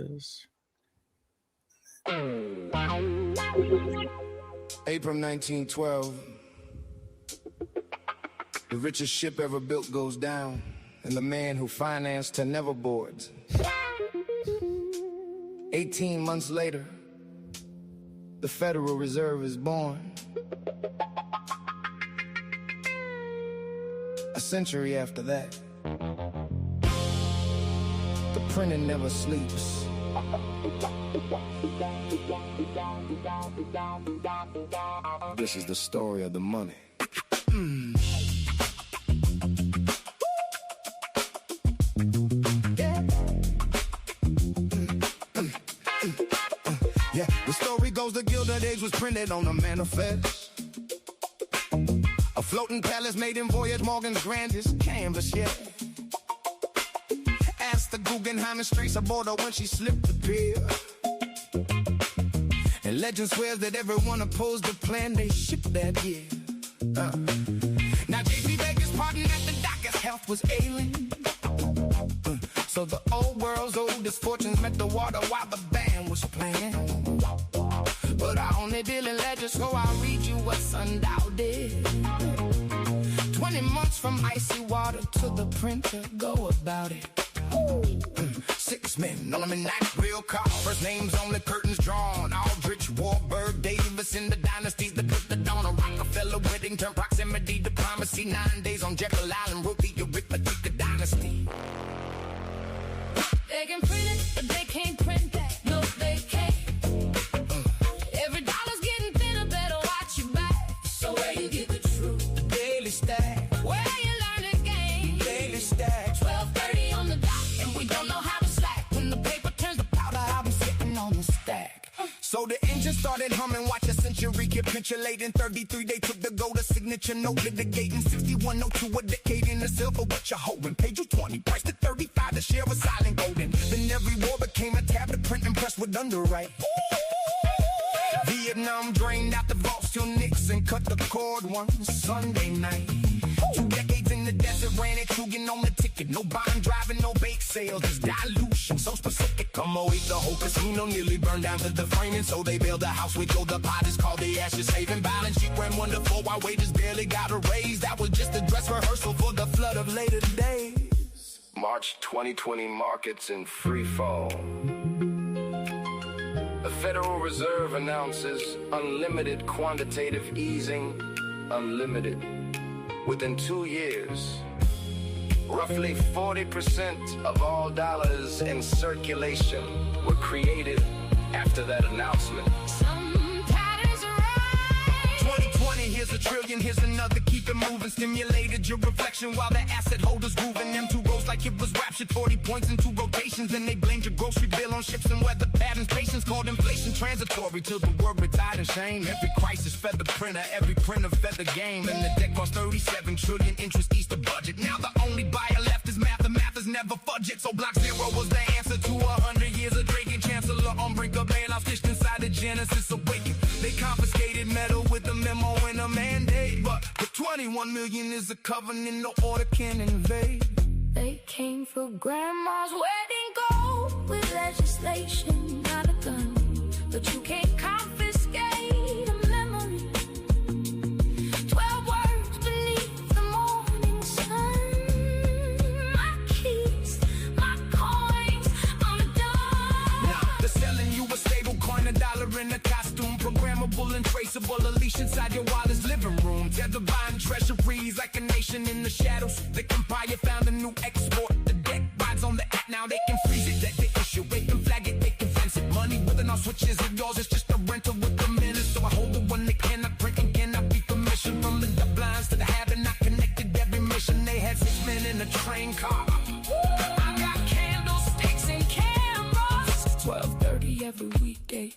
this. April 1912. The richest ship ever built goes down, and the man who financed her never boards. 18 months later, the Federal Reserve is born. A century after that, the printing never sleeps. This is the story of the money. Yeah, the story goes the Gilded Age was printed on a manifest. A floating palace made in Voyage Morgan's grandest canvas, yeah. Asked the Guggenheim in streets aboard her when she slipped the pier. And legend swears that everyone opposed the plan they shipped that year. Now J.P. begged his pardon at the dock as health was ailing. So the old world's oldest fortunes met the water while the band was playing. But I only deal in ledgers, so I'll read you what Sundial did. 20 months from icy water to the printer, go about it. 6 men, all them in that real car. First names on the curtains drawn. Aldrich, Warburg, Davis in the dynasties that put the dawn. A Rockefeller, Whittington, proximity, diplomacy. 9 days on Jekyll Island, wrote the arithmetic dynasty. They can print it, but they can't print that. No, they can't. Every dollar's getting thinner, better watch your back. So where you get the truth? The Daily Stack. Where you learn the game? Daily Stack. 12:30 on the dot, and we don't know how to slack. When the paper turns to powder, I'll be sitting on the stack. So the engine started humming, watch a century capitulating. 33 they took the gold, a signature note litigating. 6102 a decade in the silver, what you holding? Paid you 20, priced at 35, the share was silent golden. Then every war became a tablet printing press with underwrite. Vietnam drained out the vaults till Nixon cut the cord one Sunday night. 2 decades in the desert, ran it, Trugan on the ticket. No bond driving, no bake sales, just dilution, so specific. Come on, the whole casino nearly burned down to the framing. So they built a house with gold deposits called the ashes saving. Balance sheet ran wonderful while wages barely got a raise. That was just a dress rehearsal for the flood of later days. March 2020 markets in free fall. The Federal Reserve announces unlimited quantitative easing, unlimited. Within 2 years, roughly 40% of all dollars in circulation were created after that announcement. Some patterns are right. 2020, here's a trillion, here's another. Keep it moving, stimulated your reflection while the asset holders grooving. Them 2 rows like it was raptured, 40 points in 2 rotations. And they blamed your grocery bill on ships and weather patterns. Patience called inflation transitory till the world retired in shame. Every crisis fed the printer, every printer fed the game. And the debt cost 37 trillion, interest east the budget. Now the only buyer left is math, the math is never fudge it. So block 0 was the answer to 100 years of drinking. Chancellor on brink of bailout, stitched inside the Genesis awakened. They confiscated metal with a memo and a mandate. But the 21 million is a covenant no order can invade. They came for grandma's wedding gold with legislation, not a gun. But you can't confiscate a memory. 12 words beneath the morning sun. My keys, my coins on the door. Now they're selling you a stable coin, a dollar in a costume, programmable and traceable. A leash inside your wallet's living room. Tethered buying treasuries like a nation in the shadows. The empire found a new export. The deck rides on the app now. They can freeze it, that they issue. They can flag it, they can fence it. Money with enough switches of yours. It's just a rental with the minutes. So I hold the one they cannot print and cannot be commissioned. From the dub lines to the habit, not connected every mission. They had 6 men in a train car. I got candlesticks and cameras. 12:30 every weekday.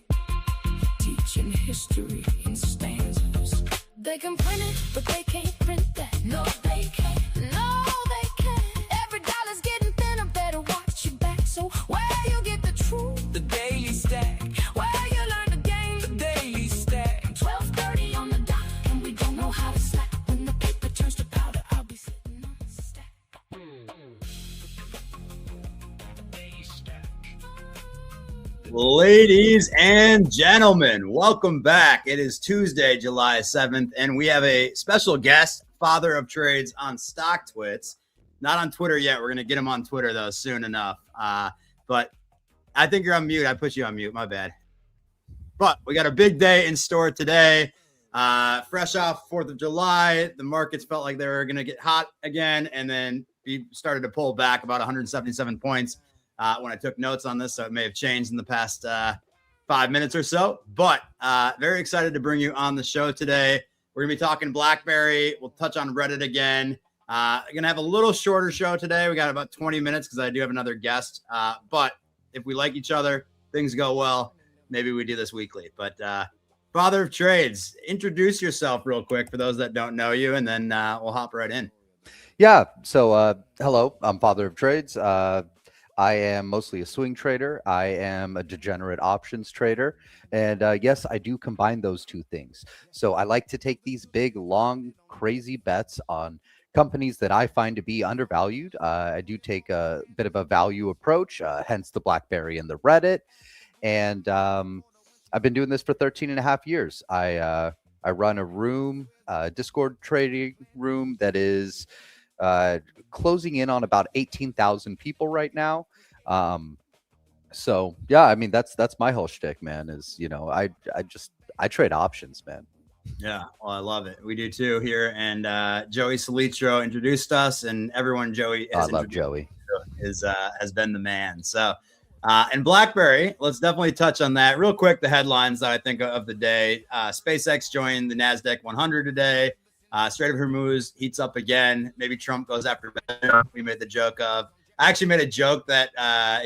Teaching history in stanzas. They can print it, but they can't print that. No, they can't. No, they can't. Every dollar's getting thinner, better watch your back. So where you get the truth? The Daily Stack. Where you learn the game? The Daily Stack. 12:30 on the dot, and we don't know how to slack. When the paper turns to powder, I'll be sitting on the stack. The Daily Stack. Ladies and gentlemen, welcome back. It is Tuesday, July 7th, and we have a special guest, father of trades on StockTwits. Not on Twitter yet. We're going to get him on Twitter, though, soon enough. But I think you're on mute. I put you on mute. My bad. But we got a big day in store today. Fresh off 4th of July, the markets felt like they were going to get hot again, and then we started to pull back about 177 points. When I took notes on this, so it may have changed in the past 5 minutes or so. But very excited to bring you on the show today. We're going to be talking BlackBerry. We'll touch on Reddit again. Going to have a little shorter show today. We got about 20 minutes because I do have another guest. But if we like each other, things go well, maybe we do this weekly. But father of trades, introduce yourself real quick for those that don't know you, and then we'll hop right in. Yeah. So hello, I'm father of trades. I am mostly a swing trader. I am a degenerate options trader. And yes, I do combine those two things. So I like to take these big, long, crazy bets on companies that I find to be undervalued. I do take a bit of a value approach, hence the BlackBerry and the Reddit. And I've been doing this for 13 and a half years. I run a room, Discord trading room that is closing in on about 18,000 people right now. So yeah, I mean, that's my whole shtick, man, is, you know, I trade options, man. Yeah, well, I love it. We do too here. And Joey Salitro introduced us, and everyone Joey has has been the man. So and BlackBerry, let's definitely touch on that real quick. The headlines that I think of the day: SpaceX joined the Nasdaq 100 today. Strait of Hormuz heats up again. Maybe Trump goes after Venezuela. We made the joke of. I actually made a joke that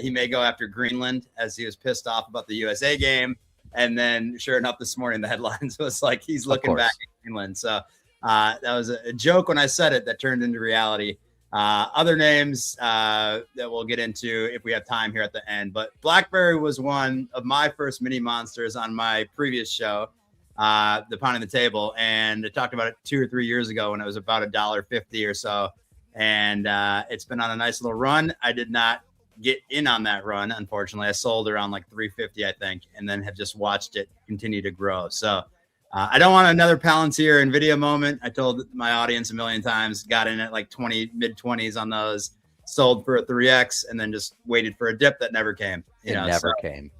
he may go after Greenland, as he was pissed off about the USA game. And then, sure enough, this morning the headlines was like he's looking back at Greenland. So that was a joke when I said it that turned into reality. Other names that we'll get into if we have time here at the end. But BlackBerry was one of my first mini monsters on my previous show. The Pounding the Table, and I talked about it 2 or 3 years ago when it was about $1.50 or so, and it's been on a nice little run. I did not get in on that run, unfortunately. I sold around like 350, I think, and then have just watched it continue to grow. So I don't want another Palantir NVIDIA moment. I told my audience a million times, got in at like mid-20s on those, sold for a 3x, and then just waited for a dip that never came. It never came.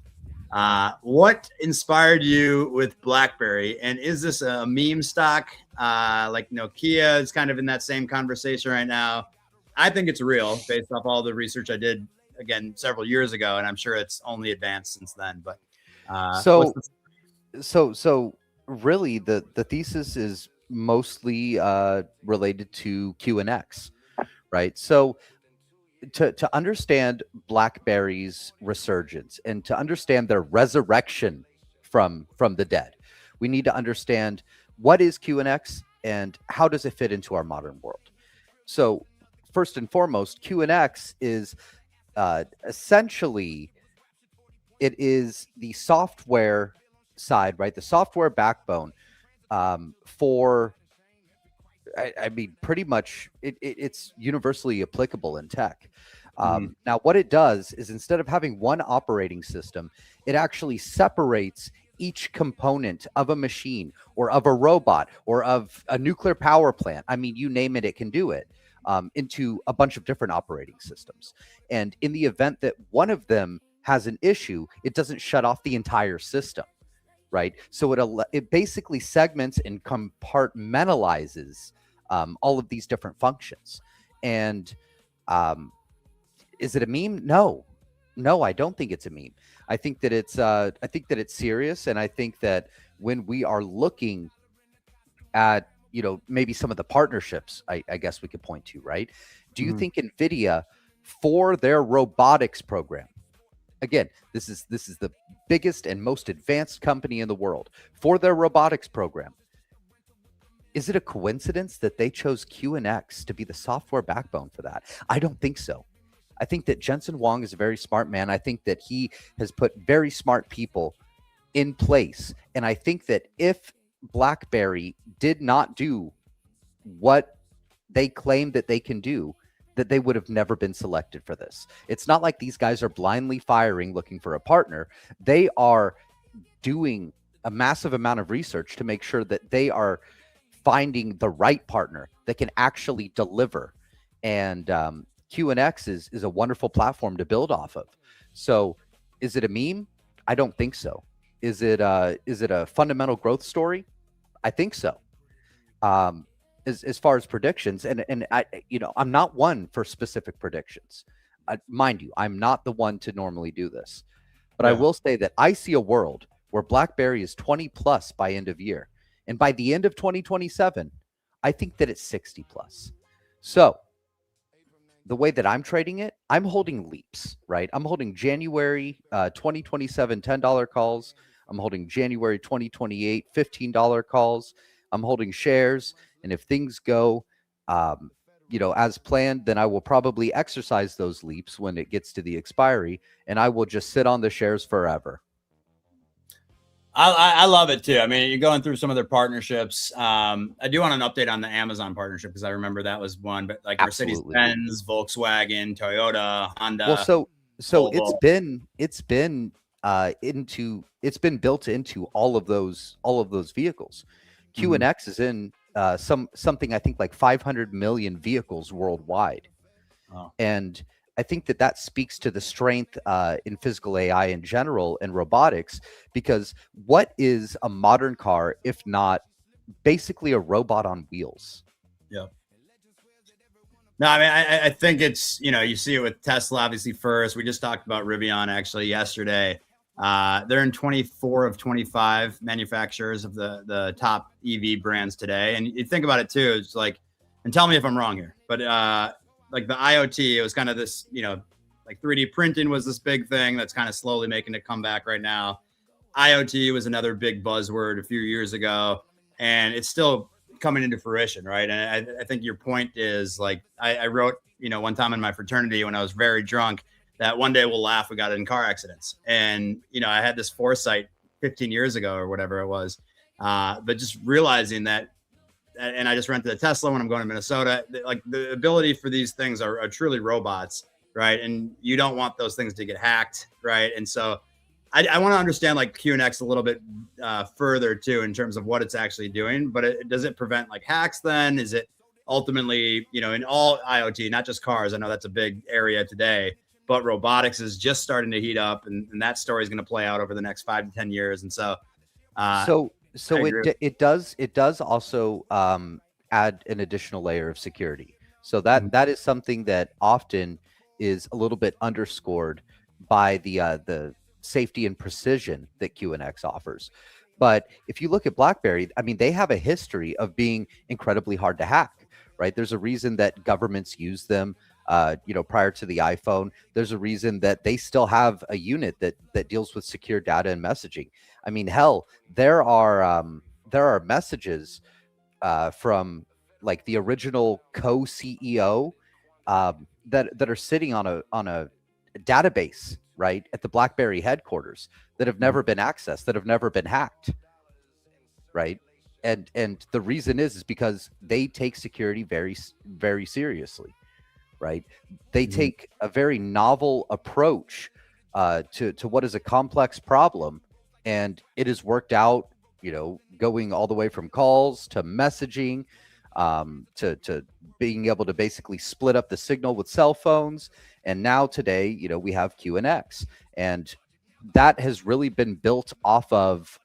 What inspired you with BlackBerry, and is this a meme stock? Like Nokia is kind of in that same conversation right now. I think it's real based off all the research I did again several years ago, and I'm sure it's only advanced since then. But so really the thesis is mostly related to QNX, right? So to understand BlackBerry's resurgence and to understand their resurrection from the dead, we need to understand what is QNX and how does it fit into our modern world. So first and foremost, QNX is essentially, it is the software side, right? The software backbone for, I mean, pretty much it's universally applicable in tech. Now, what it does is instead of having one operating system, it actually separates each component of a machine or of a robot or of a nuclear power plant. I mean, you name it, it can do it, into a bunch of different operating systems. And in the event that one of them has an issue, it doesn't shut off the entire system, right? So it basically segments and compartmentalizes all of these different functions. And is it a meme? No, I don't think it's a meme. I think that it's serious, and I think that when we are looking at, you know, maybe some of the partnerships, I guess we could point to, right? Do you think NVIDIA, for their robotics program, again, this is the biggest and most advanced company in the world, for their robotics program, is it a coincidence that they chose QNX to be the software backbone for that? I don't think so. I think that Jensen Huang is a very smart man. I think that he has put very smart people in place. And I think that if BlackBerry did not do what they claim that they can do, that they would have never been selected for this. It's not like these guys are blindly firing looking for a partner. They are doing a massive amount of research to make sure that they are finding the right partner that can actually deliver. And QNX is a wonderful platform to build off of. So is it a meme? I don't think so. Is it a fundamental growth story? I think so. As far as predictions, and I, I'm not one for specific predictions. Mind you, I'm not the one to normally do this, but I will say that I see a world where BlackBerry is 20 plus by end of year, and by the end of 2027, I think that it's 60 plus. So the way that I'm trading it, I'm holding leaps, right? I'm holding January 2027 $10 calls. I'm holding January 2028 $15 calls. I'm holding shares. And if things go, as planned, then I will probably exercise those leaps when it gets to the expiry, and I will just sit on the shares forever. I love it too. I mean, you're going through some of their partnerships. I do want an update on the Amazon partnership because I remember that was one, but like Mercedes-Benz, Volkswagen, Toyota, Honda. Well, so Volvo. it's been built into all of those vehicles. QNX is in something I think like 500 million vehicles worldwide. Oh. And I think that speaks to the strength in physical AI in general and robotics, because what is a modern car if not basically a robot on wheels? Yeah. No, I mean, I think it's, you see it with Tesla, obviously, first. We just talked about RIVN actually yesterday. They're in 24 of 25 manufacturers of the top EV brands today. And you think about it too, it's like, and tell me if I'm wrong here, but like the IoT, it was kind of this, like 3D printing was this big thing that's kind of slowly making a comeback right now. IoT was another big buzzword a few years ago, and it's still coming into fruition, right? And I think your point is, like, I wrote, one time in my fraternity when I was very drunk, that one day we'll laugh we got in car accidents. And, I had this foresight 15 years ago or whatever it was, but just realizing that, and I just rented a Tesla when I'm going to Minnesota, like the ability for these things are truly robots, right? And you don't want those things to get hacked, right? And so I want to understand like QNX a little bit further too, in terms of what it's actually doing, but does it prevent like hacks then? Is it ultimately, in all IoT, not just cars? I know that's a big area today, but robotics is just starting to heat up, and that story is going to play out over the next 5 to 10 years. And so, it does also add an additional layer of security. So that is something that often is a little bit underscored by the safety and precision that QNX offers. But if you look at BlackBerry, I mean, they have a history of being incredibly hard to hack, right? There's a reason that governments use them. Prior to the iPhone, there's a reason that they still have a unit that deals with secure data and messaging. I mean, hell, there are messages from like the original co-CEO that are sitting on a database, right, at the BlackBerry headquarters that have never been accessed, that have never been hacked, right? And the reason is because they take security very, very seriously. Right. They take a very novel approach to what is a complex problem. And it has worked out, going all the way from calls to messaging, to being able to basically split up the signal with cell phones. And now today, we have QNX. And that has really been built off of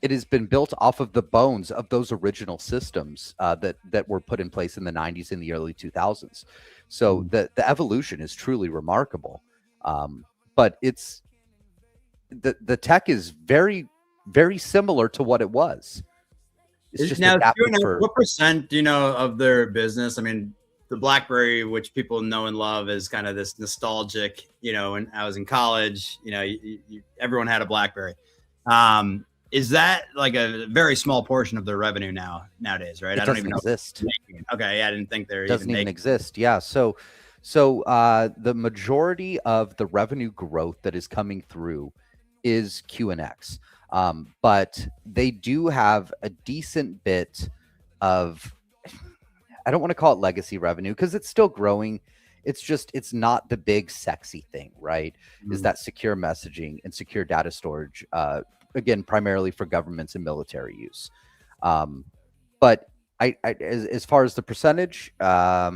the bones of those original systems that were put in place in the 90s and the early 2000s. So the evolution is truly remarkable. But it's the tech is very, very similar to what it was. It's just now, what percent do you know of their business? I mean, the BlackBerry, which people know and love, is kind of this nostalgic, when I was in college, everyone had a BlackBerry. Is that like a very small portion of their revenue nowadays, right? I don't even exist. Okay, yeah, I didn't think there doesn't even exist. Yeah, so the majority of the revenue growth that is coming through is QNX, but they do have a decent bit of, I don't want to call it legacy revenue because it's still growing. It's not the big sexy thing, right? Is that secure messaging and secure data storage, again, primarily for governments and military use. But as far as the percentage, not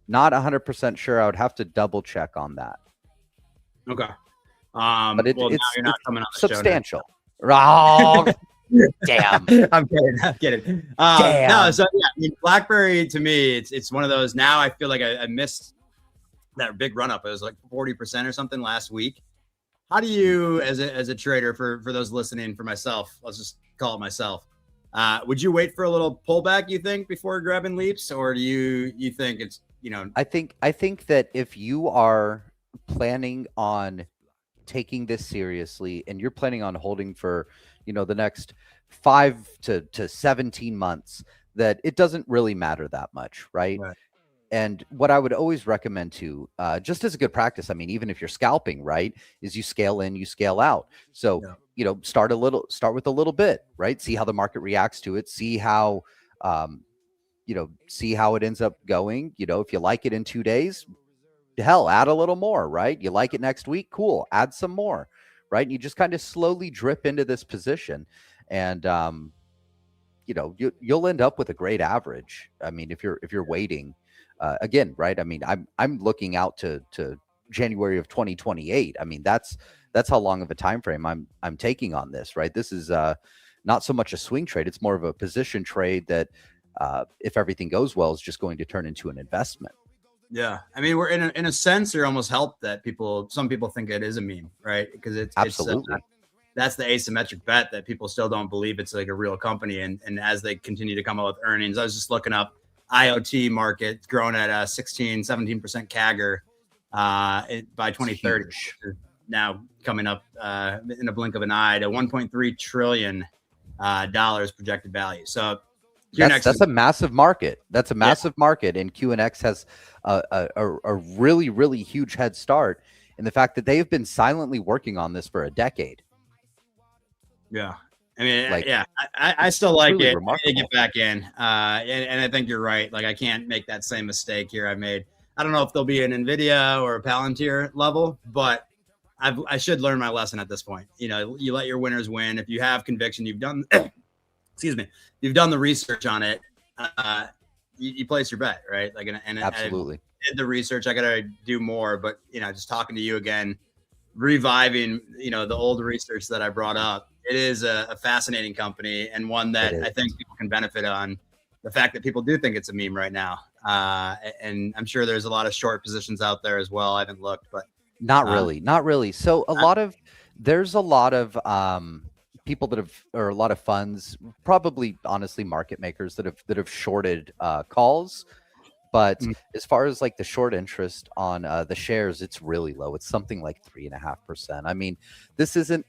100% sure. I would have to double check on that. Okay. But well, now you're not coming on the substantial. Oh, damn. I'm kidding. Damn. No, so yeah, I mean, BlackBerry to me, it's one of those. Now I feel like I missed that big run up. It was like 40% or something last week. How do you, as a trader, for those listening, for myself, let's just call it myself, would you wait for a little pullback, you think, before grabbing leaps, or do you think it's, you know? I think that if you are planning on taking this seriously and you're planning on holding for, you know, the next 5 to 17 months, that it doesn't really matter that much, right? And what I would always recommend to, just as a good practice, I mean, even if you're scalping, right, is you scale in, you scale out. So, you know, start with a little bit, right? See how the market reacts to it. See how, you know, see how it ends up going. You know, if you like it in 2 days, hell, add a little more, right? You like it next week, cool, add some more, right? And you just kind of slowly drip into this position, and you know, you'll end up with a great average. I mean, if you're waiting, again, right? I mean, I'm looking out to January of 2028. I mean, that's how long of a time frame I'm taking on this, right? This is not so much a swing trade; it's more of a position trade that, if everything goes well, is just going to turn into an investment. Yeah, I mean, we're in a sense, you're almost helped that some people think it is a meme, right? Because it's absolutely that's the asymmetric bet that people still don't believe it's like a real company, and as they continue to come out with earnings, I was just looking up IoT market growing at a 16-17% CAGR by 2030, now coming up in a blink of an eye to 1.3 trillion dollars projected value. So that's a massive market. That's a massive market, and QNX has a really, really huge head start in the fact that they have been silently working on this for a decade. Yeah, I mean, like, yeah, I still like it. I need to get back in, and I think you're right. Like, I can't make that same mistake here I made. I don't know if there'll be an NVIDIA or a Palantir level, but I should learn my lesson at this point. You know, you let your winners win. If you have conviction, you've done. Excuse me, you've done the research on it, you place your bet, right? Like, and absolutely I did the research. I got to do more, but, you know, just talking to you again, reviving, you know, the old research that I brought up. It is a fascinating company, and one that I think people can benefit on. The fact that people do think it's a meme right now. And I'm sure there's a lot of short positions out there as well. I haven't looked, but not really. So there's a lot of, people or a lot of funds, probably honestly market makers that have shorted calls, but as far as like the short interest on the shares, it's really low. It's something like 3.5%. I mean, this isn't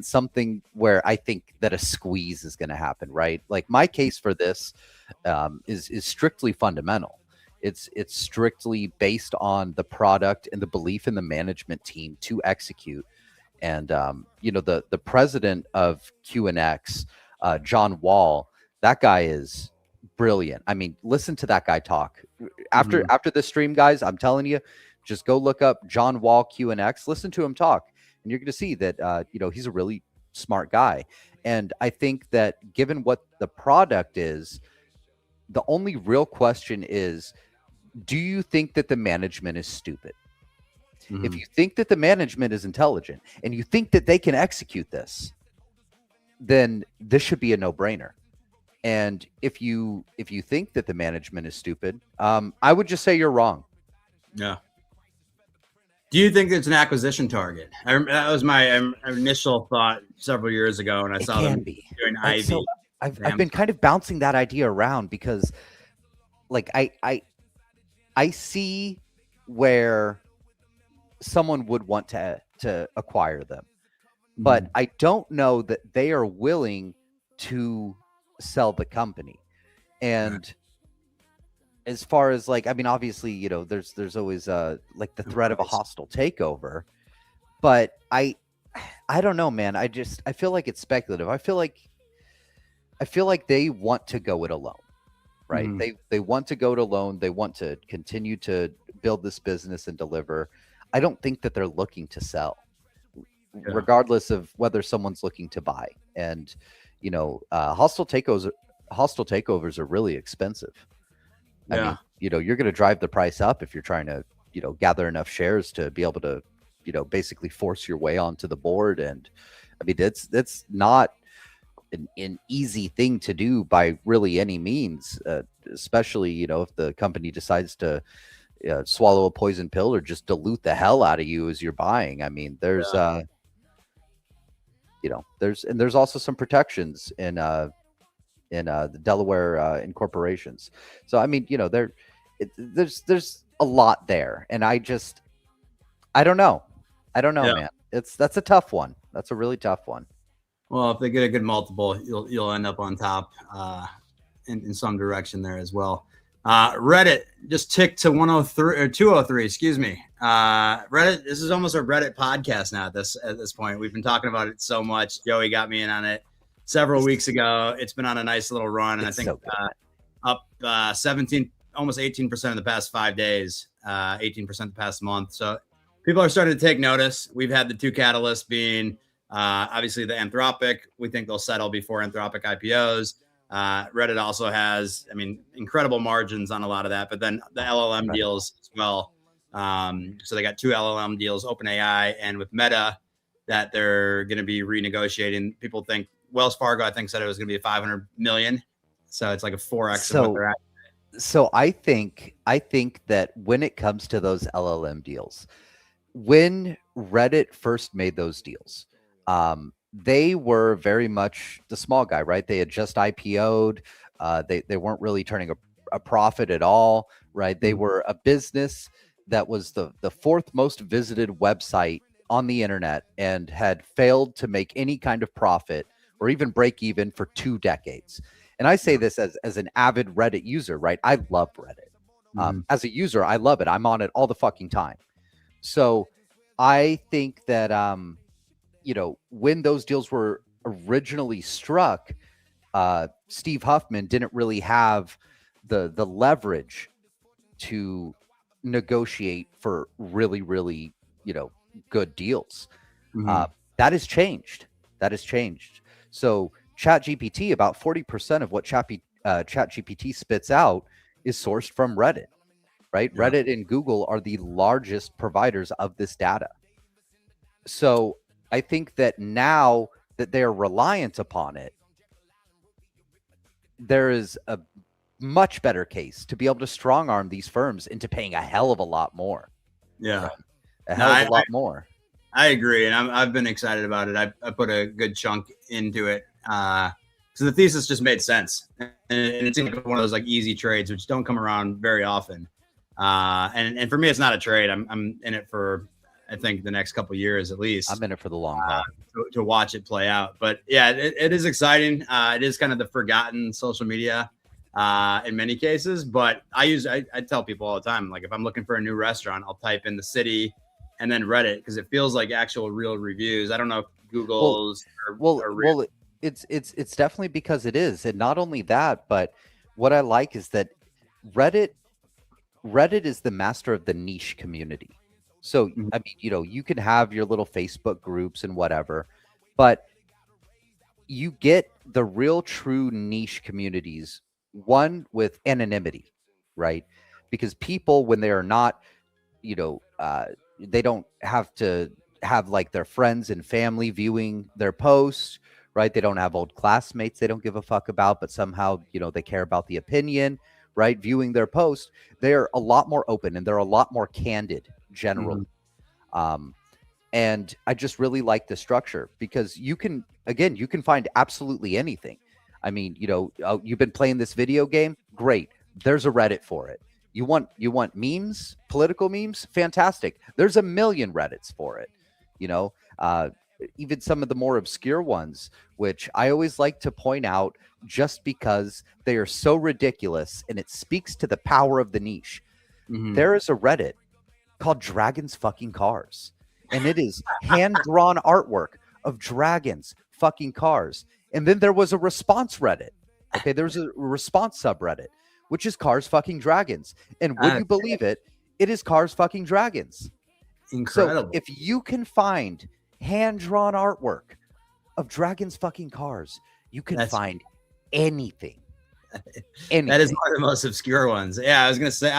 something where I think that a squeeze is going to happen, right? Like, my case for this is strictly fundamental. It's strictly based on the product and the belief in the management team to execute. And, you know, the president of QNX, John Wall, that guy is brilliant. I mean, listen to that guy talk. After this stream, guys, I'm telling you, just go look up John Wall QNX, listen to him talk, and you're going to see that, you know, he's a really smart guy. And I think that given what the product is, the only real question is, do you think that the management is stupid? If you think that the management is intelligent and you think that they can execute this, then this should be a no-brainer. And if you think that the management is stupid, I would just say you're wrong. Yeah. Do you think it's an acquisition target? That was my initial thought several years ago, and I saw them doing Ivy. So I've been kind of bouncing that idea around because, like, I see where someone would want to acquire them, but I don't know that they are willing to sell the company. And as far as, like, I mean, obviously, you know, there's always like the threat of a hostile takeover, but I don't know, man. I feel like it's speculative. I feel like they want to go it alone. right? They want to go to loan. They want to continue to build this business and deliver. I don't think that they're looking to sell, regardless of whether someone's looking to buy. And, hostile takeovers are really expensive. I mean, you're going to drive the price up if you're trying to, gather enough shares to be able to, basically force your way onto the board. And I mean, that's not an easy thing to do by really any means, especially, if the company decides to swallow a poison pill or just dilute the hell out of you as you're buying. I mean, there's there's also some protections in the Delaware incorporations. So I mean, there's a lot there, and I don't know, man. That's a tough one. That's a really tough one. Well, if they get a good multiple, you'll end up on top in some direction there as well. Reddit just ticked to 103 or 203. Excuse me. Reddit. This is almost a Reddit podcast now. At this point, we've been talking about it so much. Joey got me in on it several weeks ago. It's been on a nice little run, and I think up 17, almost 18% in the past 5 days, 18% the past month. So people are starting to take notice. We've had the two catalysts being obviously the Anthropic. We think they'll settle before Anthropic IPOs. Reddit also has, incredible margins on a lot of that, but then the LLM deals as well. So they got two LLM deals, OpenAI and with Meta, that they're going to be renegotiating. People think Wells Fargo, I think, said it was going to be 500 million. So it's like a 4x of what they're at. So I think that when it comes to those LLM deals, when Reddit first made those deals, they were very much the small guy, right? They had just IPO'd. They weren't really turning a profit at all, right? They were a business that was the fourth most visited website on the internet and had failed to make any kind of profit or even break even for 2 decades. And I say this as an avid Reddit user, right? I love Reddit. As a user, I love it. I'm on it all the fucking time. So I think that, when those deals were originally struck, Steve Huffman didn't really have the leverage to negotiate for really, really, good deals. That has changed. So ChatGPT, about 40% of what ChatGPT spits out is sourced from Reddit, right? Yeah. Reddit and Google are the largest providers of this data. So I think that now that they're reliant upon it, there is a much better case to be able to strong arm these firms into paying a hell of a lot more. Yeah. Right? A hell of a lot more. I agree. And I've been excited about it. I put a good chunk into it. So the thesis just made sense. And it seemed like one of those like easy trades, which don't come around very often. And for me, it's not a trade. I'm in it for, I think, the next couple of years at least. I'm in it for the long haul to watch it play out. But yeah, it is exciting. It is kind of the forgotten social media in many cases. But I tell people all the time, like if I'm looking for a new restaurant, I'll type in the city and then Reddit because it feels like actual real reviews. I don't know if Google's well, it's definitely because it is. And not only that, but what I like is that Reddit is the master of the niche community. So, I mean, you can have your little Facebook groups and whatever, but you get the real true niche communities, one with anonymity, right? Because people, when they are not, they don't have to have like their friends and family viewing their posts, right? They don't have old classmates they don't give a fuck about, but somehow, they care about the opinion, right? Viewing their post, they're a lot more open and they're a lot more candid generally. And I just really like the structure because you can find absolutely anything. I mean, you've been playing this video game. Great. There's a Reddit for it. You want memes, political memes? Fantastic. There's a million Reddits for it. Even some of the more obscure ones, which I always like to point out just because they are so ridiculous and it speaks to the power of the niche. There is a Reddit called Dragons Fucking Cars. And it is hand-drawn artwork of dragons fucking cars. And then there was a response Reddit. Okay, there was a response subreddit which is Cars Fucking Dragons. And would you believe it? It is Cars Fucking Dragons. Incredible. So if you can find hand-drawn artwork of dragons fucking cars, you can find anything. That is one of the most obscure ones. Yeah, I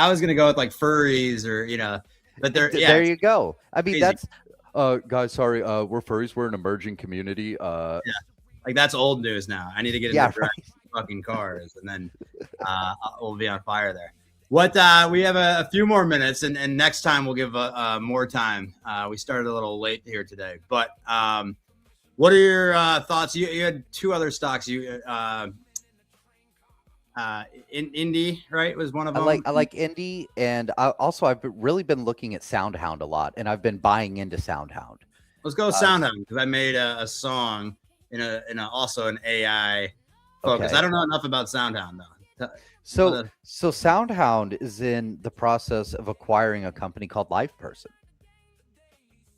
was gonna go with like furries or but there you go. I mean, crazy. That's guys, sorry, we're furries. We're an emerging community. Yeah, like that's old news now. I need to get into fucking cars, and then we'll be on fire there. What we have a few more minutes, and next time we'll give more time. We started a little late here today, but what are your thoughts? You had two other stocks. You in Indie, right? Was one of them. I like Indie, and I've really been looking at SoundHound a lot, and I've been buying into SoundHound. Let's go with SoundHound, because I made a song in also an AI focus. Okay. I don't know enough about SoundHound though. So SoundHound is in the process of acquiring a company called LivePerson,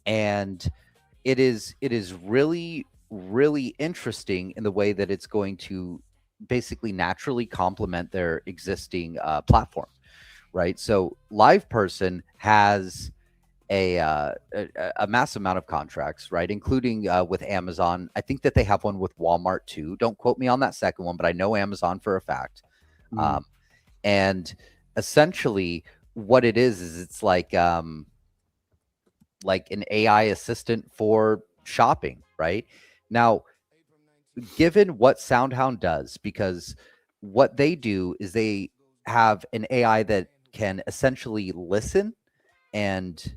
and it is really, really interesting in the way that it's going to basically naturally complement their existing platform, right? So LivePerson has a massive amount of contracts, right, including with Amazon. I think that they have one with Walmart too. Don't quote me on that second one, but I know Amazon for a fact. And essentially what it is it's like an AI assistant for shopping, right? Now, given what SoundHound does, because what they do is they have an AI that can essentially listen and,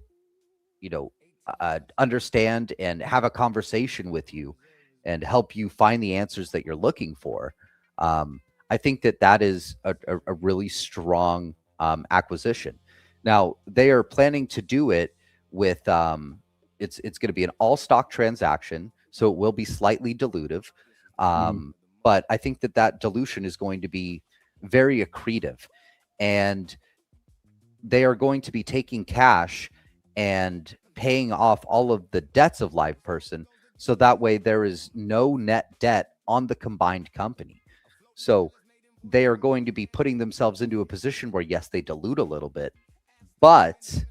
understand and have a conversation with you and help you find the answers that you're looking for. I think that is a really strong acquisition. Now, they are planning to do it with it's going to be an all stock transaction, so it will be slightly dilutive. But I think that dilution is going to be very accretive, and they are going to be taking cash and paying off all of the debts of LivePerson, so that way there is no net debt on the combined company. So they are going to be putting themselves into a position where, yes, they dilute a little bit, but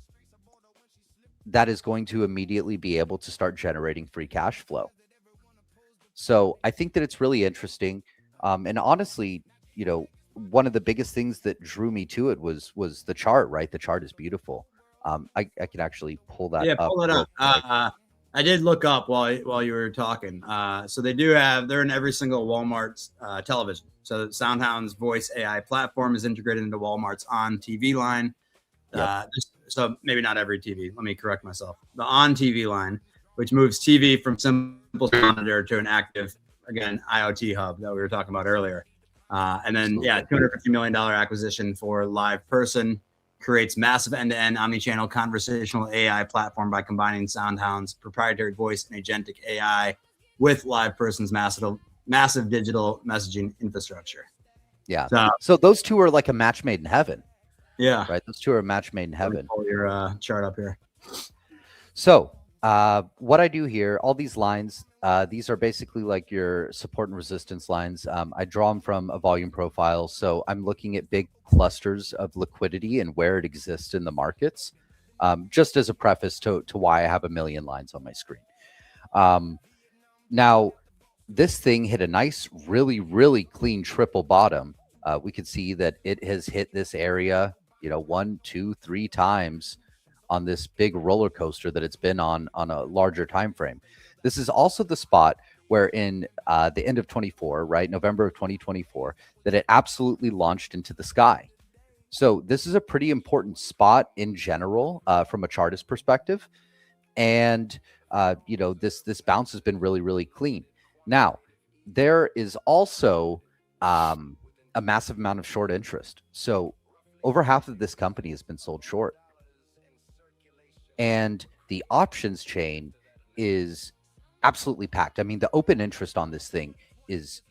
that is going to immediately be able to start generating free cash flow. So I think that it's really interesting. And honestly, one of the biggest things that drew me to it was the chart, right? The chart is beautiful. I can actually pull that up. Yeah, pull it up. I did look up while you were talking. So they're in every single Walmart's television. So SoundHound's voice AI platform is integrated into Walmart's on TV line. Yep. So maybe not every TV. Let me correct myself. The on TV line, which moves TV from simple monitor to an active, again, IoT hub that we were talking about earlier. And then, $250 million acquisition for LivePerson creates massive end-to-end omni-channel conversational AI platform by combining SoundHound's proprietary voice and agentic AI with LivePerson's massive digital messaging infrastructure. Yeah. So those two are like a match made in heaven. Yeah. Right. Those two are a match made in heaven. Pull your chart up here. So what I do here, all these lines, these are basically like your support and resistance lines. I draw them from a volume profile. So I'm looking at big clusters of liquidity and where it exists in the markets, just as a preface to why I have a million lines on my screen. Now, this thing hit a nice, really, really clean triple bottom. We can see that it has hit this area, 1, 2, 3 times on this big roller coaster that it's been on a larger time frame. This is also the spot where in the end of 24, right, November of 2024, that it absolutely launched into the sky. So this is a pretty important spot in general from a chartist perspective. And, this bounce has been really, really clean. Now, there is also a massive amount of short interest. So over half of this company has been sold short. And the options chain is absolutely packed. I mean, the open interest on this thing is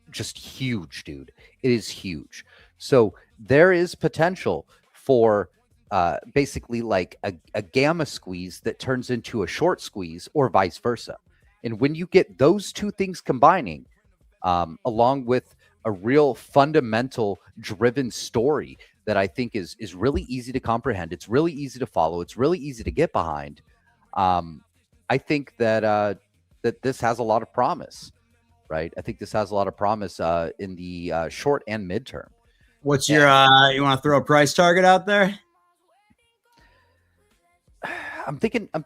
just huge, dude. It is huge. So there is potential for basically like a gamma squeeze that turns into a short squeeze or vice versa. And when you get those two things combining, along with a real fundamental driven story that I think is really easy to comprehend. It's really easy to follow. It's really easy to get behind. I think that that this has a lot of promise, right? I think this has a lot of promise in the short and midterm. What's your you want to throw a price target out there? I'm thinking 10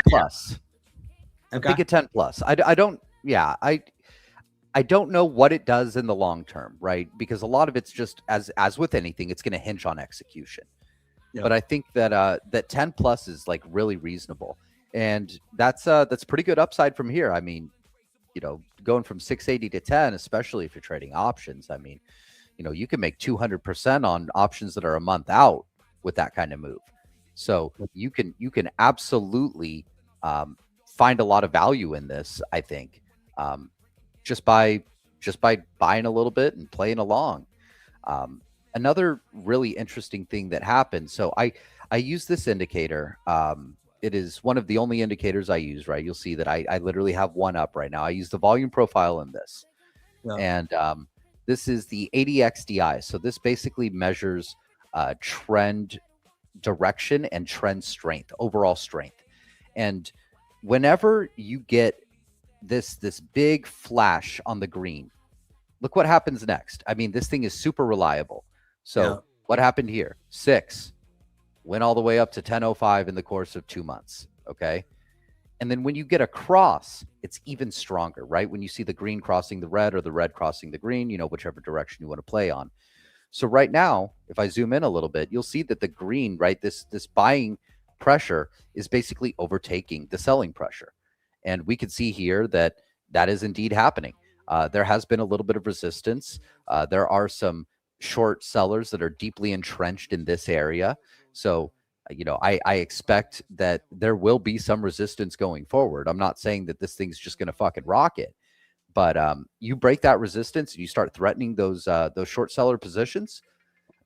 plus. Okay. I'm thinking 10 plus. I don't know what it does in the long term, right? Because a lot of it's just as with anything, it's going to hinge on execution. Yep. But I think that that 10 plus is like really reasonable, and that's pretty good upside from here. I mean, going from 680 to 10, especially if you're trading options. I mean, you can make 200% on options that are a month out with that kind of move. So you can absolutely find a lot of value in this, I think, just by buying a little bit and playing along. Another really interesting thing that happened. So I use this indicator. It is one of the only indicators I use, right? You'll see that I literally have one up right now. I use the volume profile in this. Yeah. And this is the ADXDI. So this basically measures trend direction and trend strength, overall strength. And whenever you get this big flash on the green, look what happens next. I mean, this thing is super reliable. So what happened here? 6 went all the way up to 10.05 in the course of 2 months. Okay. And then when you get a cross, it's even stronger, right? When you see the green crossing the red or the red crossing the green, whichever direction you want to play on. So right now, if I zoom in a little bit, you'll see that the green, right, this buying pressure is basically overtaking the selling pressure. And we can see here that is indeed happening. There has been a little bit of resistance. There are some short sellers that are deeply entrenched in this area. So, I expect that there will be some resistance going forward. I'm not saying that this thing's just going to fucking rocket, but you break that resistance and you start threatening those short seller positions,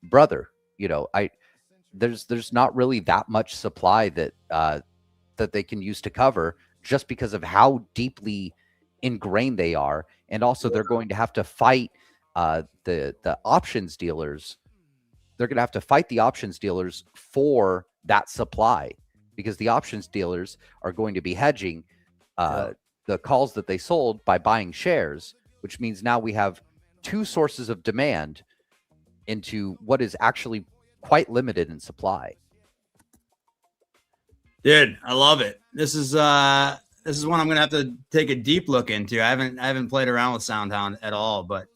brother. There's not really that much supply that they can use to cover, just because of how deeply ingrained they are, and also they're going to have to fight the options dealers. They're going to have to fight the options dealers for that supply, because the options dealers are going to be hedging the calls that they sold by buying shares, which means now we have 2 sources of demand into what is actually quite limited in supply. Dude, I love it. This is one I'm gonna have to take a deep look into. I haven't played around with SoundHound at all, but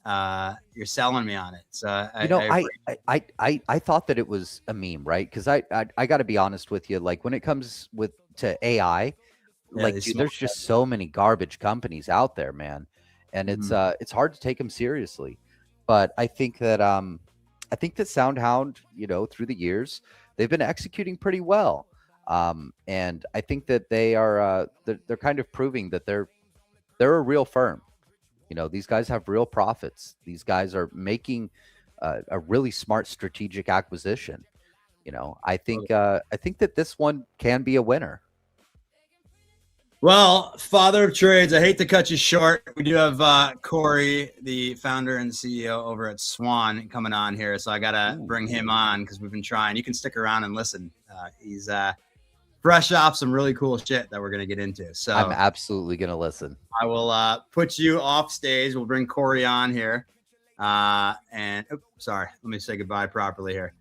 you're selling me on it. So I thought that it was a meme, right? Because I got to be honest with you, like when it comes to AI, like dude, there's just so many garbage companies out there, man, and it's hard to take them seriously. But I think that SoundHound, through the years, they've been executing pretty well. And I think that they are they're kind of proving that they're a real firm. These guys have real profits. These guys are making a really smart strategic acquisition. I think that this one can be a winner. Well, father of trades, I hate to cut you short. We do have Cory, the founder and CEO over at Swan, coming on here, so I gotta bring him on because we've been trying. You can stick around and listen. He's fresh off some really cool shit that we're gonna get into. So I'm absolutely gonna listen. I will put you off stage. We'll bring Cory on here. And sorry, let me say goodbye properly here.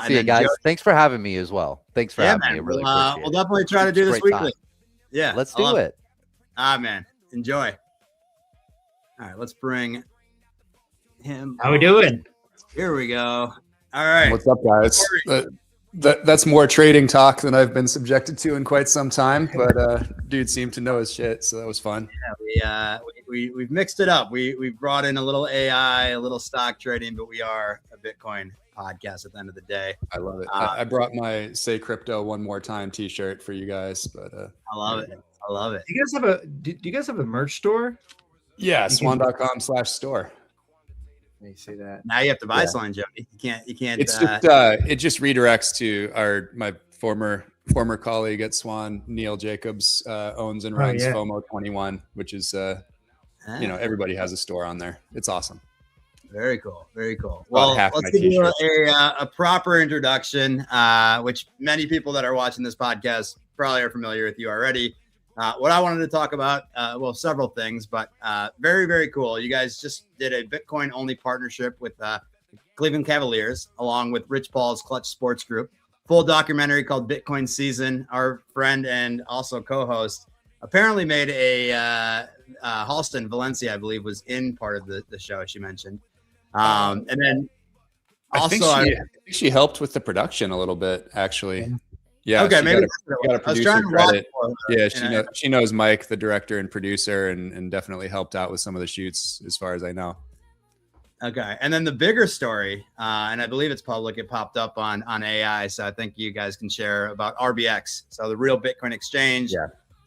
See you guys. Thanks for having me as well. Thanks for having me. I really appreciate it. We'll definitely try to do this weekly. Yeah, let's do it. Man, enjoy. All right, let's bring him. How we doing? Here we go. All right. What's up, guys? That's more trading talk than I've been subjected to in quite some time, but dude seemed to know his shit, so that was fun. Yeah, we've mixed it up. We brought in a little AI, a little stock trading, but we are a Bitcoin podcast at the end of the day. I love it. I brought my "Say Crypto One More Time" T-shirt for you guys, but I love it. I love it. Do you guys have a merch store? Yeah, swan.com/store. Let me see that. Now you have to buy something, Jody. You can't. It's just it just redirects to my former colleague at Swan, Neil Jacobs, owns and runs FOMO 21, which is everybody has a store on there. It's awesome. Very cool. Very cool. About Well, half let's my give you t-shirts. a proper introduction, which many people that are watching this podcast probably are familiar with you already. What I wanted to talk about, well, several things, but very, very cool. You guys just did a Bitcoin only partnership with Cleveland Cavaliers, along with Rich Paul's Clutch Sports Group. Full documentary called Bitcoin Season. Our friend and also co-host apparently made a Halston Valencia, I believe, was in part of the show she mentioned. And then also, I think she helped with the production a little bit, actually. Yeah. Okay, maybe got a producer credit. Yeah, she knows Mike, the director and producer, and definitely helped out with some of the shoots, as far as I know. Okay, and then the bigger story, and I believe it's public. It popped up on AI, so I think you guys can share about RBX, so the real Bitcoin exchange,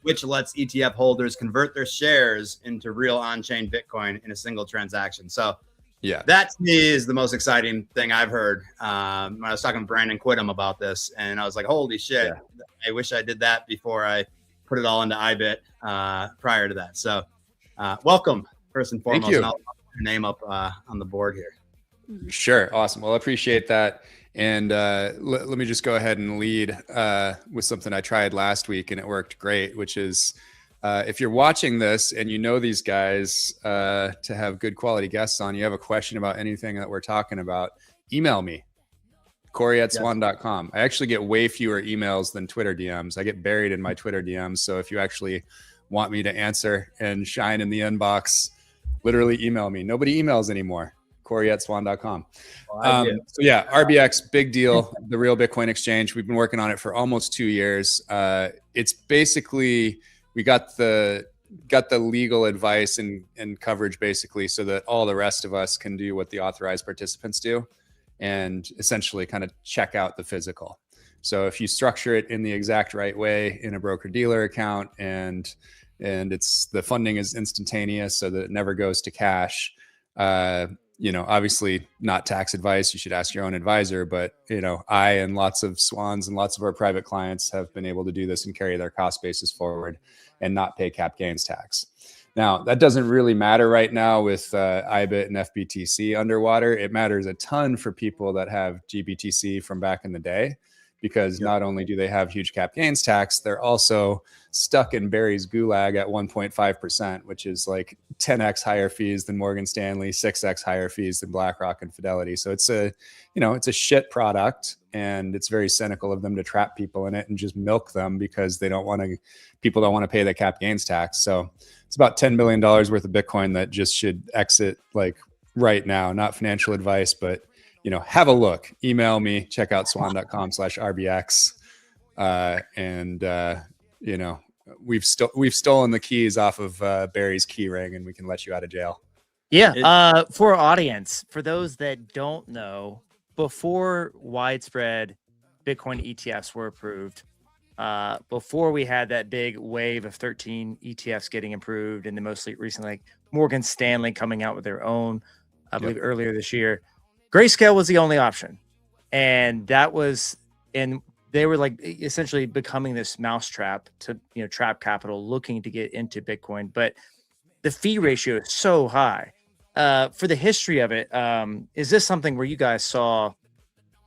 which lets ETF holders convert their shares into real on-chain Bitcoin in a single transaction. So yeah, that to me is the most exciting thing I've heard. When I was talking to Brandon Quittem about this, and I was like, holy shit, I wish I did that before I put it all into IBIT prior to that. So welcome, first and foremost. Thank you. And I'll put your name up on the board here. Sure. Awesome. Well, I appreciate that. And let me just go ahead and lead with something I tried last week and it worked great, which is if you're watching this and you know these guys to have good quality guests on, you have a question about anything that we're talking about, email me, Cory@swan.com. I actually get way fewer emails than Twitter DMs. I get buried in my Twitter DMs. So if you actually want me to answer and shine in the inbox, literally email me. Nobody emails anymore. Cory@swan.com. So yeah, RBX, big deal. The real Bitcoin exchange. We've been working on it for almost 2 years. It's basically, we got the legal advice and coverage basically so that all the rest of us can do what the authorized participants do and essentially kind of check out the physical. So if you structure it in the exact right way in a broker dealer account and it's the funding is instantaneous so that it never goes to cash, obviously not tax advice. You should ask your own advisor, but I and lots of swans and lots of our private clients have been able to do this and carry their cost basis forward and not pay cap gains tax. Now, that doesn't really matter right now with IBIT and FBTC underwater. It matters a ton for people that have GBTC from back in the day, because not only do they have huge cap gains tax, they're also stuck in Barry's gulag at 1.5%, which is like 10x higher fees than Morgan Stanley, 6x higher fees than BlackRock and Fidelity. So it's a shit product, and it's very cynical of them to trap people in it and just milk them because people don't want to pay the cap gains tax. So it's about $10 billion worth of Bitcoin that just should exit like right now. Not financial advice, but have a look, email me, check out swan.com/RBX. We've stolen the keys off of Barry's key ring and we can let you out of jail. Yeah. For our audience, for those that don't know, before widespread Bitcoin ETFs were approved, before we had that big wave of 13 ETFs getting approved, and the most recently, like Morgan Stanley coming out with their own, I believe earlier this year, Grayscale was the only option. And they were like essentially becoming this mousetrap to, trap capital looking to get into Bitcoin. But the fee ratio is so high. For the history of it, is this something where you guys saw,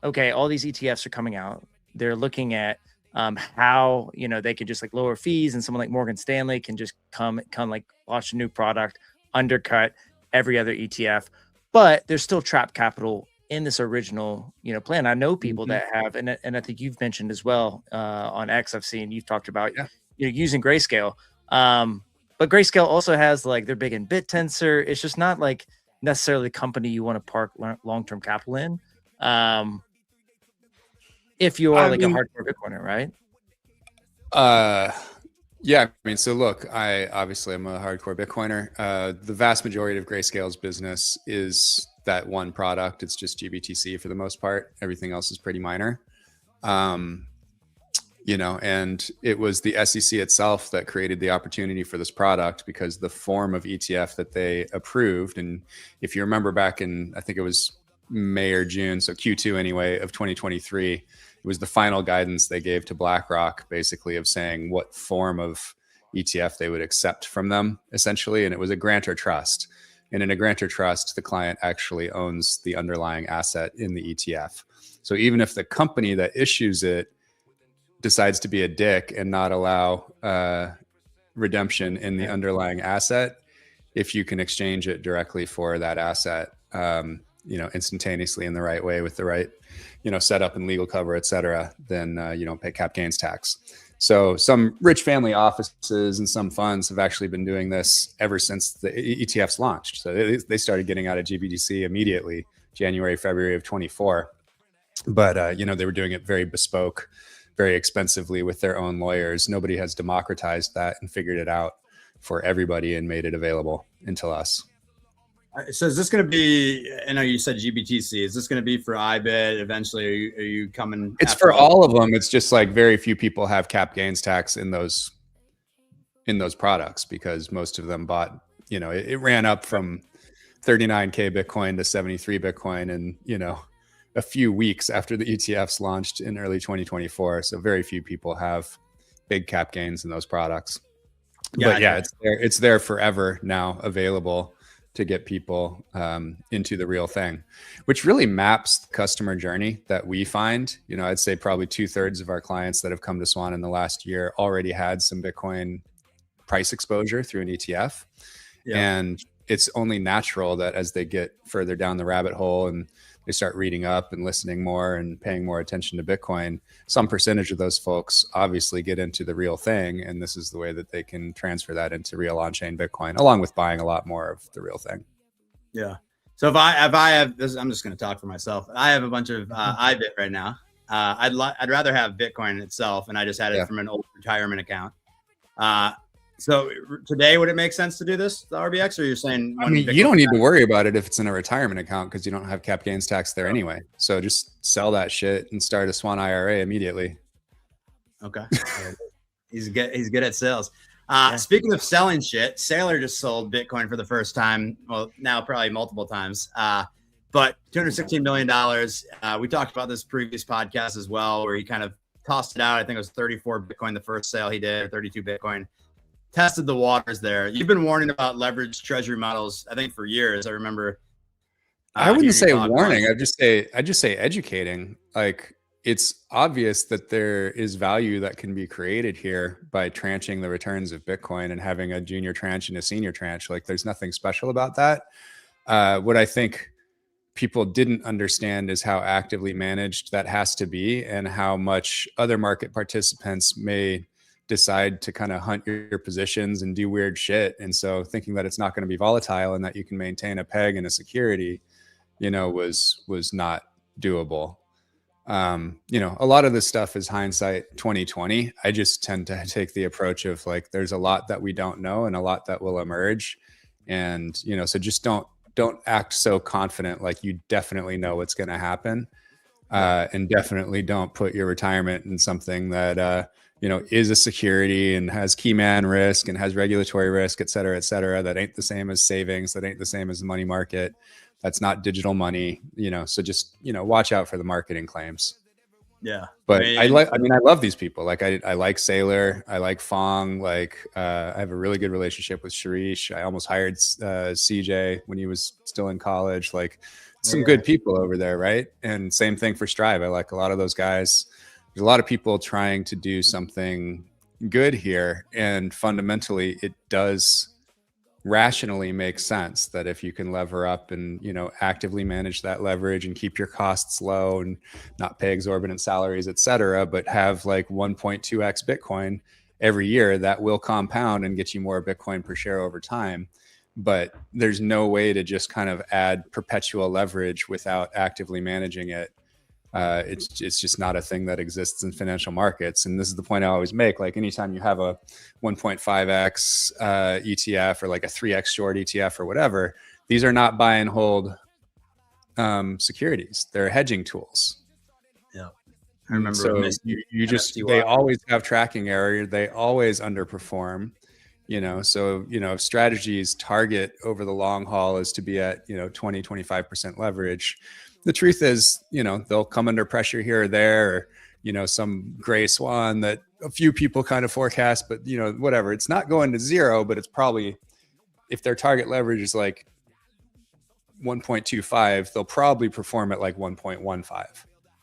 okay, all these ETFs are coming out. They're looking at how, they can just like lower fees, and someone like Morgan Stanley can just come like launch a new product, undercut every other ETF. But there's still trapped capital in this original, plan. I know people that have, and I think you've mentioned as well on X. I've seen you've talked about using Grayscale, but Grayscale also has like they're big in BitTensor. It's just not like necessarily the company you want to park long-term capital in. If you are a hardcore Bitcoiner, right? Yeah, so look, I obviously am a hardcore Bitcoiner. The vast majority of Grayscale's business is that one product. It's just GBTC for the most part. Everything else is pretty minor. And it was the SEC itself that created the opportunity for this product because the form of ETF that they approved, and if you remember back in, I think it was May or June, so Q2 anyway, of 2023, it was the final guidance they gave to BlackRock, basically of saying what form of ETF they would accept from them, essentially. And it was a grantor trust. And in a grantor trust, the client actually owns the underlying asset in the ETF. So even if the company that issues it decides to be a dick and not allow redemption in the underlying asset, if you can exchange it directly for that asset, instantaneously in the right way with the right, setup and legal cover, et cetera, then you don't pay cap gains tax. So some rich family offices and some funds have actually been doing this ever since the ETFs launched. So they started getting out of GBTC immediately, January, February of 24. But, they were doing it very bespoke, very expensively with their own lawyers. Nobody has democratized that and figured it out for everybody and made it available until us. So is this going to be, I know you said GBTC, is this going to be for IBIT eventually? Are you coming? It's for all of them. It's just like very few people have cap gains tax in those products because most of them bought, it ran up from 39K Bitcoin to 73 Bitcoin and, a few weeks after the ETFs launched in early 2024. So very few people have big cap gains in those products. But yeah, it's there forever now, available to get people into the real thing, which really maps the customer journey that we find. I'd say probably 2/3 of our clients that have come to Swan in the last year already had some Bitcoin price exposure through an ETF. Yeah. And it's only natural that as they get further down the rabbit hole and they start reading up and listening more and paying more attention to Bitcoin, some percentage of those folks obviously get into the real thing. And this is the way that they can transfer that into real on-chain Bitcoin, along with buying a lot more of the real thing. Yeah. So if I have this, I'm just going to talk for myself. I have a bunch of IBIT right now. I'd rather have Bitcoin itself, and I just had it from an old retirement account. So today, would it make sense to do this, the RBX, or you're saying? I mean, you don't need to worry about it if it's in a retirement account because you don't have cap gains tax there anyway. So just sell that shit and start a Swan IRA immediately. Okay. He's good at sales. Speaking of selling shit, Saylor just sold Bitcoin for the first time. Well, now probably multiple times. But $216 million. We talked about this previous podcast as well, where he kind of tossed it out. I think it was 34 Bitcoin the first sale he did, or 32 Bitcoin. Tested the waters there. You've been warning about leveraged treasury models, I think, for years. I remember. I wouldn't say warning. I just say educating. Like, it's obvious that there is value that can be created here by tranching the returns of Bitcoin and having a junior tranche and a senior tranche. Like, there's nothing special about that. What I think people didn't understand is how actively managed that has to be and how much other market participants may decide to kind of hunt your positions and do weird shit. And so thinking that it's not going to be volatile and that you can maintain a peg in a security, was not doable. A lot of this stuff is hindsight 2020. I just tend to take the approach of like, there's a lot that we don't know and a lot that will emerge. And, so just don't act so confident. Like you definitely know what's going to happen. And definitely don't put your retirement in something that, is a security and has key man risk and has regulatory risk, et cetera, that ain't the same as savings, that ain't the same as the money market. That's not digital money, so just, watch out for the marketing claims. Yeah. But I love these people. Like I like Saylor. I like Fong. Like I have a really good relationship with Sharish. I almost hired CJ when he was still in college. Like some good people over there. Right. And same thing for Strive. I like a lot of those guys. There's a lot of people trying to do something good here. And fundamentally, it does rationally make sense that if you can lever up and, actively manage that leverage and keep your costs low and not pay exorbitant salaries, et cetera, but have like 1.2x Bitcoin every year, that will compound and get you more Bitcoin per share over time. But there's no way to just kind of add perpetual leverage without actively managing it. It's just not a thing that exists in financial markets. And this is the point I always make. Like anytime you have a 1.5x ETF or like a 3x short ETF or whatever, these are not buy and hold securities. They're hedging tools. Yeah. I remember. So they always have tracking error. They always underperform. So, if strategies target over the long haul is to be at, 20-25% leverage, the truth is, they'll come under pressure here or there, or, some gray swan that a few people kind of forecast, but, whatever. It's not going to zero, but it's probably, if their target leverage is like 1.25, they'll probably perform at like 1.15.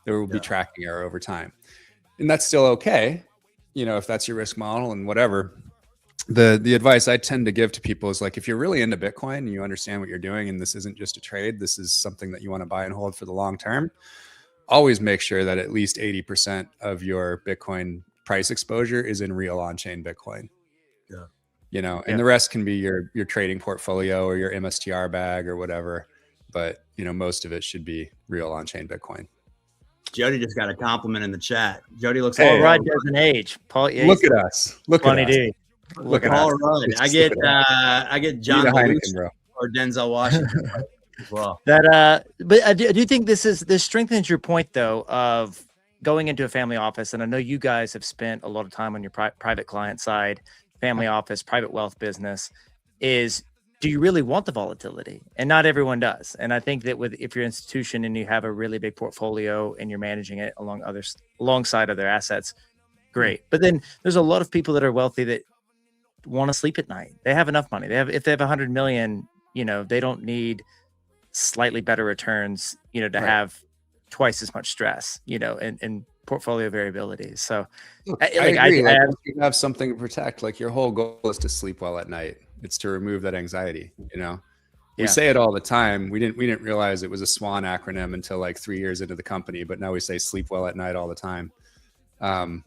There will be tracking error over time. And that's still okay, you know, if that's your risk model and whatever. The advice I tend to give to people is like, if you're really into Bitcoin and you understand what you're doing, and this isn't just a trade, this is something that you want to buy and hold for the long term, always make sure that at least 80% of your Bitcoin price exposure is in real on-chain Bitcoin. Yeah. You know, and the rest can be your trading portfolio or your MSTR bag or whatever. But, you know, most of it should be real on-chain Bitcoin. Jody just got a compliment in the chat. Jody looks Paul Rudd doesn't age. Paul, look at us. Look at us. Dude. Look at Paul Rudd. I get John Heineken, or Denzel Washington as well. That but I do think this strengthens your point though of going into a family office, and I know you guys have spent a lot of time on your private client side, family office, private wealth business. Is do you really want the volatility? And not everyone does. And I think that if you're an institution and you have a really big portfolio and you're managing it alongside other assets, great. But then there's a lot of people that are wealthy that want to sleep at night. They have enough money. If they have 100 million, you know, they don't need slightly better returns, you know, to have twice as much stress, you know, and portfolio variability. So look, I agree. Like, you have something to protect. Like your whole goal is to sleep well at night. It's to remove that anxiety, you know. We say it all the time. We didn't realize it was a SWAN acronym until like 3 years into the company, but now we say sleep well at night all the time. But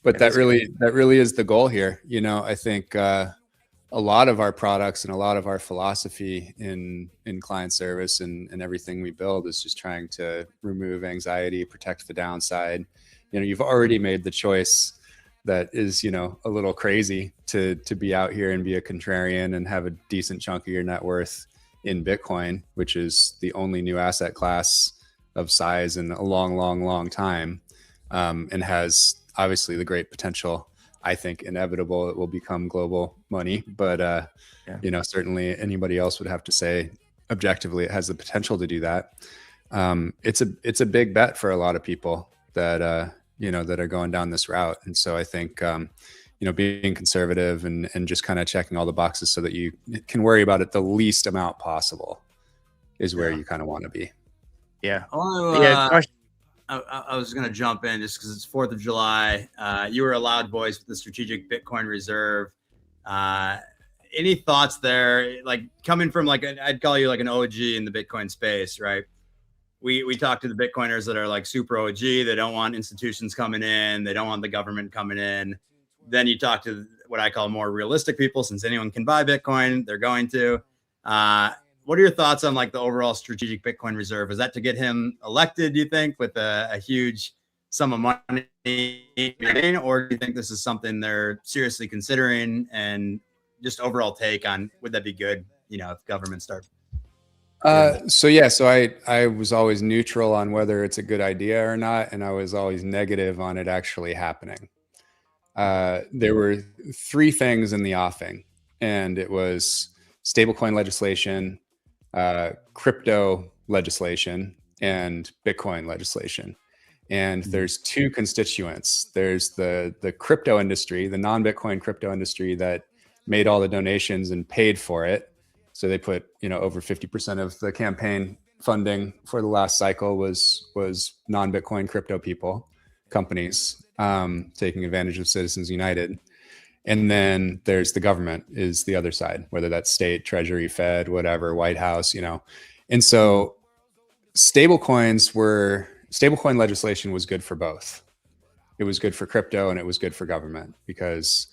that really is the goal here. You know, I think a lot of our products and a lot of our philosophy in client service and everything we build is just trying to remove anxiety, protect the downside. You know, you've already made the choice that is, you know, a little crazy to be out here and be a contrarian and have a decent chunk of your net worth in Bitcoin, which is the only new asset class of size in a long time, and has obviously the great potential. I think inevitable it will become global money, but you know, certainly anybody else would have to say objectively it has the potential to do that. It's a big bet for a lot of people that you know, that are going down this route. And so I think you know, being conservative and just kind of checking all the boxes so that you can worry about it the least amount possible is where you kind of want to be. Yeah. I was going to jump in just because it's 4th of July. You were a loud voice with the Strategic Bitcoin Reserve. Any thoughts there? Like coming from like, I'd call you like an OG in the Bitcoin space, right? We talk to the Bitcoiners that are like super OG. They don't want institutions coming in. They don't want the government coming in. Then you talk to what I call more realistic people, since anyone can buy Bitcoin, they're going to. What are your thoughts on like the overall Strategic Bitcoin Reserve? Is that to get him elected, do you think, with a huge sum of money? Or do you think this is something they're seriously considering? And just overall take on, would that be good, you know, if government starts? So I was always neutral on whether it's a good idea or not. And I was always negative on it actually happening. There were 3 things in the offing, and it was stablecoin legislation, crypto legislation, and Bitcoin legislation. And there's 2 constituents. There's the crypto industry, the non-Bitcoin crypto industry that made all the donations and paid for it. So they put, you know, over 50% of the campaign funding for the last cycle was non-Bitcoin crypto companies taking advantage of Citizens United. And then there's the government is the other side, whether that's state, treasury, Fed, whatever, White House, you know. And so stablecoin legislation was good for both. It was good for crypto and it was good for government because,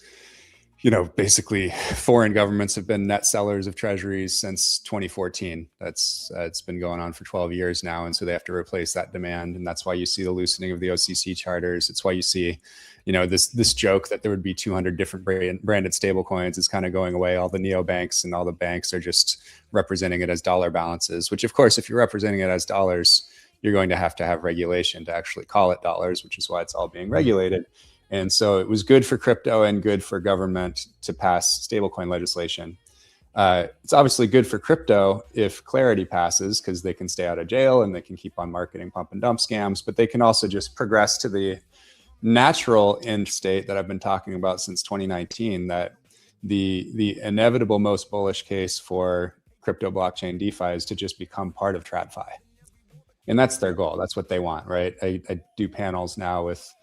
you know, basically foreign governments have been net sellers of treasuries since 2014. It's been going on for 12 years now. And so they have to replace that demand. And that's why you see the loosening of the OCC charters. It's why you see, you know, this joke that there would be 200 different branded stablecoins is kind of going away. All the neobanks and all the banks are just representing it as dollar balances, which of course, if you're representing it as dollars, you're going to have regulation to actually call it dollars, which is why it's all being regulated. And so it was good for crypto and good for government to pass stablecoin legislation. It's obviously good for crypto if Clarity passes, because they can stay out of jail and they can keep on marketing pump and dump scams, but they can also just progress to the natural end state that I've been talking about since 2019, that the inevitable most bullish case for crypto blockchain DeFi is to just become part of TradFi. And that's their goal. That's what they want, right? I do panels now with,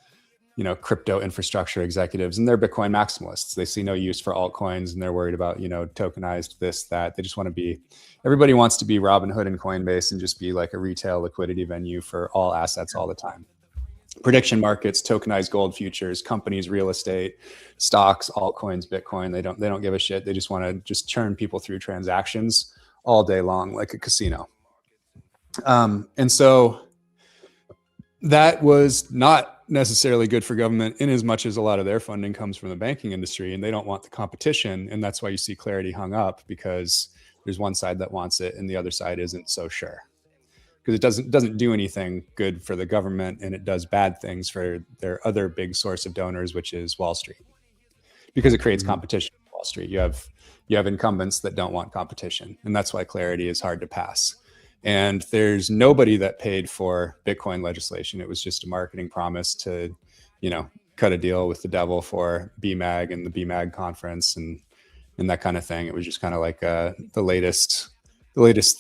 you know, crypto infrastructure executives, and they're Bitcoin maximalists. They see no use for altcoins, and they're worried about, you know, tokenized this, that. They just want to be, everybody wants to be Robinhood and Coinbase and just be like a retail liquidity venue for all assets all the time. Prediction markets, tokenized gold futures, companies, real estate, stocks, altcoins, Bitcoin. They don't give a shit. They just want to just churn people through transactions all day long, like a casino. And so that was not necessarily good for government, in as much as a lot of their funding comes from the banking industry, and they don't want the competition. And that's why you see Clarity hung up, because there's one side that wants it and the other side isn't so sure, because it doesn't do anything good for the government, and it does bad things for their other big source of donors, which is Wall Street, because it creates competition on Wall Street. You have incumbents that don't want competition, and that's why Clarity is hard to pass. And there's nobody that paid for Bitcoin legislation. It was just a marketing promise to, you know, cut a deal with the devil for BMAG and the BMAG conference and that kind of thing. It was just kind of like the latest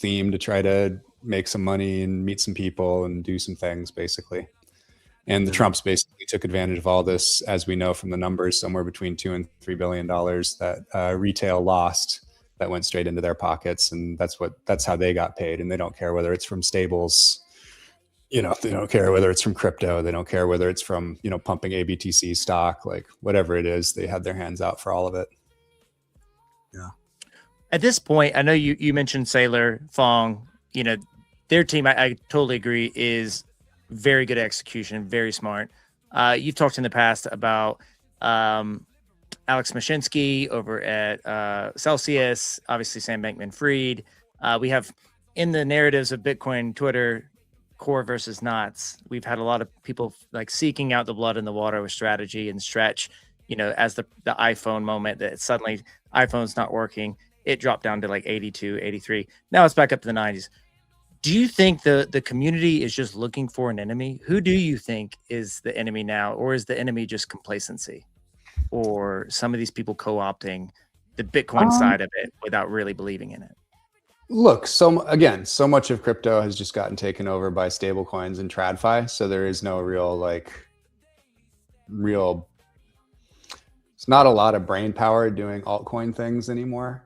theme to try to make some money and meet some people and do some things, basically. And the Trumps basically took advantage of all this, as we know from the numbers, somewhere between $2 and $3 billion that retail lost, that went straight into their pockets. And that's how they got paid. And they don't care whether it's from stables, you know, they don't care whether it's from crypto, they don't care whether it's from, you know, pumping ABTC stock, like whatever it is, they had their hands out for all of it. Yeah. At this point, I know you mentioned Saylor, Fong, you know, their team, I totally agree, is very good execution, very smart. You've talked in the past about Alex Mashinsky over at Celsius, obviously Sam Bankman-Fried. We have in the narratives of Bitcoin Twitter, core versus knots. We've had a lot of people like seeking out the blood in the water with strategy and stretch, you know, as the iPhone moment that suddenly iPhone's not working. It dropped down to like 82, 83. Now it's back up to the 90s. Do you think the community is just looking for an enemy? Who do you think is the enemy now? Or is the enemy just complacency? Or some of these people co-opting the Bitcoin side of it without really believing in it? Look, so much of crypto has just gotten taken over by stable coins and TradFi. So there is no it's not a lot of brain power doing altcoin things anymore.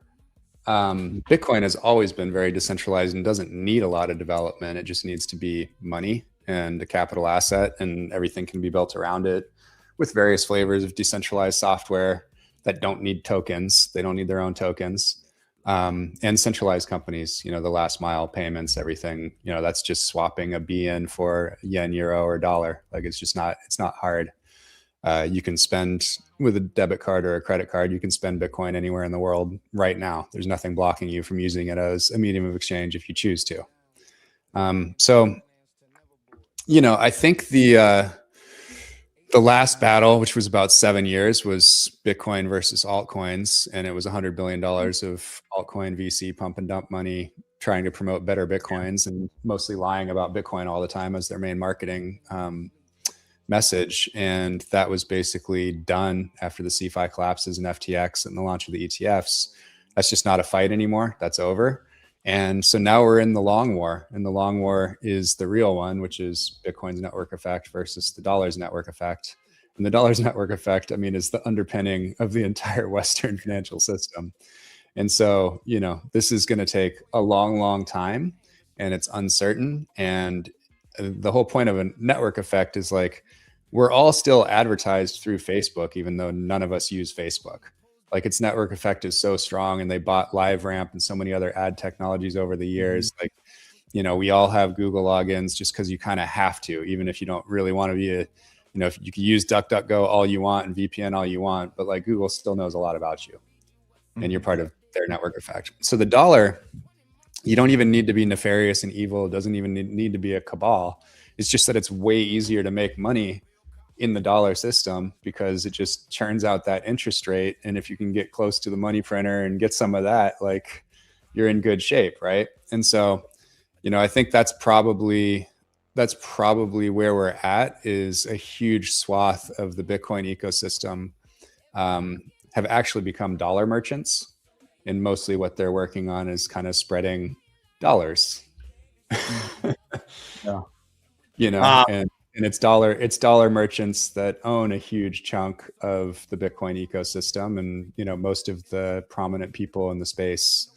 Bitcoin has always been very decentralized and doesn't need a lot of development. It just needs to be money and a capital asset, and everything can be built around it with various flavors of decentralized software that don't need tokens. They don't need their own tokens. And centralized companies, you know, the last mile payments, everything, you know, that's just swapping a BN for yen, euro, or dollar. Like it's not hard. You can spend with a debit card or a credit card, you can spend Bitcoin anywhere in the world right now. There's nothing blocking you from using it as a medium of exchange if you choose to. So, you know, I think the last battle, which was about 7 years, was Bitcoin versus altcoins. And it was $100 billion of altcoin VC pump and dump money trying to promote better Bitcoins and mostly lying about Bitcoin all the time as their main marketing message. And that was basically done after the CeFi collapses and FTX and the launch of the ETFs. That's just not a fight anymore. That's over. And so now we're in the long war, and the long war is the real one, which is Bitcoin's network effect versus the dollar's network effect. And the dollar's network effect, I mean, is the underpinning of the entire Western financial system. And so, you know, this is going to take a long, long time, and it's uncertain. And the whole point of a network effect is like, we're all still advertised through Facebook, even though none of us use Facebook. Like its network effect is so strong, and they bought LiveRamp and so many other ad technologies over the years. Like, you know, we all have Google logins just because you kind of have to, even if you don't really want to be you know, if you can use DuckDuckGo all you want and VPN all you want, but like Google still knows a lot about you and you're part of their network effect. So the dollar, you don't even need to be nefarious and evil. It doesn't even need to be a cabal. It's just that it's way easier to make money in the dollar system because it just churns out that interest rate. And if you can get close to the money printer and get some of that, like you're in good shape. Right. And so, you know, I think that's probably where we're at, is a huge swath of the Bitcoin ecosystem have actually become dollar merchants. and mostly what they're working on is kind of spreading dollars. Yeah. You know, and it's dollar merchants that own a huge chunk of the Bitcoin ecosystem. And, you know, most of the prominent people in the space,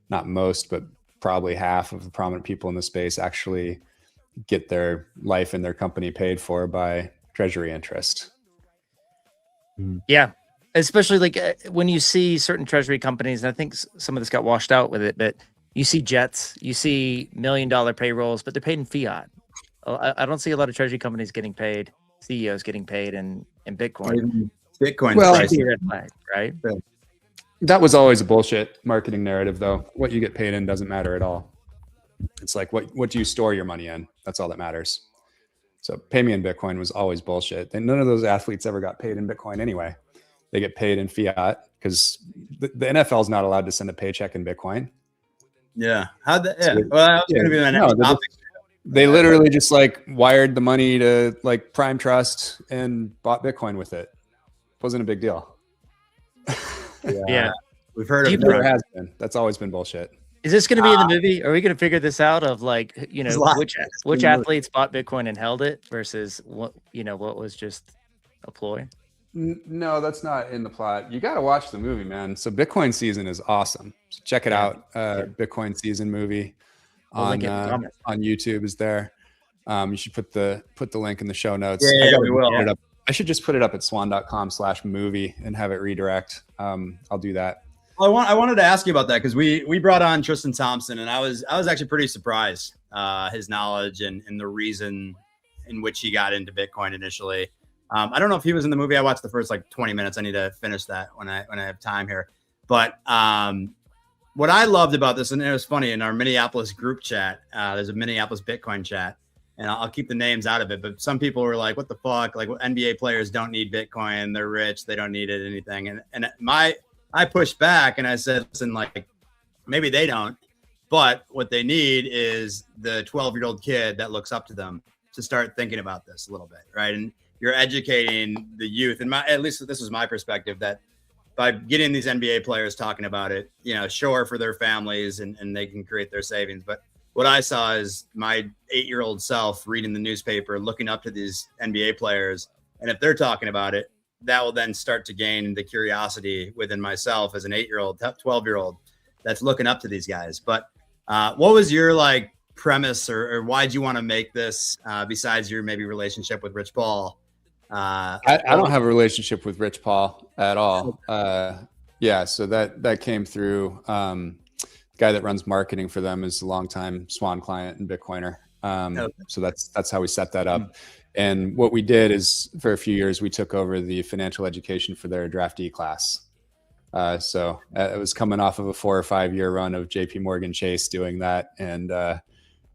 not most, but probably half of the prominent people in the space actually get their life and their company paid for by treasury interest. Yeah. Especially like when you see certain treasury companies, and I think some of this got washed out with it, but you see jets, you see $1 million payrolls, but they're paid in fiat. I don't see a lot of treasury companies getting paid, CEOs getting paid in Bitcoin. Bitcoin, well, flag, right? That was always a bullshit marketing narrative, though. What you get paid in doesn't matter at all. It's like, what do you store your money in? That's all that matters. So pay me in Bitcoin was always bullshit. And none of those athletes ever got paid in Bitcoin anyway. They get paid in fiat because the NFL is not allowed to send a paycheck in Bitcoin. Yeah. How'd that? Yeah. Well, that was going to be my next topic. They literally just like wired the money to like Prime Trust and bought Bitcoin with it. Wasn't a big deal. Yeah. We've heard of it. Never has been. That's always been bullshit. Is this going to be in the movie? Are we going to figure this out of like, you know, which athletes bought Bitcoin and held it versus what, you know, what was just a ploy? No, that's not in the plot. You got to watch the movie, man. So Bitcoin Season is awesome. So check it out. Bitcoin Season movie on YouTube is there. You should put the link in the show notes. Yeah, we will. I should just put it up at swan.com/movie and have it redirect. I'll do that. Well, I wanted to ask you about that because we brought on Tristan Thompson, and I was actually pretty surprised his knowledge and the reason in which he got into Bitcoin initially. I don't know if he was in the movie. I watched the first like 20 minutes. I need to finish that when I have time here. But what I loved about this, and it was funny in our Minneapolis group chat, there's a Minneapolis Bitcoin chat, and I'll keep the names out of it. But some people were like, what the fuck? Like NBA players don't need Bitcoin. They're rich. They don't need it, anything. And I pushed back and I said, listen, like maybe they don't, but what they need is the 12-year-old kid that looks up to them to start thinking about this a little bit. Right. And you're educating the youth, and at least this was my perspective, that by getting these NBA players talking about it, you know, sure, for their families and they can create their savings. But what I saw is my 8-year-old self reading the newspaper, looking up to these NBA players. And if they're talking about it, that will then start to gain the curiosity within myself as an 8-year-old, 12-year-old that's looking up to these guys. But what was your like premise or why'd you want to make this besides your maybe relationship with Rich Paul? I don't have a relationship with Rich Paul at all. Yeah, so that came through. The guy that runs marketing for them is a longtime Swan client and Bitcoiner. So that's how we set that up. And what we did is for a few years, we took over the financial education for their draftee class. So it was coming off of a 4 or 5 year run of JP Morgan Chase doing that. And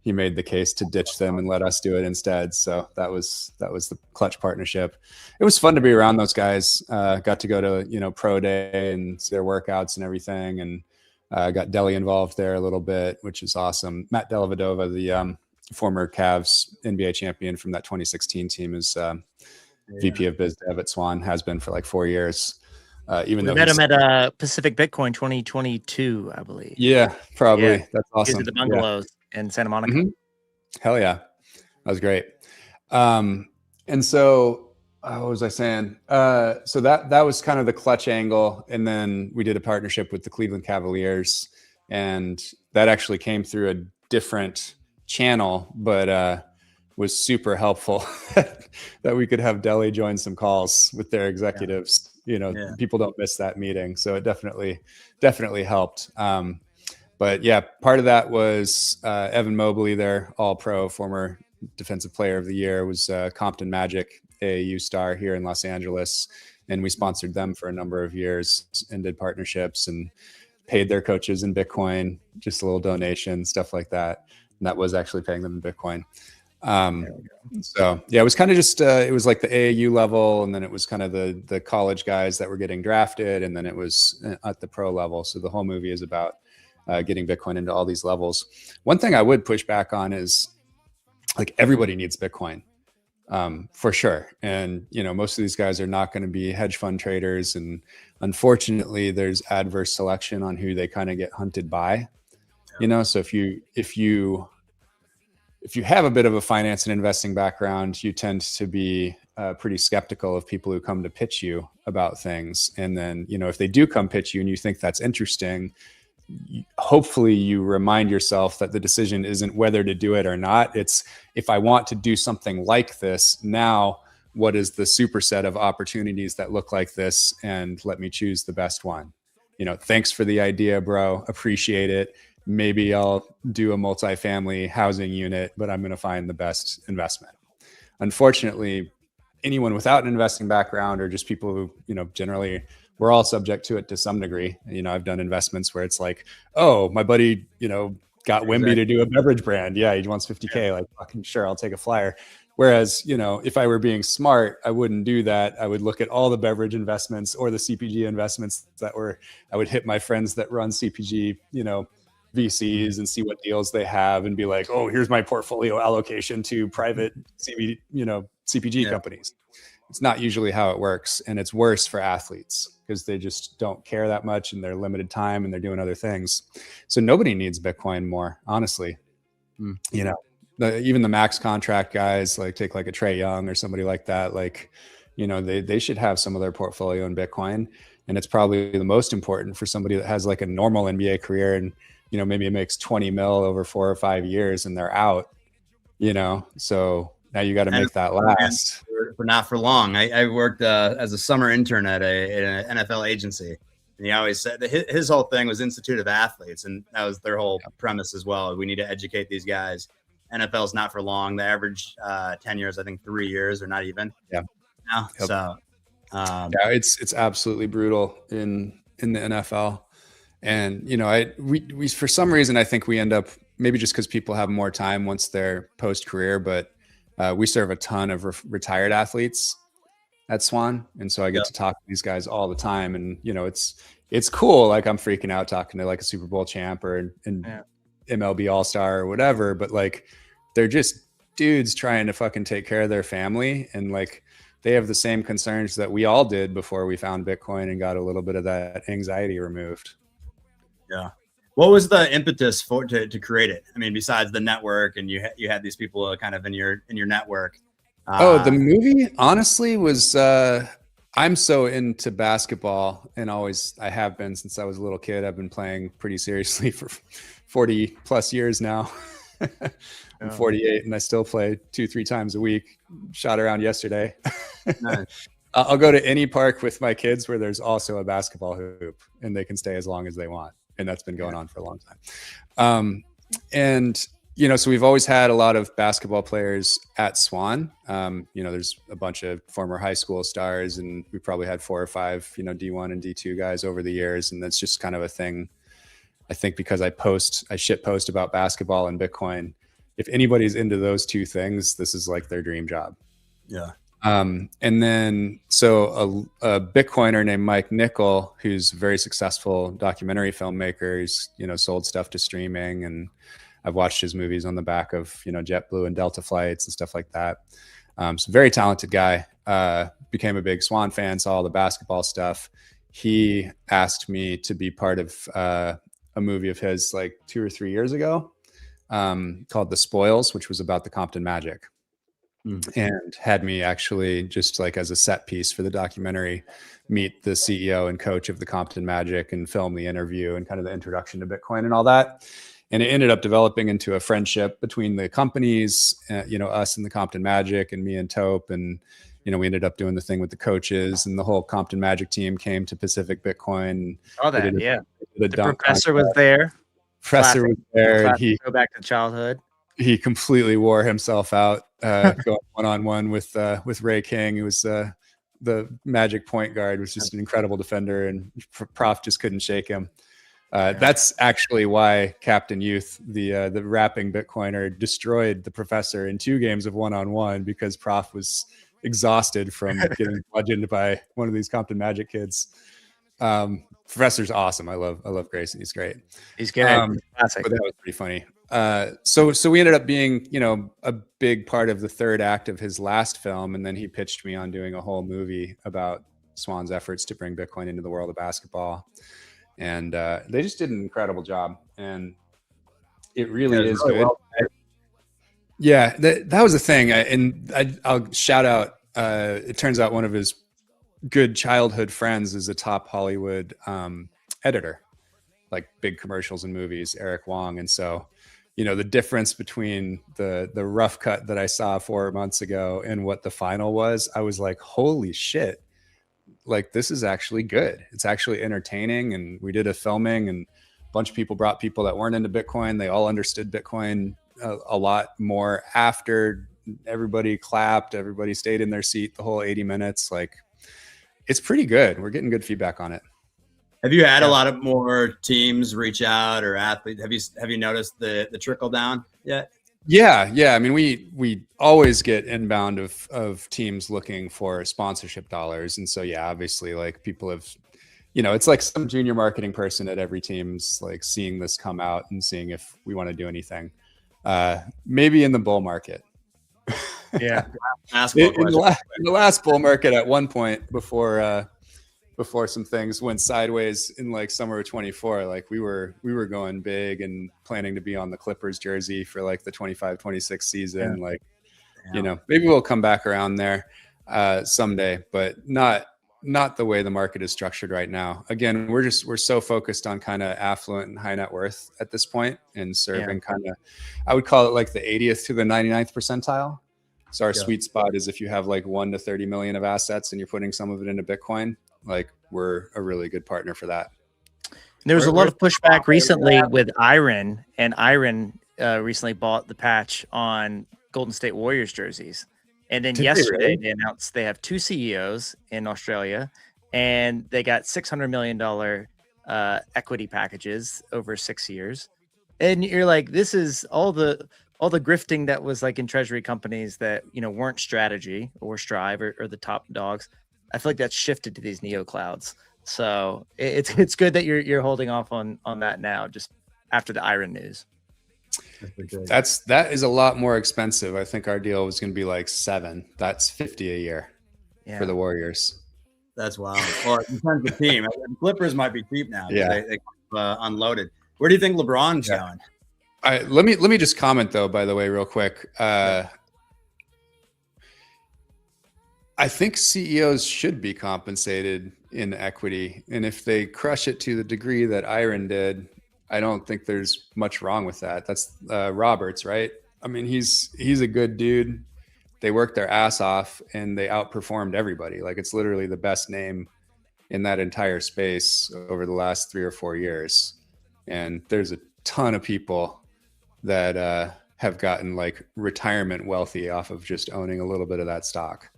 he made the case to ditch them and let us do it instead. So that was the clutch partnership. It was fun to be around those guys. Got to go to, you know, pro day and see their workouts and everything. And got DELL involved there a little bit, which is awesome. Matt Dellavedova, the former Cavs NBA champion from that 2016 team, is VP of Biz Dev at Swan, has been for like 4 years. Even though we met him at Pacific Bitcoin 2022, I believe. Yeah, probably. Yeah. That's awesome. He's at the bungalows in Santa Monica. Mm-hmm. Hell yeah. That was great. And so what was I saying? So that was kind of the clutch angle. And then we did a partnership with the Cleveland Cavaliers, and that actually came through a different channel, but was super helpful that we could have DELL join some calls with their executives. You know, people don't miss that meeting. So it definitely helped. But yeah, part of that was Evan Mobley, their all-pro former defensive player of the year, was Compton Magic, AAU star here in Los Angeles. And we sponsored them for a number of years and did partnerships and paid their coaches in Bitcoin, just a little donation, stuff like that. And that was actually paying them in Bitcoin. So yeah, it was kind of just, it was like the AAU level, and then it was kind of the college guys that were getting drafted, and then it was at the pro level. So the whole movie is about getting Bitcoin into all these levels. One thing I would push back on is like everybody needs Bitcoin. For sure. And, most of these guys are not going to be hedge fund traders. And unfortunately, there's adverse selection on who they kind of get hunted by, so if you have a bit of a finance and investing background, you tend to be pretty skeptical of people who come to pitch you about things. And then, if they do come pitch you and you think that's interesting, hopefully you remind yourself that the decision isn't whether to do it or not. It's, if I want to do something like this now, what is the superset of opportunities that look like this? And let me choose the best one. Thanks for the idea, bro. Appreciate it. Maybe I'll do a multifamily housing unit, but I'm going to find the best investment. Unfortunately, anyone without an investing background, or just people who, generally, we're all subject to it to some degree. I've done investments where it's like, oh, my buddy, got Wimby to do a beverage brand. Yeah, he wants 50K. Like, fucking sure, I'll take a flyer. Whereas, if I were being smart, I wouldn't do that. I would look at all the beverage investments or the CPG investments I would hit my friends that run CPG, VCs and see what deals they have and be like, oh, here's my portfolio allocation to private CPG companies. It's not usually how it works. And it's worse for athletes because they just don't care that much and they're limited time and they're doing other things. So nobody needs Bitcoin more, honestly. Even the max contract guys, like take like a Trey Young or somebody like that, they should have some of their portfolio in Bitcoin. And it's probably the most important for somebody that has like a normal NBA career and, maybe it makes 20 mil over 4 or 5 years and they're out, so now you got to make that last. For not for long. I worked as a summer intern at an NFL agency. And he always said that his whole thing was Institute of Athletes. And that was their whole premise as well. We need to educate these guys. NFL's not for long. The average tenure is, I think, 3 years or not even. Yeah. Now. Yep. So, it's absolutely brutal in the NFL. And, we for some reason, I think we end up, maybe just because people have more time once they're post-career, but we serve a ton of retired athletes at Swan. And so I get to talk to these guys all the time. And, it's cool. Like I'm freaking out talking to like a Super Bowl champ or an MLB All-Star or whatever. But like, they're just dudes trying to fucking take care of their family. And like, they have the same concerns that we all did before we found Bitcoin and got a little bit of that anxiety removed. Yeah. What was the impetus to create it? I mean, besides the network and you had these people kind of in your network. The movie honestly was, I'm so into basketball and I have been since I was a little kid. I've been playing pretty seriously for 40 plus years now. I'm 48 and I still play 2-3 times a week. Shot around yesterday. Nice. I'll go to any park with my kids where there's also a basketball hoop and they can stay as long as they want. And that's been going on for a long time. So we've always had a lot of basketball players at Swan. There's a bunch of former high school stars and we probably had 4 or 5, D1 and D2 guys over the years. And that's just kind of a thing. I think because I shit post about basketball and Bitcoin. If anybody's into those two things, this is like their dream job. Yeah. And then, so a Bitcoiner named Mike Nickel, who's a very successful documentary filmmaker, he's, sold stuff to streaming and I've watched his movies on the back of, JetBlue and Delta flights and stuff like that. So very talented guy, became a big Swan fan, saw all the basketball stuff. He asked me to be part of, a movie of his like 2 or 3 years ago, called The Spoils, which was about the Compton Magic. And had me actually just like as a set piece for the documentary, meet the CEO and coach of the Compton Magic and film the interview and kind of the introduction to Bitcoin and all that. And it ended up developing into a friendship between the companies, us and the Compton Magic and me and Tope. And, we ended up doing the thing with the coaches and the whole Compton Magic team came to Pacific Bitcoin. Oh, that, yeah. The professor was there. Professor was there. He go back to childhood. He completely wore himself out, going one-on-one with Ray King, who was the Magic point guard, was just an incredible defender, and Prof just couldn't shake him. That's actually why Captain Youth, the rapping Bitcoiner, destroyed the professor in 2 games of one-on-one because Prof was exhausted from getting bludgeoned by one of these Compton Magic kids. Professor's awesome. I love Grayson. He's great. He's good. Classic. But that was pretty funny. So we ended up being, a big part of the third act of his last film. And then he pitched me on doing a whole movie about Swan's efforts to bring Bitcoin into the world of basketball. And they just did an incredible job. And it really is good. Well, yeah, that was the thing. I'll shout out, it turns out one of his good childhood friends is a top Hollywood editor, like big commercials and movies, Eric Wong. And so, the difference between the rough cut that I saw 4 months ago and what the final was, I was like, holy shit, like this is actually good. It's actually entertaining. And we did a filming and a bunch of people brought people that weren't into Bitcoin. They all understood Bitcoin a lot more after. Everybody clapped, everybody stayed in their seat the whole 80 minutes. Like, it's pretty good. We're getting good feedback on it. Have you had a lot of more teams reach out or athletes? Have you noticed the trickle down yet? Yeah. I mean, we always get inbound of teams looking for sponsorship dollars. And so, yeah, obviously like people have, it's like some junior marketing person at every team's like seeing this come out and seeing if we want to do anything. Maybe in the bull market. Yeah. In the last bull market at one point before some things went sideways in like summer of 24, like we were going big and planning to be on the Clippers jersey for like the 25-26 season. Yeah. Like, maybe we'll come back around there someday, but not the way the market is structured right now. Again, we're so focused on kind of affluent and high net worth at this point and serving kind of, I would call it like the 80th to the 99th percentile. So our sweet spot is if you have like 1 to 30 million of assets and you're putting some of it into Bitcoin, like we're a really good partner for that. There was a lot of pushback recently with RIVN, and RIVN recently bought the patch on Golden State Warriors jerseys. And then yesterday they announced they have 2 CEOs in Australia, and they got $600 million equity packages over 6 years. And you're like, this is all the grifting that was like in treasury companies that, weren't Strategy or Strive or the top dogs. I feel like that's shifted to these neo clouds. So it's good that you're holding off on that now, just after the RIVN news. That is a lot more expensive. I think our deal was going to be like 7. That's $50 a year for the Warriors. That's wild. Well, it depends the team. The Clippers might be cheap now. Yeah, they unloaded. Where do you think LeBron's going? Let me just comment though, by the way, real quick. I think CEOs should be compensated in equity. And if they crush it to the degree that RIVN did, I don't think there's much wrong with that. That's Roberts, right? I mean, he's a good dude. They worked their ass off and they outperformed everybody. Like it's literally the best name in that entire space over the last 3 or 4 years. And there's a ton of people that have gotten like retirement wealthy off of just owning a little bit of that stock.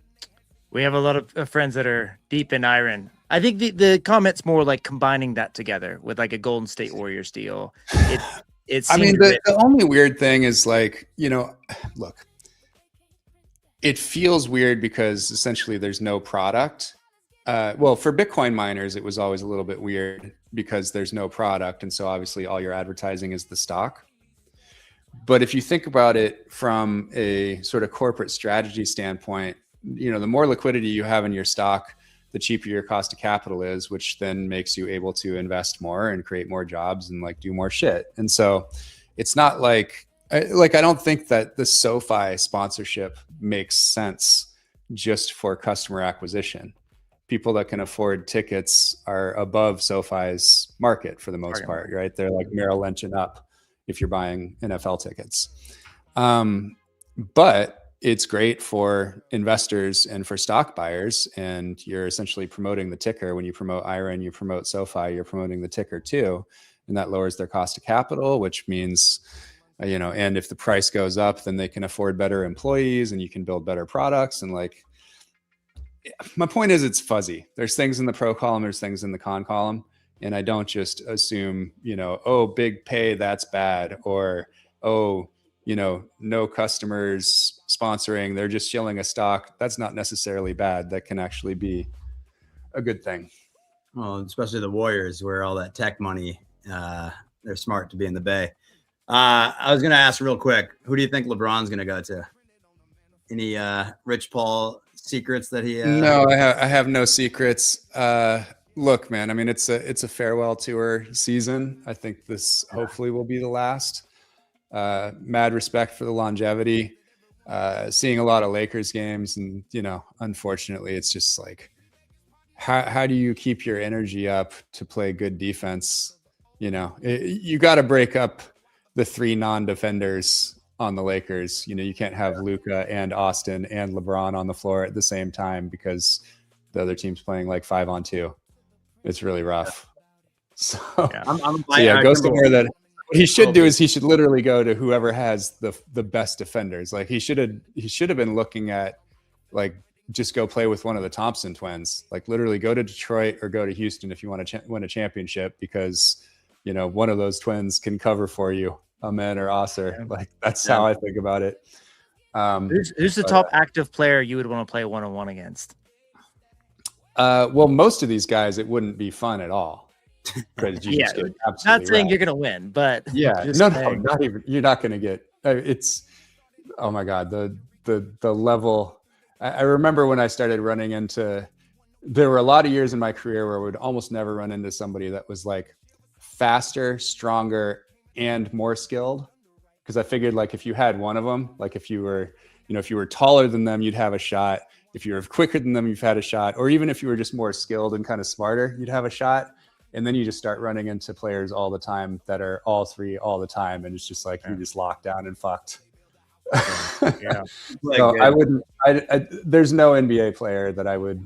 We have a lot of friends that are deep in RIVN. I think the comment's more like combining that together with like a Golden State Warriors deal. It's. I mean, the only weird thing is like, look, it feels weird because essentially there's no product. Well, for Bitcoin miners, it was always a little bit weird because there's no product. And so obviously all your advertising is the stock. But if you think about it from a sort of corporate strategy standpoint, the more liquidity you have in your stock, the cheaper your cost of capital is, which then makes you able to invest more and create more jobs and like do more shit. And so it's not like I don't think that the SoFi sponsorship makes sense just for customer acquisition. People that can afford tickets are above SoFi's market for the most part, right? They're like Merrill Lynch and up if you're buying NFL tickets. But it's great for investors and for stock buyers. And you're essentially promoting the ticker. When you promote RIVN, you promote SoFi, you're promoting the ticker too. And that lowers their cost of capital, which means, and if the price goes up, then they can afford better employees and you can build better products. And like, my point is it's fuzzy. There's things in the pro column, there's things in the con column. And I don't just assume, oh, big pay, that's bad. Or, oh, no customers sponsoring, they're just shilling a stock. That's not necessarily bad. That can actually be a good thing. Well, especially the Warriors, where all that tech money, they're smart to be in the Bay. I was going to ask real quick, who do you think LeBron's going to go to? Any Rich Paul secrets that he? No, I have no secrets. Look, man, I mean, it's a farewell tour season. I think this hopefully will be the last. Mad respect for the longevity. Seeing a lot of Lakers games, and unfortunately, it's just like, how do you keep your energy up to play good defense? You got to break up the three non-defenders on the Lakers. You can't have Luka and Austin and LeBron on the floor at the same time because the other team's playing like 5-on-2. It's really rough. So, go somewhere that what he should do is he should literally go to whoever has the best defenders. Like he should have been looking at like just go play with one of the Thompson twins. Like literally go to Detroit or go to Houston if you want to win a championship, because one of those twins can cover for you, Ahmed or Asser. Like that's how I think about it. Who's the top active player you would want to play one-on-one against? Well, most of these guys, it wouldn't be fun at all. Not saying you're gonna win, but not even. You're not gonna get. It's. Oh my God, the level. I remember when I started running into. There were a lot of years in my career where I would almost never run into somebody that was like faster, stronger, and more skilled. Because I figured like if you had one of them, like if you were taller than them, you'd have a shot. If you were quicker than them, you've had a shot. Or even if you were just more skilled and kind of smarter, you'd have a shot. And then you just start running into players all the time that are all three all the time. And it's just like, you're just locked down and fucked. Yeah. So I wouldn't, there's no NBA player that I would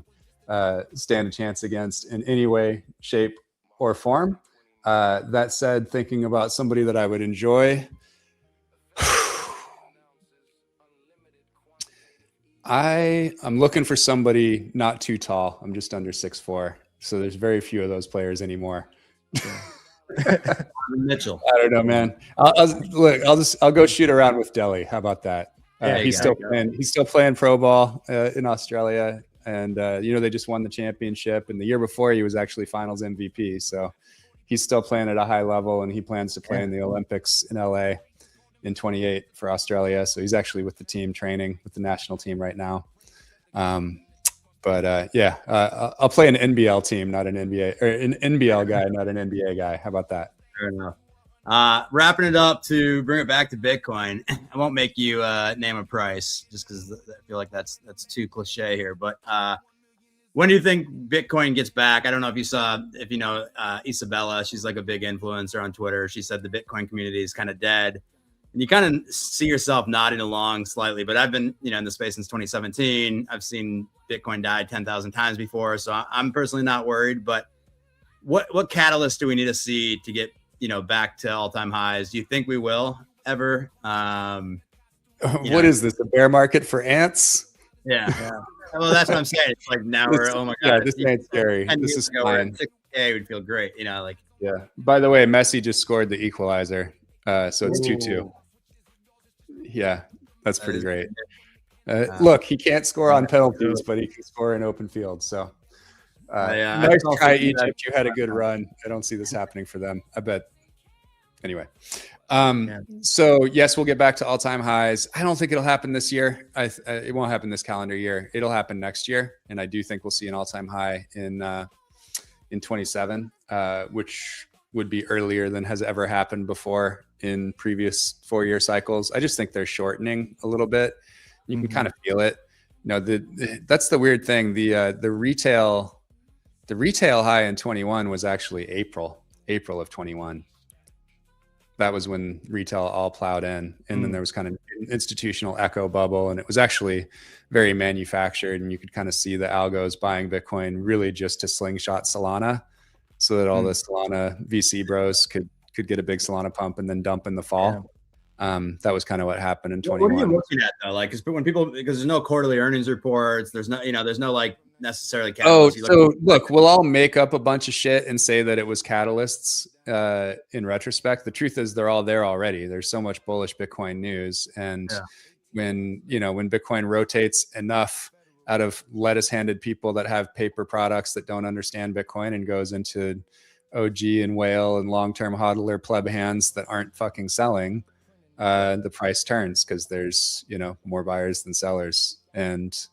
stand a chance against in any way, shape, or form. That said, thinking about somebody that I would enjoy, I'm looking for somebody not too tall. I'm just under 6'4". So there's very few of those players anymore. Mitchell. I don't know, man. I'll go shoot around with DELL. How about that? He's still playing pro ball in Australia, and they just won the championship. And the year before, he was actually Finals MVP. So he's still playing at a high level, and he plans to play in the Olympics in LA in 28 for Australia. So he's actually with the team training with the national team right now. I'll play an NBL team, not an NBA, or an NBL guy, not an NBA guy. How about that? Fair enough. Wrapping it up to bring it back to Bitcoin. I won't make you name a price just because I feel like that's too cliche here. But when do you think Bitcoin gets back? I don't know if you know Isabella. She's like a big influencer on Twitter. She said the Bitcoin community is kind of dead. And you kind of see yourself nodding along slightly, but I've been, in the space since 2017. I've seen Bitcoin die 10,000 times before, so I'm personally not worried. But what catalyst do we need to see to get, back to all-time highs? Do you think we will ever? What is this? A bear market for ants? Yeah. Well, that's what I'm saying. It's like now we're, oh my God. Yeah, this ain't scary. This is fine. 6K would feel great, Yeah. By the way, Messi just scored the equalizer, so it's 2-2. Yeah, that's pretty great. Look, he can't score on penalties, but he can score in open field. So, nice try, Egypt. You had a good run. I don't see this happening for them. I bet. Anyway, so yes, we'll get back to all-time highs. I don't think it'll happen this year. It won't happen this calendar year. It'll happen next year, and I do think we'll see an all-time high in 27, which would be earlier than has ever happened before in previous 4-year cycles. I just think they're shortening a little bit. You can kind of feel it. That's the weird thing. The retail high in 21 was actually April of 21. That was when retail all plowed in, and then there was kind of an institutional echo bubble, and it was actually very manufactured, and you could kind of see the algos buying Bitcoin really just to slingshot Solana, so that all the Solana VC bros could get a big Solana pump and then dump in the fall. That was kind of what happened in 21. What are you looking at though? Like, because there's no quarterly earnings reports, there's no like necessarily catalysts. Look, we'll all make up a bunch of shit and say that it was catalysts in retrospect. The truth is they're all there already. There's so much bullish Bitcoin news. And when Bitcoin rotates enough out of lettuce-handed people that have paper products that don't understand Bitcoin, and goes into OG and whale and long-term hodler pleb hands that aren't fucking selling, the price turns, because there's, you know, more buyers than sellers, and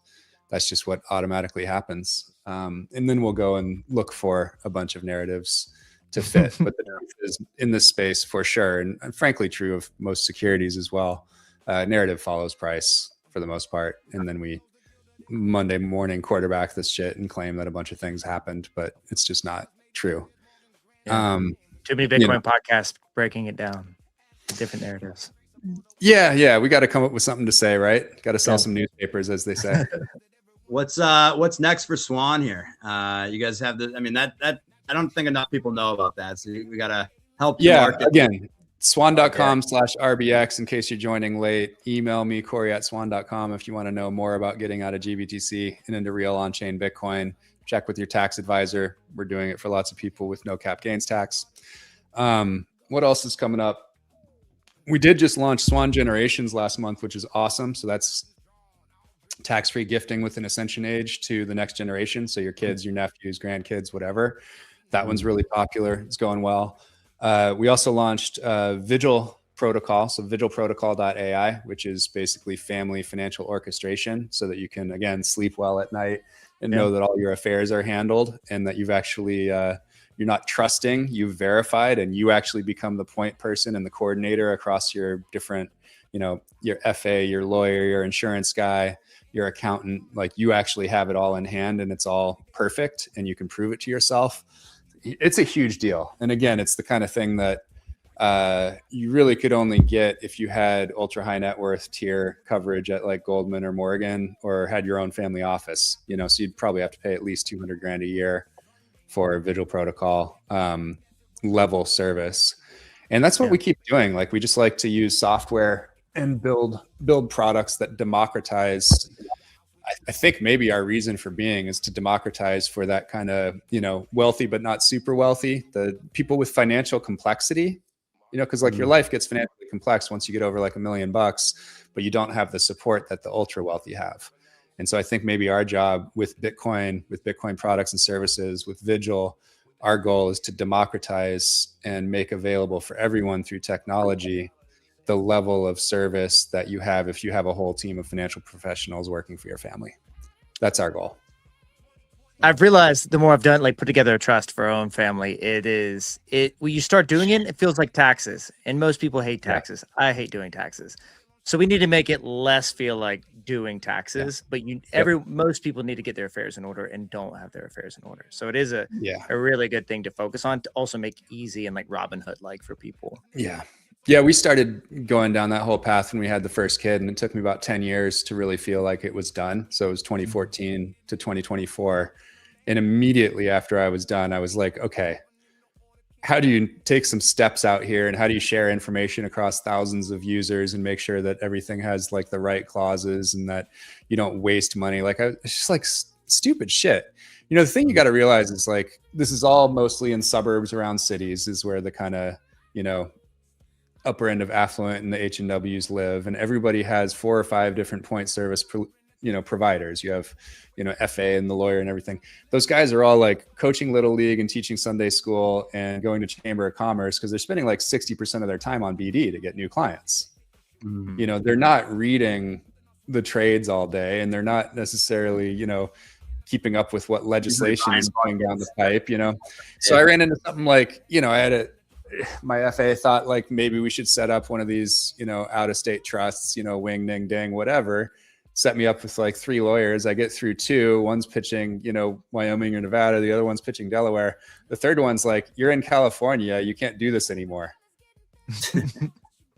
that's just what automatically happens. And then we'll go and look for a bunch of narratives to fit. But the truth is, in this space for sure, and frankly true of most securities as well, narrative follows price for the most part, and then we Monday morning quarterback this shit and claim that a bunch of things happened, but it's just not true. Yeah. Too many Bitcoin podcasts breaking it down, different narratives. Yeah, we got to come up with something to say, right? Got to sell some newspapers, as they say. What's next for Swan here? You guys have the, I mean, that I don't think enough people know about that, so we gotta help you market. Again, swan.com/RBX in case you're joining late. Email me, Cory@swan.com, if you want to know more about getting out of GBTC and into real on-chain Bitcoin. Check with your tax advisor. We're doing it for lots of people with no cap gains tax. What else is coming up? We did just launch Swan Generations last month, which is awesome. So that's tax-free gifting within Ascension age to the next generation. So your kids, your nephews, grandkids, whatever. That one's really popular. It's going well. We also launched Vigil Protocol, so vigilprotocol.ai, which is basically family financial orchestration, so that you can, again, sleep well at night and know that all your affairs are handled, and that you've actually, you're not trusting, you've verified, and you actually become the point person and the coordinator across your different, you know, your FA, your lawyer, your insurance guy, your accountant. Like, you actually have it all in hand, and it's all perfect, and you can prove it to yourself. It's a huge deal. And again, it's the kind of thing that you really could only get if you had ultra high net worth tier coverage at like Goldman or Morgan, or had your own family office, you know, so you'd probably have to pay at least 200 grand a year for Vigil Protocol level service. And that's what we keep doing. Like, we just like to use software and build products that democratize. I think maybe our reason for being is to democratize for that kind of, you know, wealthy but not super wealthy, the people with financial complexity, you know, because like your life gets financially complex once you get over like $1 million, but you don't have the support that the ultra wealthy have. And so I think maybe our job with Bitcoin products and services, with Vigil, our goal is to democratize and make available for everyone through technology the level of service that you have if you have a whole team of financial professionals working for your family. That's our goal. I've realized the more I've done, like put together a trust for our own family, when you start doing it, it feels like taxes. And most people hate taxes. I hate doing taxes. So we need to make it less feel like doing taxes, but most people need to get their affairs in order and don't have their affairs in order. So it is a really good thing to focus on, to also make easy and like Robin Hood like for people. Yeah, we started going down that whole path when we had the first kid, and it took me about 10 years to really feel like it was done. So it was 2014 to 2024. And immediately after I was done, I was like, okay, how do you take some steps out here, and how do you share information across thousands of users and make sure that everything has like the right clauses and that you don't waste money? Like, it's just like stupid shit. You know, the thing you got to realize is like, this is all mostly in suburbs around cities is where the kind of, you know, upper end of affluent and the H&Ws live, and everybody has 4 or 5 different point service providers. You have, you know, FA and the lawyer and everything. Those guys are all like coaching Little League and teaching Sunday school and going to Chamber of Commerce, because they're spending like 60% of their time on BD to get new clients. You know, they're not reading the trades all day, and they're not necessarily, you know, keeping up with what legislation is going down the pipe, you know. So I ran into something like, you know, my FA thought like maybe we should set up one of these, you know, out of state trusts, you know, wing, ding, ding, whatever. Set me up with like 3 lawyers. I get through 2. One's pitching, you know, Wyoming or Nevada. The other one's pitching Delaware. The third one's like, you're in California. You can't do this anymore.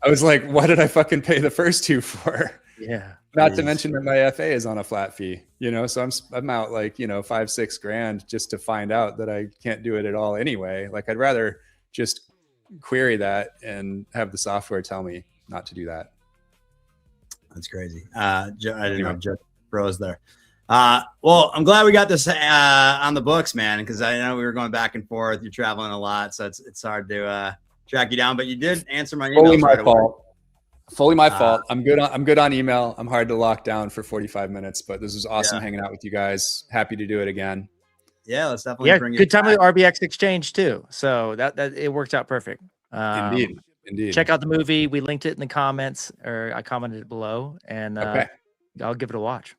I was like, what did I fucking pay the first 2 for? Yeah. Not to mention that my FA is on a flat fee, you know, so I'm out like, you know, 5-6 grand just to find out that I can't do it at all anyway. Like, I'd rather just query that and have the software tell me not to do that. That's crazy. I didn't know Jeff froze there. Well, I'm glad we got this on the books, man, because I know we were going back and forth. You're traveling a lot, so it's hard to track you down. But you did answer my email. Totally my fault. Fully my fault. I'm good on email. I'm hard to lock down for 45 minutes, but this was awesome hanging out with you guys. Happy to do it again. Yeah, let's definitely bring good time back. with RBX exchange too. So that it worked out perfect. Indeed. Check out the movie. We linked it in the comments, or I commented it below, and I'll give it a watch.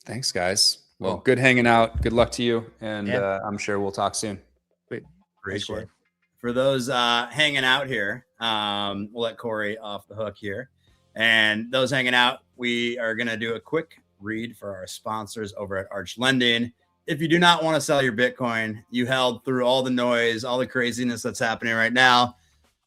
Thanks, guys. Well, good hanging out. Good luck to you, and I'm sure we'll talk soon. Appreciate it. For those hanging out here, we'll let Cory off the hook here. And those hanging out, we are going to do a quick read for our sponsors over at Arch Lending. If you do not want to sell your Bitcoin, you held through all the noise, all the craziness that's happening right now.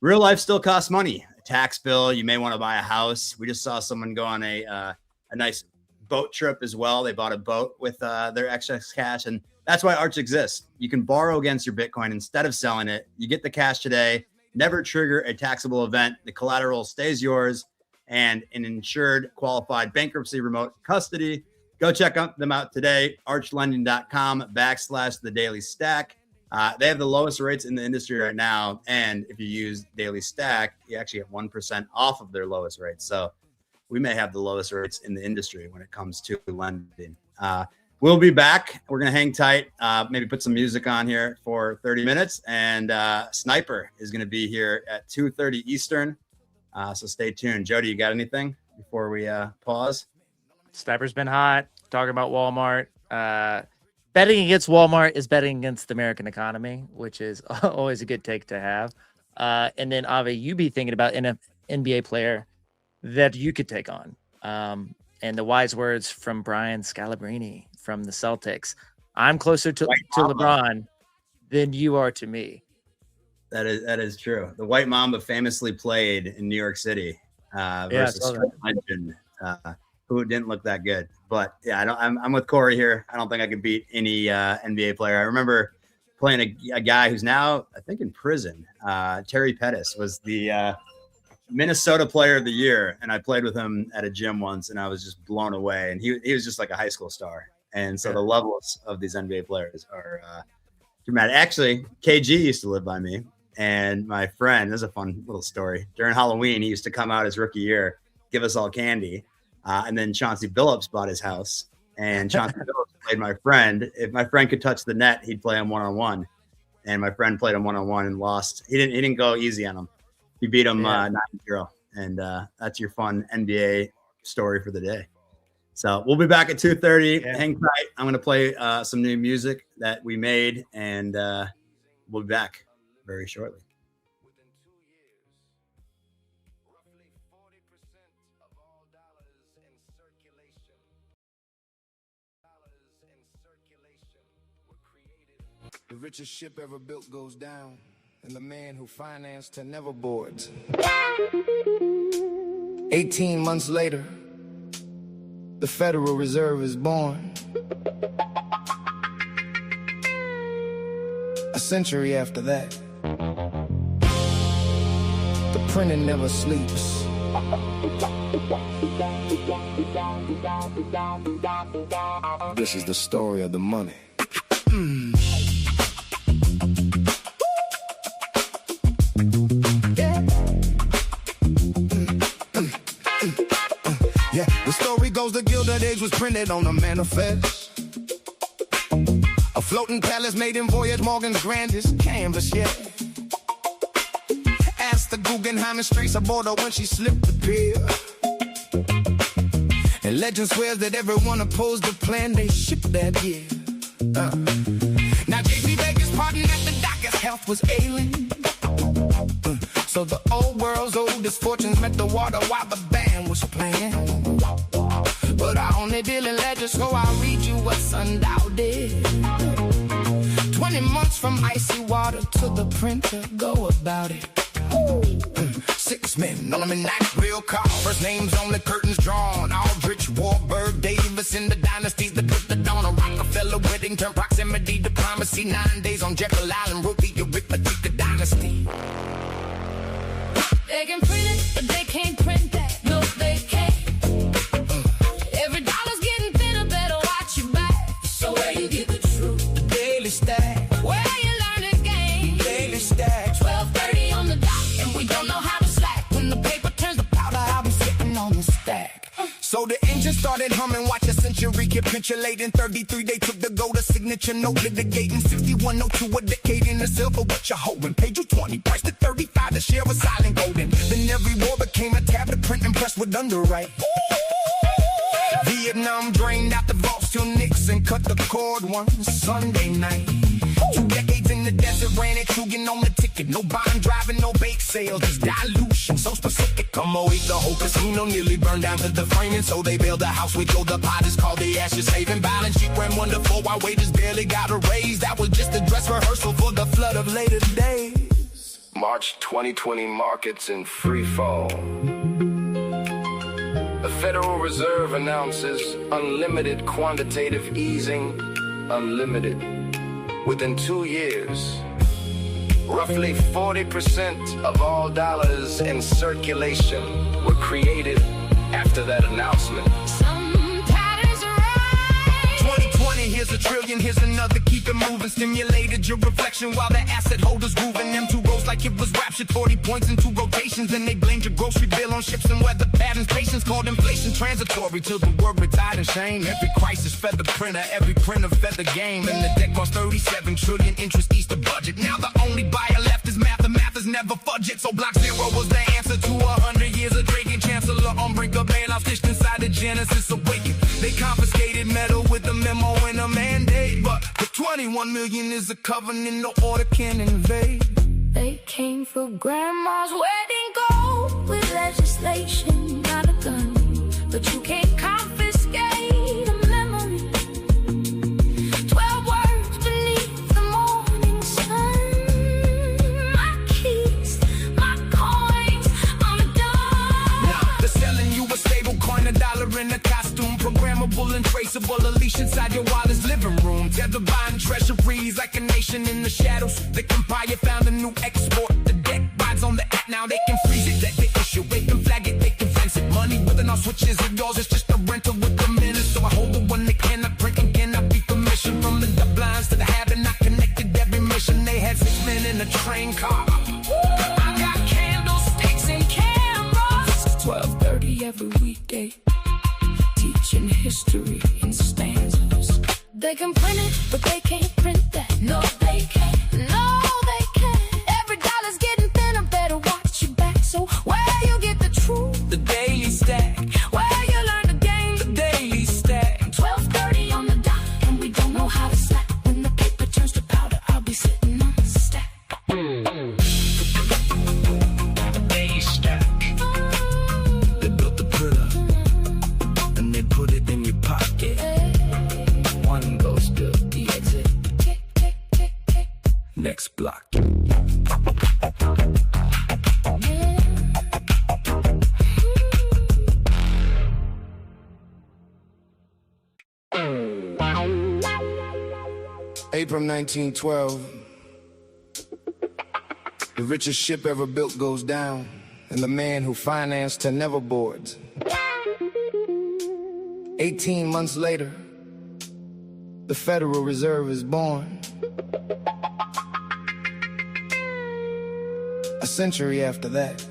Real life still costs money. A tax bill, you may want to buy a house. We just saw someone go on a nice boat trip as well. They bought a boat with their excess cash, and that's why Arch exists. You can borrow against your Bitcoin instead of selling it. You get the cash today, never trigger a taxable event. The collateral stays yours, and an insured, qualified bankruptcy remote custody. Go check them out today, archlending.com/the Daily Stack. They have the lowest rates in the industry right now. And if you use Daily Stack, you actually get 1% off of their lowest rates. So we may have the lowest rates in the industry when it comes to lending. We'll be back. We're going to hang tight, maybe put some music on here for 30 minutes. And Sniper is going to be here at 2:30 Eastern. So stay tuned. Jody, you got anything before we pause? Sniper's been hot. Talking about Walmart. Betting against Walmart is betting against the American economy, which is always a good take to have. And then, Avi, you be thinking about an NBA player that you could take on. And the wise words from Brian Scalabrine from the Celtics. I'm closer to LeBron than you are to me. That is true. The White Mamba famously played in New York City versus legend, who didn't look that good. But yeah, I'm with Cory here. I don't think I could beat any NBA player. I remember playing a guy who's now, I think, in prison. Terry Pettis was the Minnesota Player of the Year, and I played with him at a gym once, and I was just blown away. And he was just like a high school star. And so the levels of these NBA players are dramatic. Actually, KG used to live by me, and my friend, this is a fun little story. During Halloween, he used to come out his rookie year, give us all candy. And then Chauncey Billups bought his house, and Chauncey Billups played my friend. If my friend could touch the net, he'd play him one-on-one. And my friend played him one-on-one and lost. He didn't go easy on him. He beat him 9-0. And that's your fun NBA story for the day. So we'll be back at 2:30. Hang tight. I'm going to play some new music that we made, and we'll be back very shortly. The richest ship ever built goes down, and the man who financed her never boards. 18 months later, the Federal Reserve is born. A century after that, the printing never sleeps. This is the story of the money. Yeah, the story goes the Gilded Age was printed on a manifest. A floating palace made in Voyage Morgan's grandest canvas, yeah. Asked the Guggenheim Straits aboard her when she slipped the pier. And legend swears that everyone opposed the plan they shipped that year. Now J.P. Baker's pardon at the dock, his health was ailing. So the old world's oldest fortunes met the water while the band was playing. But I only deal in ledgers, so I'll read you what Sundial did. 20 months from icy water to the printer, go about it. 6 men, all them in that real car. First names on the curtains drawn. Aldrich, Warburg, Davis in the dynasties that put the dawn. A Rockefeller wedding turned proximity diplomacy. 9 days on Jekyll Island wrote the arithmetic of dynasty. They can print it, but they can't print that. No, they can't. Every dollar's getting thinner, better watch your back. So where you get the truth? The Daily Stack. Where you learn the game? Daily Stack. 12:30 on the dot, and we don't know how to slack. When the paper turns to powder, how So the engine started humming, watch a century capitulating. 33, they took the gold, a signature note litigating. 6102, a decade in the silver, what you holding? Paid you 20, priced at 35, the share was silent golden. Then every war became a tablet print and press with underwrite. Vietnam drained out the vaults till Nixon cut the cord one Sunday night. 2 decades in the desert, ran it, Trugan on the ticket. No bond driving, no bake sales, just dilution, so specific. Come on, the whole casino nearly burned down to the framing. So they built a house with Joe, the potters called the ashes saving. Balance sheet ran wonderful while wages barely got a raise. That was just a dress rehearsal for the flood of later days. March 2020 markets in free fall. The Federal Reserve announces unlimited quantitative easing, unlimited. Within 2 years, roughly 40% of all dollars in circulation were created after that announcement. Some patterns are right. 2020, here's a trillion, here's another, keep it moving. Stimulated your reflection while the asset holders grooving. Them 2 rows like it was raptured, 40 points in 2 rotations. Then they blamed your grocery bill on ships and weather patterns. Patience called inflation transitory till the world retired in shame. Every crisis fed the printer, every printer fed the game. And the debt cost 37 trillion, interest east the budget. Now the only buyer left is math, the math is never fudge it. So block 0 was the answer to 100 years of drinking. Chancellor on brink of bailout, stitched inside the Genesis awakened. They confiscated metal with a memo and a mandate. But the 21 million is a covenant no order can invade. They came for grandma's wedding gold with legislation, not a gun, but you can't confiscate a memory. 12 words beneath the morning sun. My keys, my coins on a dime. Now they're selling you a stable coin, $1 in a costume, programmable and traceable. A leash inside your wallet's living room. Tether buying treasuries like a nation in the shadows. The empire found a new export. The deck rides on the app now. They can freeze it, that they issue. They can flag it, they can fence it. Money within our switches and yours. It's just a rental with the minutes. So I hold the one they cannot print and cannot be commissioned. From the blinds to the habit, not connected every mission. They had 6 men in a train car. I got candlesticks and cameras. 12:30 every weekday, teaching history in stanzas. They can print it, but they can't print that. No, they can't. No, they can't. Every dollar's getting thinner. Better watch your back. So where you get the truth? The daily stack. Where you learn the game? The daily stack. 12:30 on the dot, and we don't know how to slack. When the paper turns to powder, I'll be sitting on the stack. Daily stack. They built the printer, and they put it in your pocket. One goes to the exit. Next block. April 1912. The richest ship ever built goes down, and the man who financed her never boards. 18 months later, the Federal Reserve is born. A century after that,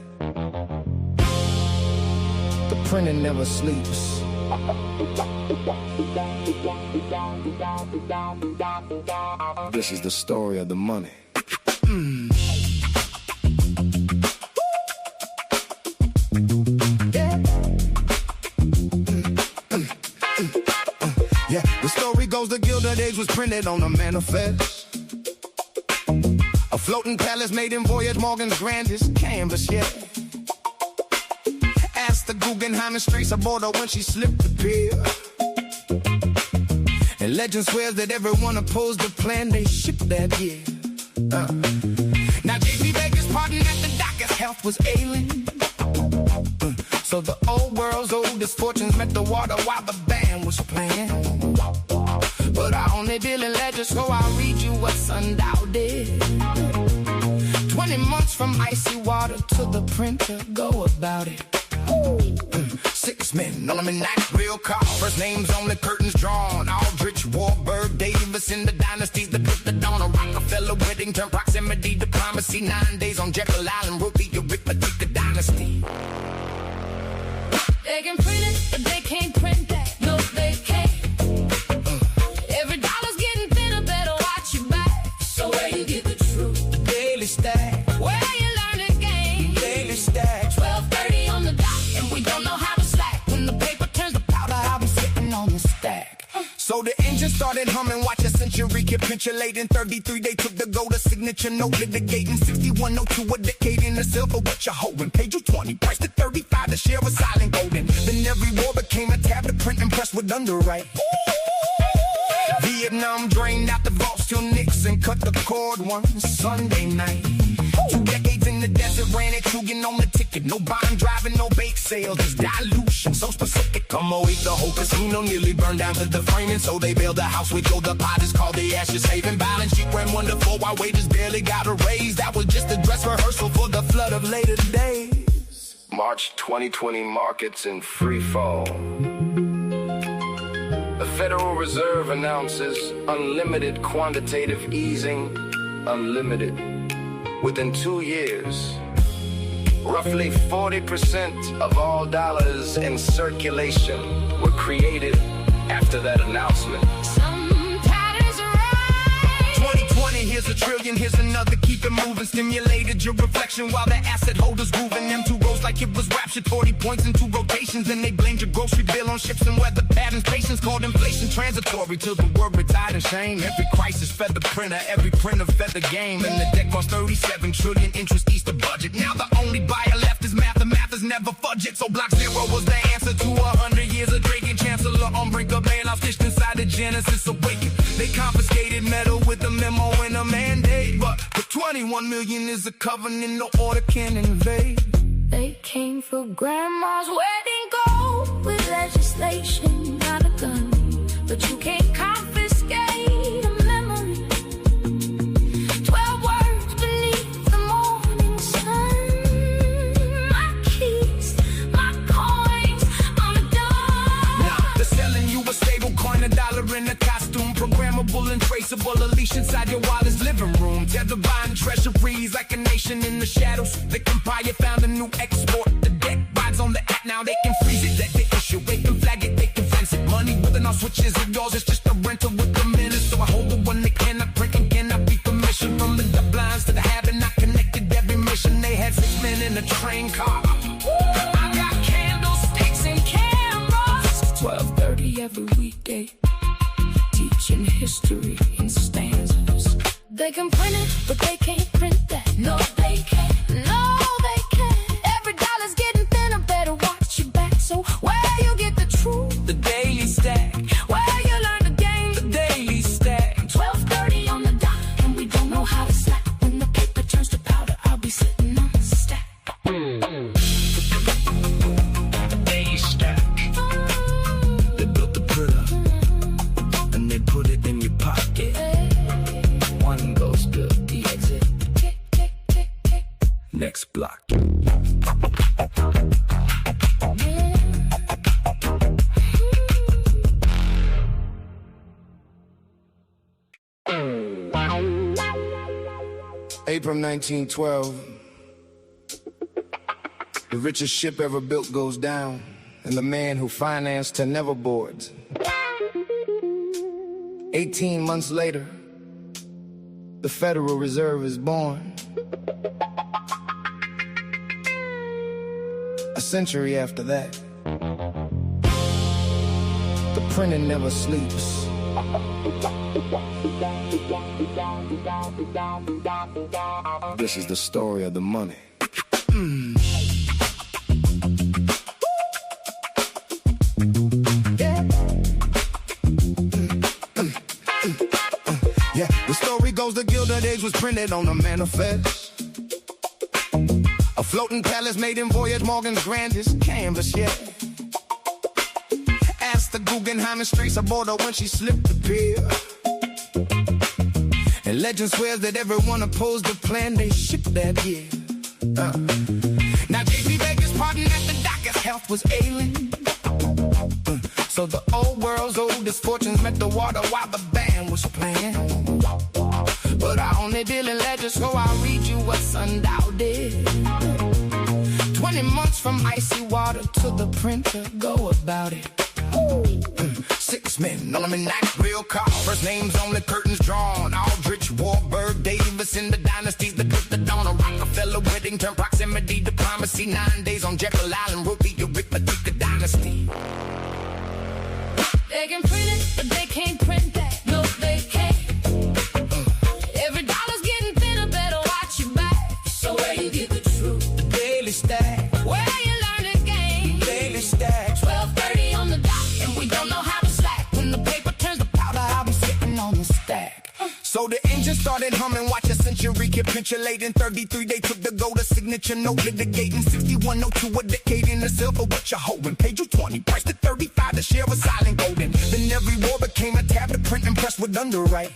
the printing never sleeps. This is the story of the money. Yeah, the story goes the Gilded Age was printed on a manifest. A floating palace made in Voyage Morgan's grandest canvas yet. Asked the Guggenheim and Straits aboard her when she slipped the pier. And legend swears that everyone opposed the plan they shipped that year. Now J.P. Baker's pardon at the dock, his health was ailing. So the old world's oldest fortunes met the water while the band was playing. But I only deal in ledger, so I'll read you what Sundown did. 20 months from icy water to the printer, go about it. 6 men, all them in that real car. First names on the curtains drawn. Aldrich, Warburg, Davis in the dynasties that put the dawn. A Rockefeller, Whittington, proximity, diplomacy. 9 days on Jekyll Island, wrote the arithmetic, the dynasty. They can print it, but they can't print that. No, they can't. Every dollar's getting thinner, better watch your back. So where you get the truth? The Daily Stack. Where you learn the game? The Daily Stack. 12:30 on the dot, and we don't know how to slack. When the paper turns to powder, I'll be sitting on the stack. So the engine started humming, watch a century capitulating. 33 they took the gold, a signature note litigating. 6102 a decade in the silver, what you holding? Page 20, priced at 35, the share was silent golden. Then every war became a tab, the printing press would underwrite. Vietnam drained out the vaults till Nixon cut the cord one Sunday night. 2 decades in the desert, ran it, Trugan on the ticket. No bond driving, no bake sales, just dilution, so specific. Come on, eat the whole casino, nearly burned down to the framing. So they built a house with gold deposits called the ashes haven. Balance sheet ran wonderful while wages barely got a raise. That was just a dress rehearsal for the flood of later days. March 2020 markets in free fall. The Federal Reserve announces unlimited quantitative easing, unlimited. Within 2 years, roughly 40% of all dollars in circulation were created after that announcement. Some patterns are right. 2020, here's a trillion, here's another, keep it moving. Stimulated your reflection while the asset holders grooving. Them 2 rows like it was raptured, 40 points in 2 rotations. And they blamed your grocery bill on ships and weather patterns. Patience called inflation transitory till the world retired in shame. Every crisis fed the printer, every printer fed the game. And the deck cost 37 trillion, interest east the budget. Now the only buyer left is math, the math is never fudged. So block 0 was the answer to 100 years of Drake and Chancellor on brink of bailout, stitched inside the Genesis awakened. They confiscated metal with a memo and a mandate. But the 21 million is a covenant, no order can invade. They came for grandma's wedding gold with legislation, not a gun. But you can't confiscate a memory. 12 words beneath the morning sun. My keys, my coins on a dime. Now they're selling you a stable coin, $1 in a costume, programmable and traceable, a leash inside your wallet's living room. Tethered buying treasuries like a nation in the shadows. The empire found a new export. The deck rides on the app now. They can freeze it, let the issue. They can flag it, they can fence it. Money within our switches of yours. It's just a rental with the minutes. So I hold the one they cannot print and cannot be commissioned. From the blinds to the habit, not connected every mission. They had 6 men in a train car. I got candlesticks and cameras. 12:30 every weekday, Teaching history in stanzas. They can print it, but they can't print that. No, they can't. No, they can't. Every dollar's getting thinner, better watch your back. So where you get the truth? the Daily Stack. Where you learn the game? The Daily Stack. 12:30 on the dot, and we don't know how to slack. When the paper turns to powder, I'll be sitting on the stack. The Daily Stack. They built the printer and they put it in your pocket. One goes good, the exit. Next block. April 1912. The richest ship ever built goes down, and the man who financed her never boards. 18 months later, the Federal Reserve is born. A century after that, the printing never sleeps. This is the story of the money. Yeah, the story goes the Gilded Age was printed on a manifest. A floating palace made in Voyage Morgan's grandest canvas, yeah. Asked the Guggenheim streets aboard her when she slipped the pier. And legend swears that everyone opposed the plan they shipped that year. Now JP begged his pardon at the dock, his health was ailing. So the old world's oldest fortunes met the water while the band was playing. But I only deal in legends, so I'll read you what sundial did. 20 months from icy water to the printer. Go about it. 6 men, all them in that real car. First names on the curtains drawn. Aldrich, Warburg, Davis in the dynasties that put the dawn. A Rockefeller wedding turned proximity diplomacy. 9 days on Jekyll Island wrote the arithmetic dynasty. They can print it, but they can't print that. No, they can't. Every dollar's getting thinner, better watch your back. So where you get the truth? The Daily Stack. Where you learn the game? Daily Stack. 12:30 on the dot, and we don't know how to slack. When the paper turns to powder, I'll be sitting on the stack. So the engine started humming, watch a century capitulating. 33 they took the gold, a signature note litigating. 6102 a decade in the silver, what you holding? Page 20, price to 35, the share of silent golden. Then every war became a tab to print and press with underwrite.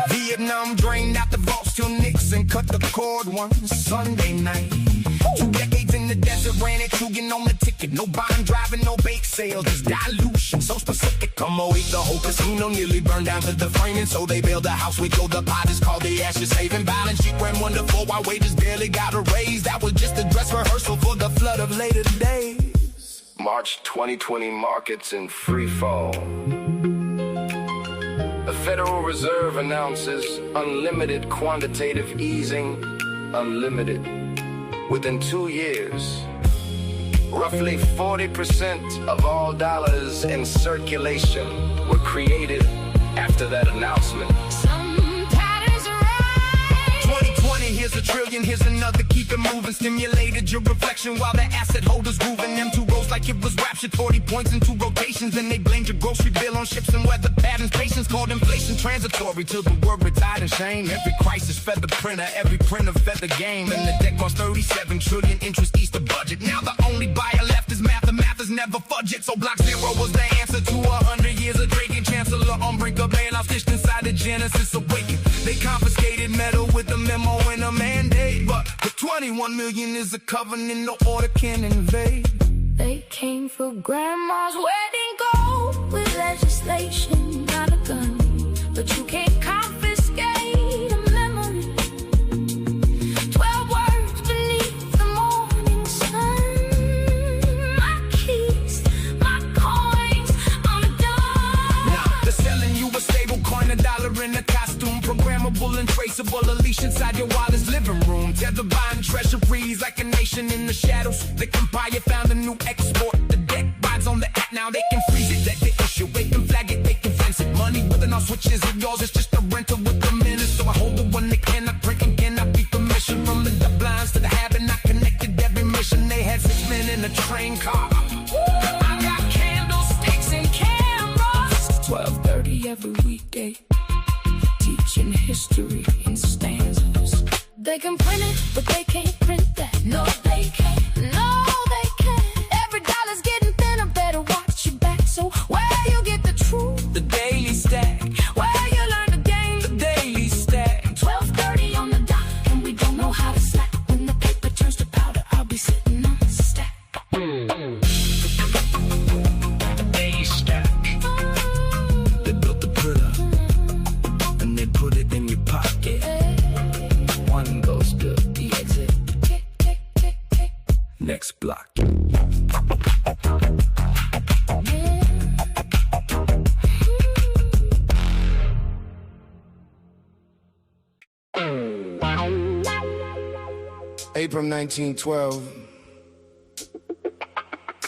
Vietnam drained out the vaults till Nixon cut the cord one Sunday night. 2 decades in the desert, ran it, Trugan on the ticket. No bond driving, no bake sales, just dilution, so specific. Come away, the whole casino nearly burned down to the framing. So they built a house with gold deposits called the ashes saving. Balance sheet ran wonderful while wages barely got a raise. That was just a dress rehearsal for the flood of later days. March 2020 markets in free fall. The Federal Reserve announces unlimited quantitative easing, unlimited. Within 2 years, roughly 40% of all dollars in circulation were created after that announcement. Some patterns are right. 2020, here's a trillion, here's another, keep it moving. Stimulated your reflection while the asset holders grooving. Them 2 rows like it was raptured, 40 points in 2 rotations. Then they blamed your grocery bill on ships and weather patterns. Patience called inflation transitory till the word retired in shame. Every crisis fed the printer, every printer fed the game. And the deck cost 37 trillion, interest east the budget. Now the only buyer left is math, the math is never fudge it. So block 0 was the answer to 100 years of Dragon Chancellor on brink of bailout, stitched inside the Genesis awakened. They confiscated metal with a memo and a mandate. But the 21 million is a covenant no order can invade. They came for grandma's wedding gold with legislation, not a gun. But you can't confiscate a memory. 12 words beneath the morning sun. My keys, my coins on the door. Now they're selling you a stable coin, $1 in a costume, programmable and traceable. A leash inside your wallet's living room. Tether buying treasuries like a nation in the shadows. The empire found a new export. The deck rides on the app now. They can freeze it, let the issue. They can flag it, they can fence it. Money with enough switches of yours. It's just a rental with the minutes. So I hold the one that cannot print and cannot be permission. From the blinds to the habit, not connected every mission. They had 6 men in a train car. I got candlesticks and cameras. 12:30 every weekday, teaching history in stanzas. They can print it, but they can't print that. No, they can't. No, they can't. Every dollar's getting thinner, better watch your back. So where you get the truth? The Daily Stack. Where you learn the game? The Daily Stack. 12:30 on the dot, and we don't know how to slack. When the paper turns to powder, I'll be sitting on the stack. The Daily Stack. They built the printer, and they put it in your pocket. One goes to the exit. Next block. April 1912.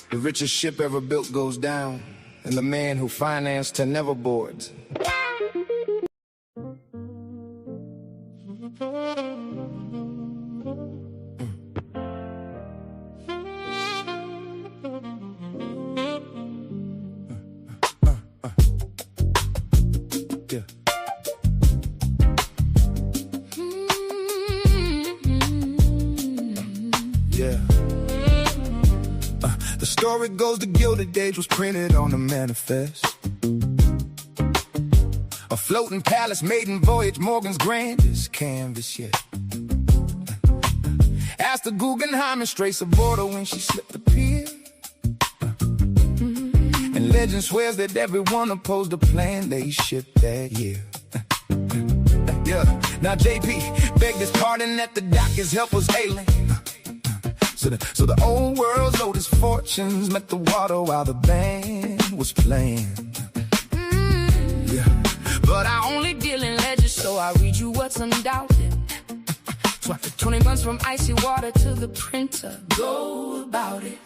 The richest ship ever built goes down, and the man who financed her never boards. The story goes the Gilded Age was printed on the manifest. A floating palace, maiden voyage, Morgan's grandest canvas yet. Asked the Guggenheim and Straits of border when she slipped the pier. And legend swears that everyone opposed the plan they shipped that year. Yeah. Now JP begged his pardon that the dock his help was ailing. So the old world's oldest fortunes met the water while the band was playing. Yeah. But I only deal in ledgers, so I read you what's undoubted. 20 months from icy water to the printer. Go about it.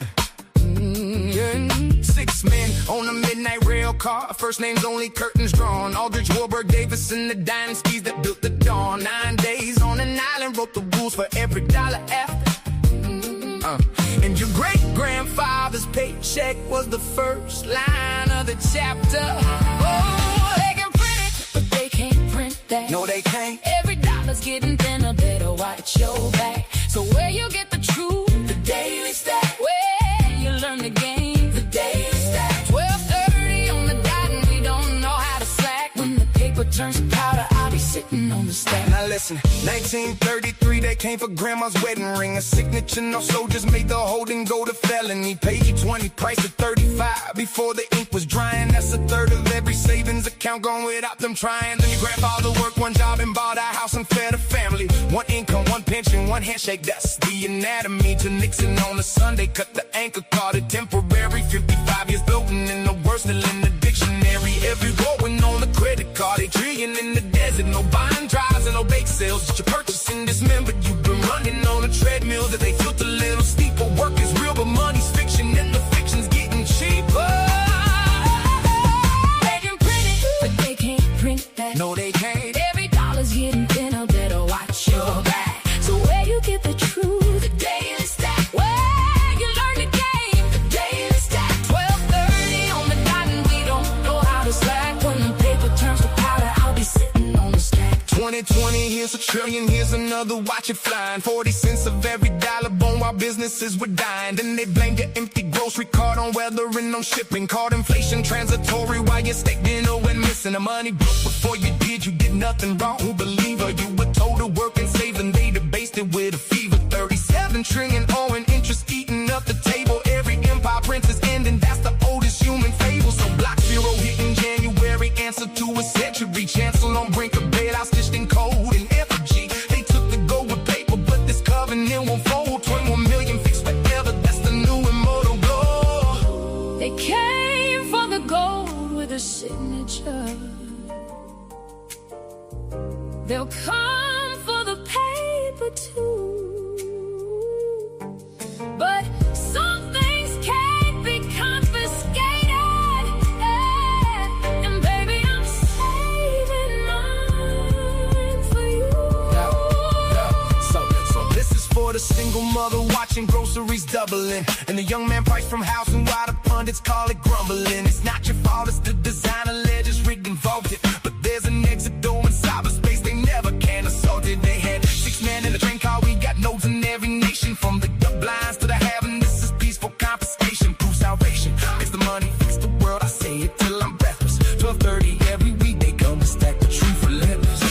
6 men on a midnight rail car. First names only, curtains drawn. Aldrich, Warburg, Davis, and the dynasties that built the dawn. 9 days on an island, wrote the rules for every dollar after. And your great-grandfather's paycheck was the first line of the chapter. Oh, they can print it, but they can't print that. No, they can't. Every dollar's getting thinner, better watch your back. So where you get the truth, the daily stack. Where you learn the game, the daily stack. 12:30 on the dot and we don't know how to slack. When the paper turns to powder, I'll be sitting on the stack. Now listen, 1933, they came for grandma's wedding ring. A signature, no soldiers made the holding go to felony. Paid you 20, price of 35 before the ink was drying. That's a third of every savings account gone without them trying. Then your grandfather worked one job and bought a house and fed a family. One income, one pension, one handshake, that's the anatomy. To Nixon on a Sunday, cut the anchor, called it temporary. 55 years floating in the worst still in the dictionary. Every road went on the credit card, a trillion in the desert. No buying drives and no bake sales, just your purchasing dismembered. You've been running on a treadmill that they filter a little steeper. Work is real, but money's fiction, and the fiction's getting cheaper. They can print it, but they can't print that. No, they can't. Every dollar's getting thinner, better watch your back. So where you get the truth, the daily stack. Where you learn the game, the daily stack. 12:30 on the dot and we don't know how to slack. When the paper turns to powder, I'll be sitting on the stack. 2020, here's a trillion, here's another, watch it flying. 40 cents of every dollar born while businesses were dying. Then they blame your empty grocery card on weather and on shipping. Called inflation transitory while your steak dinner went missing. The money broke before you did nothing wrong. Who believe her? You were told to work and save and they debased it with a fever. 37 trillion owing interest eating up the table. Every empire prince is ending, that's the oldest human fable. So block zero hit in January, answer to a century. Chancellor on brink of bailout, stitched in code and effigy. They took the gold with paper, but this covenant won't fold. 21 million fixed forever, that's the new immortal goal. They came for the gold with a signature. They'll come for the paper too. But some things can't be confiscated. And baby, I'm saving mine for you. So this is for the single mother watching groceries doubling, and the young man priced from housing while the pundits call it grumbling. It's not your fault, it's the designer ledgers rigged involved it. But there's an exit door in cyberspace they never can assault it. They had 6 men in the train car, we got nodes in every nation. From the blinds to the having, this is peaceful confiscation. Proof salvation, fix the money, fix the world, I say it till I'm breathless. 12:30 every week they come to stack the truth relentless.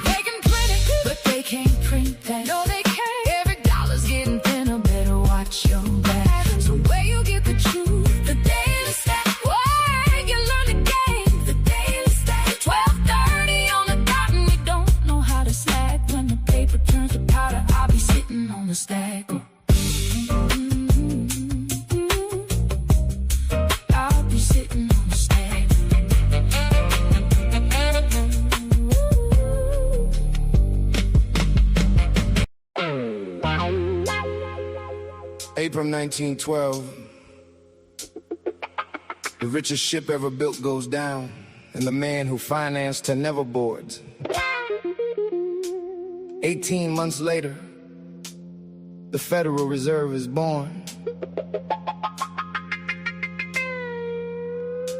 They can print it, but they can't print that. No, they can't. Every dollar's getting thinner, better watch your back. So where you get the truth, the daily stack. Where you learn the game, the daily stack. 12:30 on the dot and we don't know how to slack. When the paper turns to powder, I'll be sitting on the stack. I'll be sitting on the stack. April 1912. The richest ship ever built goes down, and the man who financed her never boards. 18 months later, the Federal Reserve is born.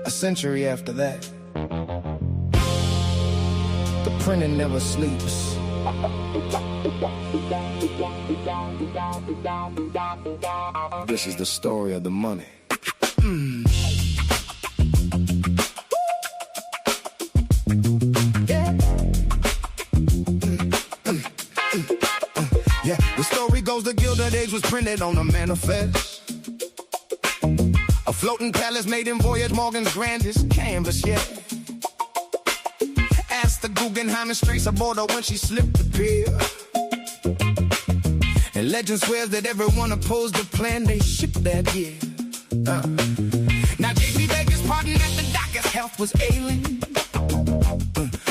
A century after that, the printing never sleeps. This is the story of the money. Yeah, the story goes the Gilded Age was printed on a manifest. A floating palace made in Voyage Morgan's grandest canvas, yeah. Asked the Guggenheim and Straits aboard her when she slipped the pier. And legend swears that everyone opposed the plan they shipped that year. Now JP begged his pardon at the dock as health was ailing.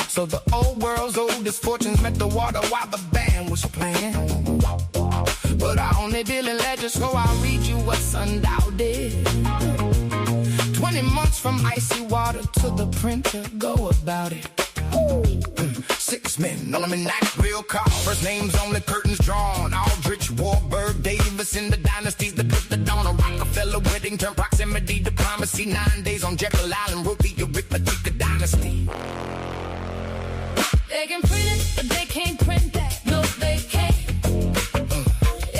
So the old world's oldest fortunes met the water while the band was playing. But I only deal in legends, so I'll read you what Sundial did. 20 months from icy water to the printer, go about it. 6 men, all them in that real car. First names on the curtains drawn. Aldrich, Warburg, Davis in the dynasties that put the dawn. A Rockefeller wedding turned proximity diplomacy. 9 days on Jekyll Island wrote the arithmetic dynasty. They can print it, but they can't print that. No, they can't.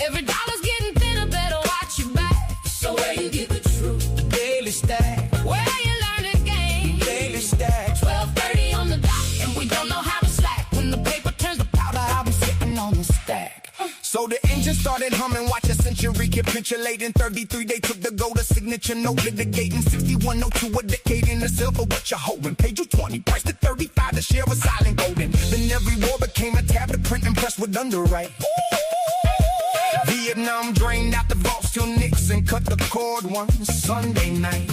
Every dollar's getting thinner, better watch your back. So where you get the truth? The Daily Stack. Where you learn the game? The Daily Stack. 12:30 on the dot, and we don't know how to slack. When the paper turns to powder, I'll be sitting on the stack. So the engine started humming, watch a century capitulating. 33 they took the gold, a signature note litigating. 6102 a decade in the silver, what you holding? Page 20, price to 35, the share of silent golden. Then every war became a tab, the printing press would underwrite. Vietnam drained out the vaults till Nixon cut the cord one Sunday night.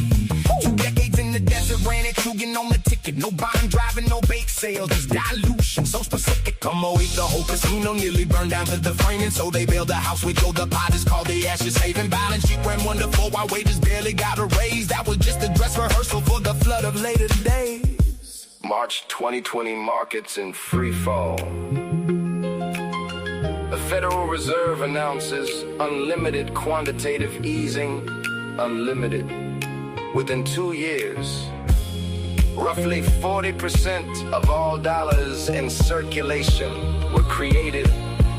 2 decades in the desert, ran it, Trugan on the ticket. No buying, driving, no bake sales, it's dilution, so specific. Come on, eat the whole casino, nearly burned down to the framing. So they built a house with Joe, the pot is called the ashes saving. Balance sheet ran wonderful, while wages barely got a raise. That was just a dress rehearsal for the flood of later days. March 2020 markets in free fall. The Federal Reserve announces unlimited quantitative easing, unlimited. Within 2 years, roughly 40% of all dollars in circulation were created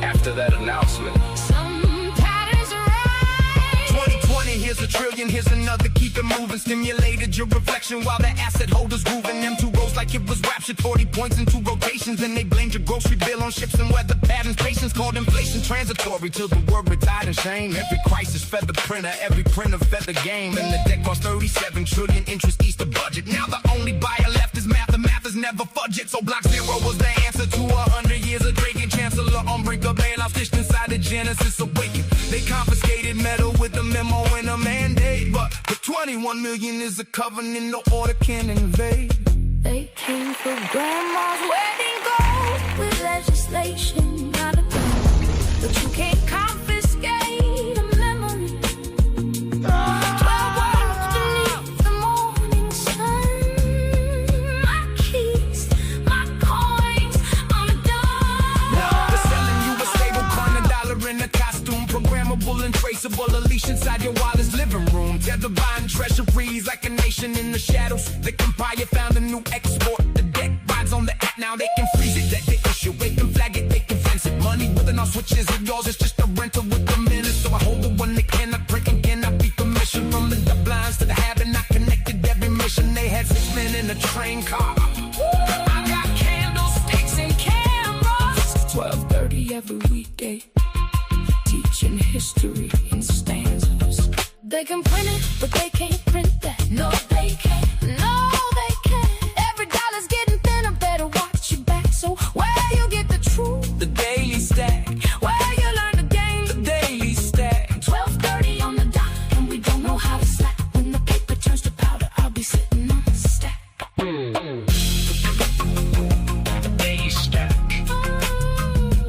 after that announcement. Some patterns are right. 2020, here's a trillion, here's another, keep it moving. Stimulated your reflection while the asset holders grooving. Them 2 rows like it was raptured, 40 points in 2 rotations. Then they blamed your grocery bill on ships and weather patterns. Patience called inflation transitory till the world retired in shame. Every crisis fed the printer, every printer fed the game. And the debt cost 37 trillion, interest east the budget. Now the only buyer left is math, the math is never fudge it. So block 0 was the answer to 100 years of drinking. Chancellor on brink of bailout, stitched inside the Genesis awakened. They confiscated metal with a memo and a mandate. But the 21 million is a covenant, no order can invade. They came for grandma's wedding gold with legislation, not a gun. But you can't confiscate a memory. 12 words beneath the morning sun. My keys, my coins on the door. They're selling you a stable coin, $1 in a costume, programmable and traceable. A leash inside your wallet's living room. Tether buying treasuries like a nation in the shadows. The empire found a new export. The deck rides on the app now. They can freeze it, that they issue. They can flag it, they can fence it. Money with enough switches of yours. It's just a rental with the minutes. So I hold the one that cannot print and cannot be commissioned. From the blinds to the habit, I connected every mission. They had 6 men in a train car. I got candlesticks and cameras. 12:30 every weekday, teaching history in stanzas. They can print it, but they can't print that. No, they can't. No, they can't. Every dollar's getting thinner, better watch your back. So where you get the truth? The Daily Stack. Where you learn the game? The Daily Stack. 12:30 on the dot, and we don't know how to slack. When the paper turns to powder, I'll be sitting on the stack. The Daily Stack.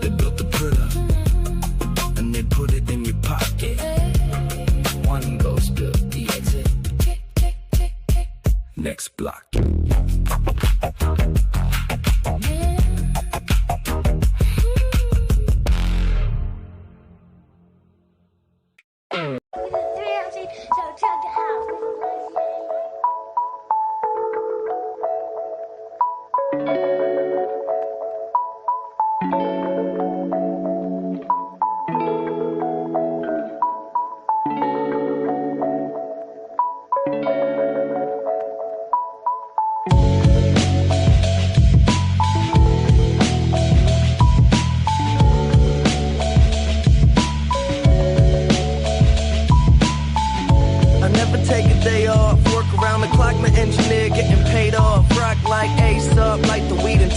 They built the printer, and they put it in your pocket. One goes to the exit. Next block.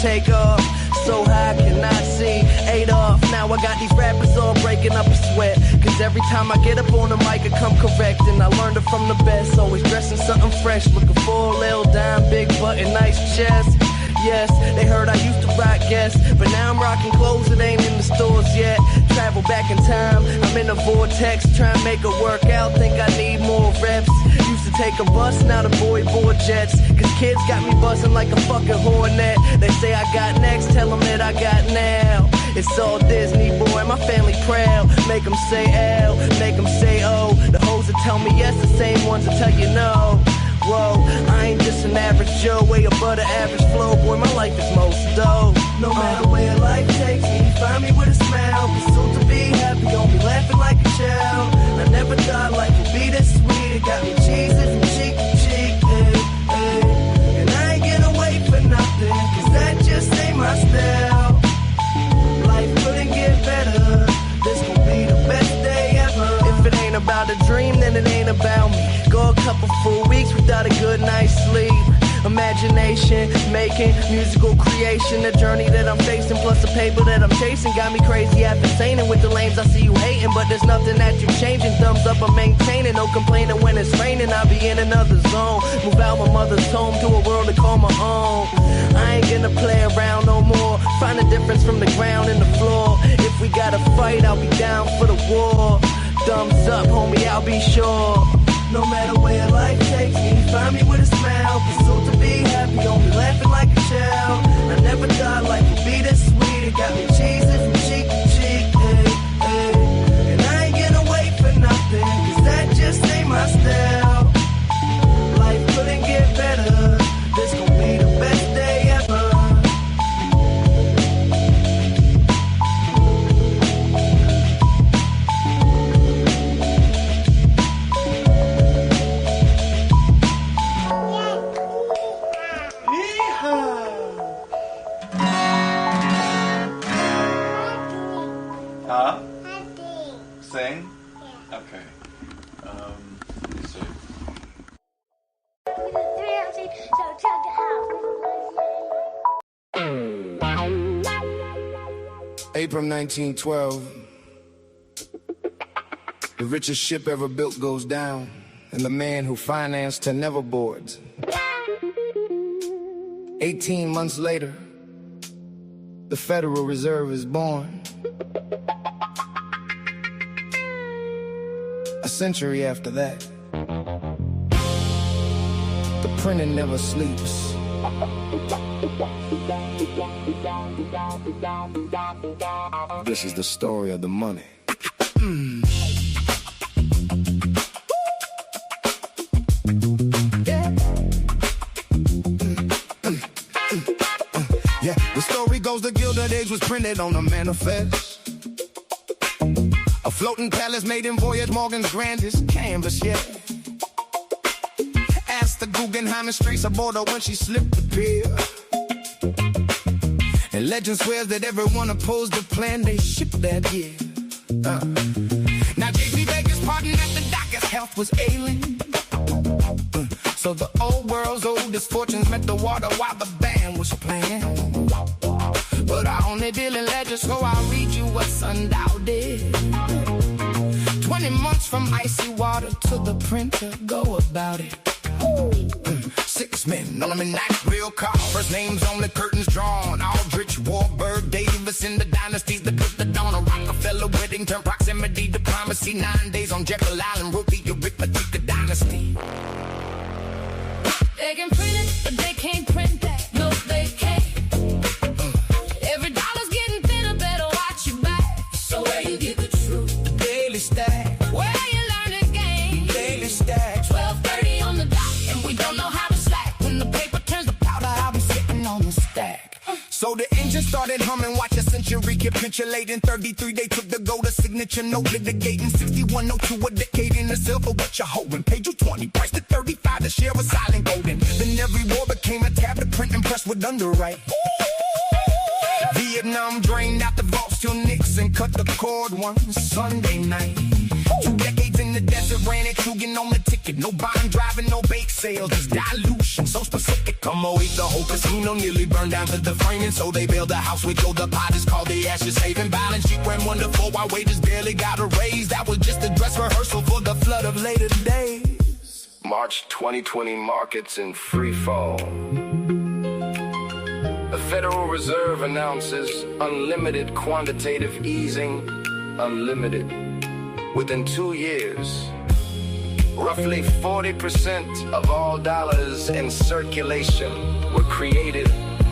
Take off, so high I cannot see. 8 off, now now I got these rappers all breaking up a sweat. Cause every time I get up on the mic, I come correct. And I learned it from the best, always dressing something fresh. Looking for a little dime, big button, nice chest. Yes, they heard I used to rock guests, but now I'm rocking clothes that ain't in the stores yet. Travel back in time, I'm in a vortex, trying to make it work out, think I need more reps. Used to take a bus, now the boy board jets. Cause kids got me buzzing like a fucking hornet. They say I got next, tell them that I got now. It's all Disney, boy, my family proud. Make them say L, make them say O. The hoes that tell me yes, the same ones that tell you no. Whoa, I ain't just an average Joe, way above the average flow. Boy, my life is most dope. No matter where life takes me, find me with a smile. Pursuit to be happy, gon' be laughing like a child. I never thought life would be this sweet. It got me cheesing from cheek to cheek, hey, hey. And I ain't gonna wait for nothing, cause that just ain't my style. Life couldn't get better, this gon' be the best day ever. If it ain't about a dream, then it ain't about me. Go a couple full weeks without a good night's sleep. Imagination, making musical creation. The journey that I'm facing, plus the paper that I'm chasing, got me crazy after saying it. With the lames I see you hating, but there's nothing that you changing. Thumbs up, I'm maintaining, no complaining when it's raining. I'll be in another zone, move out my mother's home to a world to call my own. I ain't gonna play around no more, find the difference from the ground and the floor. If we gotta fight, I'll be down for the war. Thumbs up, homie, I'll be sure. No matter where life takes me, find me with a smile. Pursuit to be happy, gon' be laughing like a child. I never thought life would be this sweet. It got me cheesing from cheek to cheek, hey, hey. And I ain't gonna wait for nothing, cause that just ain't my style. Life couldn't get better, this gon' be the best day ever. Sing? Okay. Let me see. April 1912. The richest ship ever built goes down, and the man who financed her never boards. 18 months later, the Federal Reserve is born. A century after that, the printing never sleeps. This is the story of the money. Yeah, the story goes the Gilded Age was printed on a manifest. A floating palace made in Voyage Morgan's grandest canvas yet. Asked the Guggenheim and Straits aboard her when she slipped the pier. And legend swears that everyone opposed the plan they shipped that year. Now J.P. Baker's pardon at the dock, his health was ailing. So the old world's oldest fortunes met the water while the band was playing. But I only deal in ledger, so I'll read you what Sundial did. 20 months from icy water to the printer, go about it. 6 men on a midnight real car. First names on the curtains drawn. Aldrich, Warburg, Davis in the dynasties that put the dawn. A Rockefeller, Whittington, proximity, diplomacy. 9 days on Jekyll Island, wrote the arithmetic, the dynasty. They can print it, but they can't print that. No, they can't. Every dollar's getting thinner, better watch your back. So where you get the truth? The Daily Stack. Where you learn the game? Daily Stack. 12:30 on the dot, and we don't know how to slack. When the paper turns to powder, I'll be sitting on the stack. So the engine started humming, watch a century capitulate. In 33 they took the gold, a signature note litigating. 6102 a decade in the silver, what you holding? Paid you 20, priced at 35, the share was silent golden. Then every war became a tablet print and press would underwrite. The grave. Now I'm drained out the vaults till Nixon cut the cord one Sunday night. 2 decades in the desert, ran it, Trugan on the ticket. No bond driving, no bake sales, just dilution, so specific. Come on, eat the whole casino, nearly burned down to the framing. So they build a house with gold deposits called the ashes saving. Balance sheet ran wonderful while wages barely got a raise. That was just a dress rehearsal for the flood of later days. March 2020 markets in free fall. The Federal Reserve announces unlimited quantitative easing, unlimited. Within 2 years, roughly 40% of all dollars in circulation were created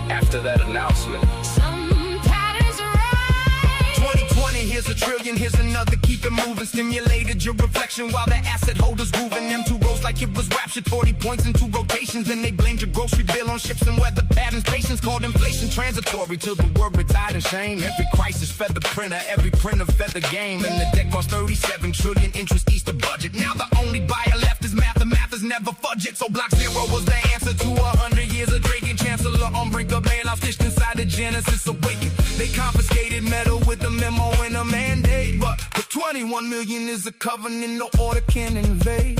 after that announcement. Some patterns are right. 2020, here's a trillion, here's another, keep it moving. Stimulated your reflection while the asset holders grooving. Them 2 rows like it was raptured, 40 points in 2 rotations. And they blamed your grocery bill on ships and weather patterns. Patience called inflation transitory till the world retired in shame. Every crisis fed the printer, every printer fed the game. And the deck cost 37 trillion, interest Easter budget. Now the only buyer left is math, the math is never fudged. So block 0 was the answer to 100 years of Drake and Chancellor on brink of bailout, stitched inside the Genesis awakened. They confiscated metal with a memo and a mandate. But the 21 million is a covenant no order can invade.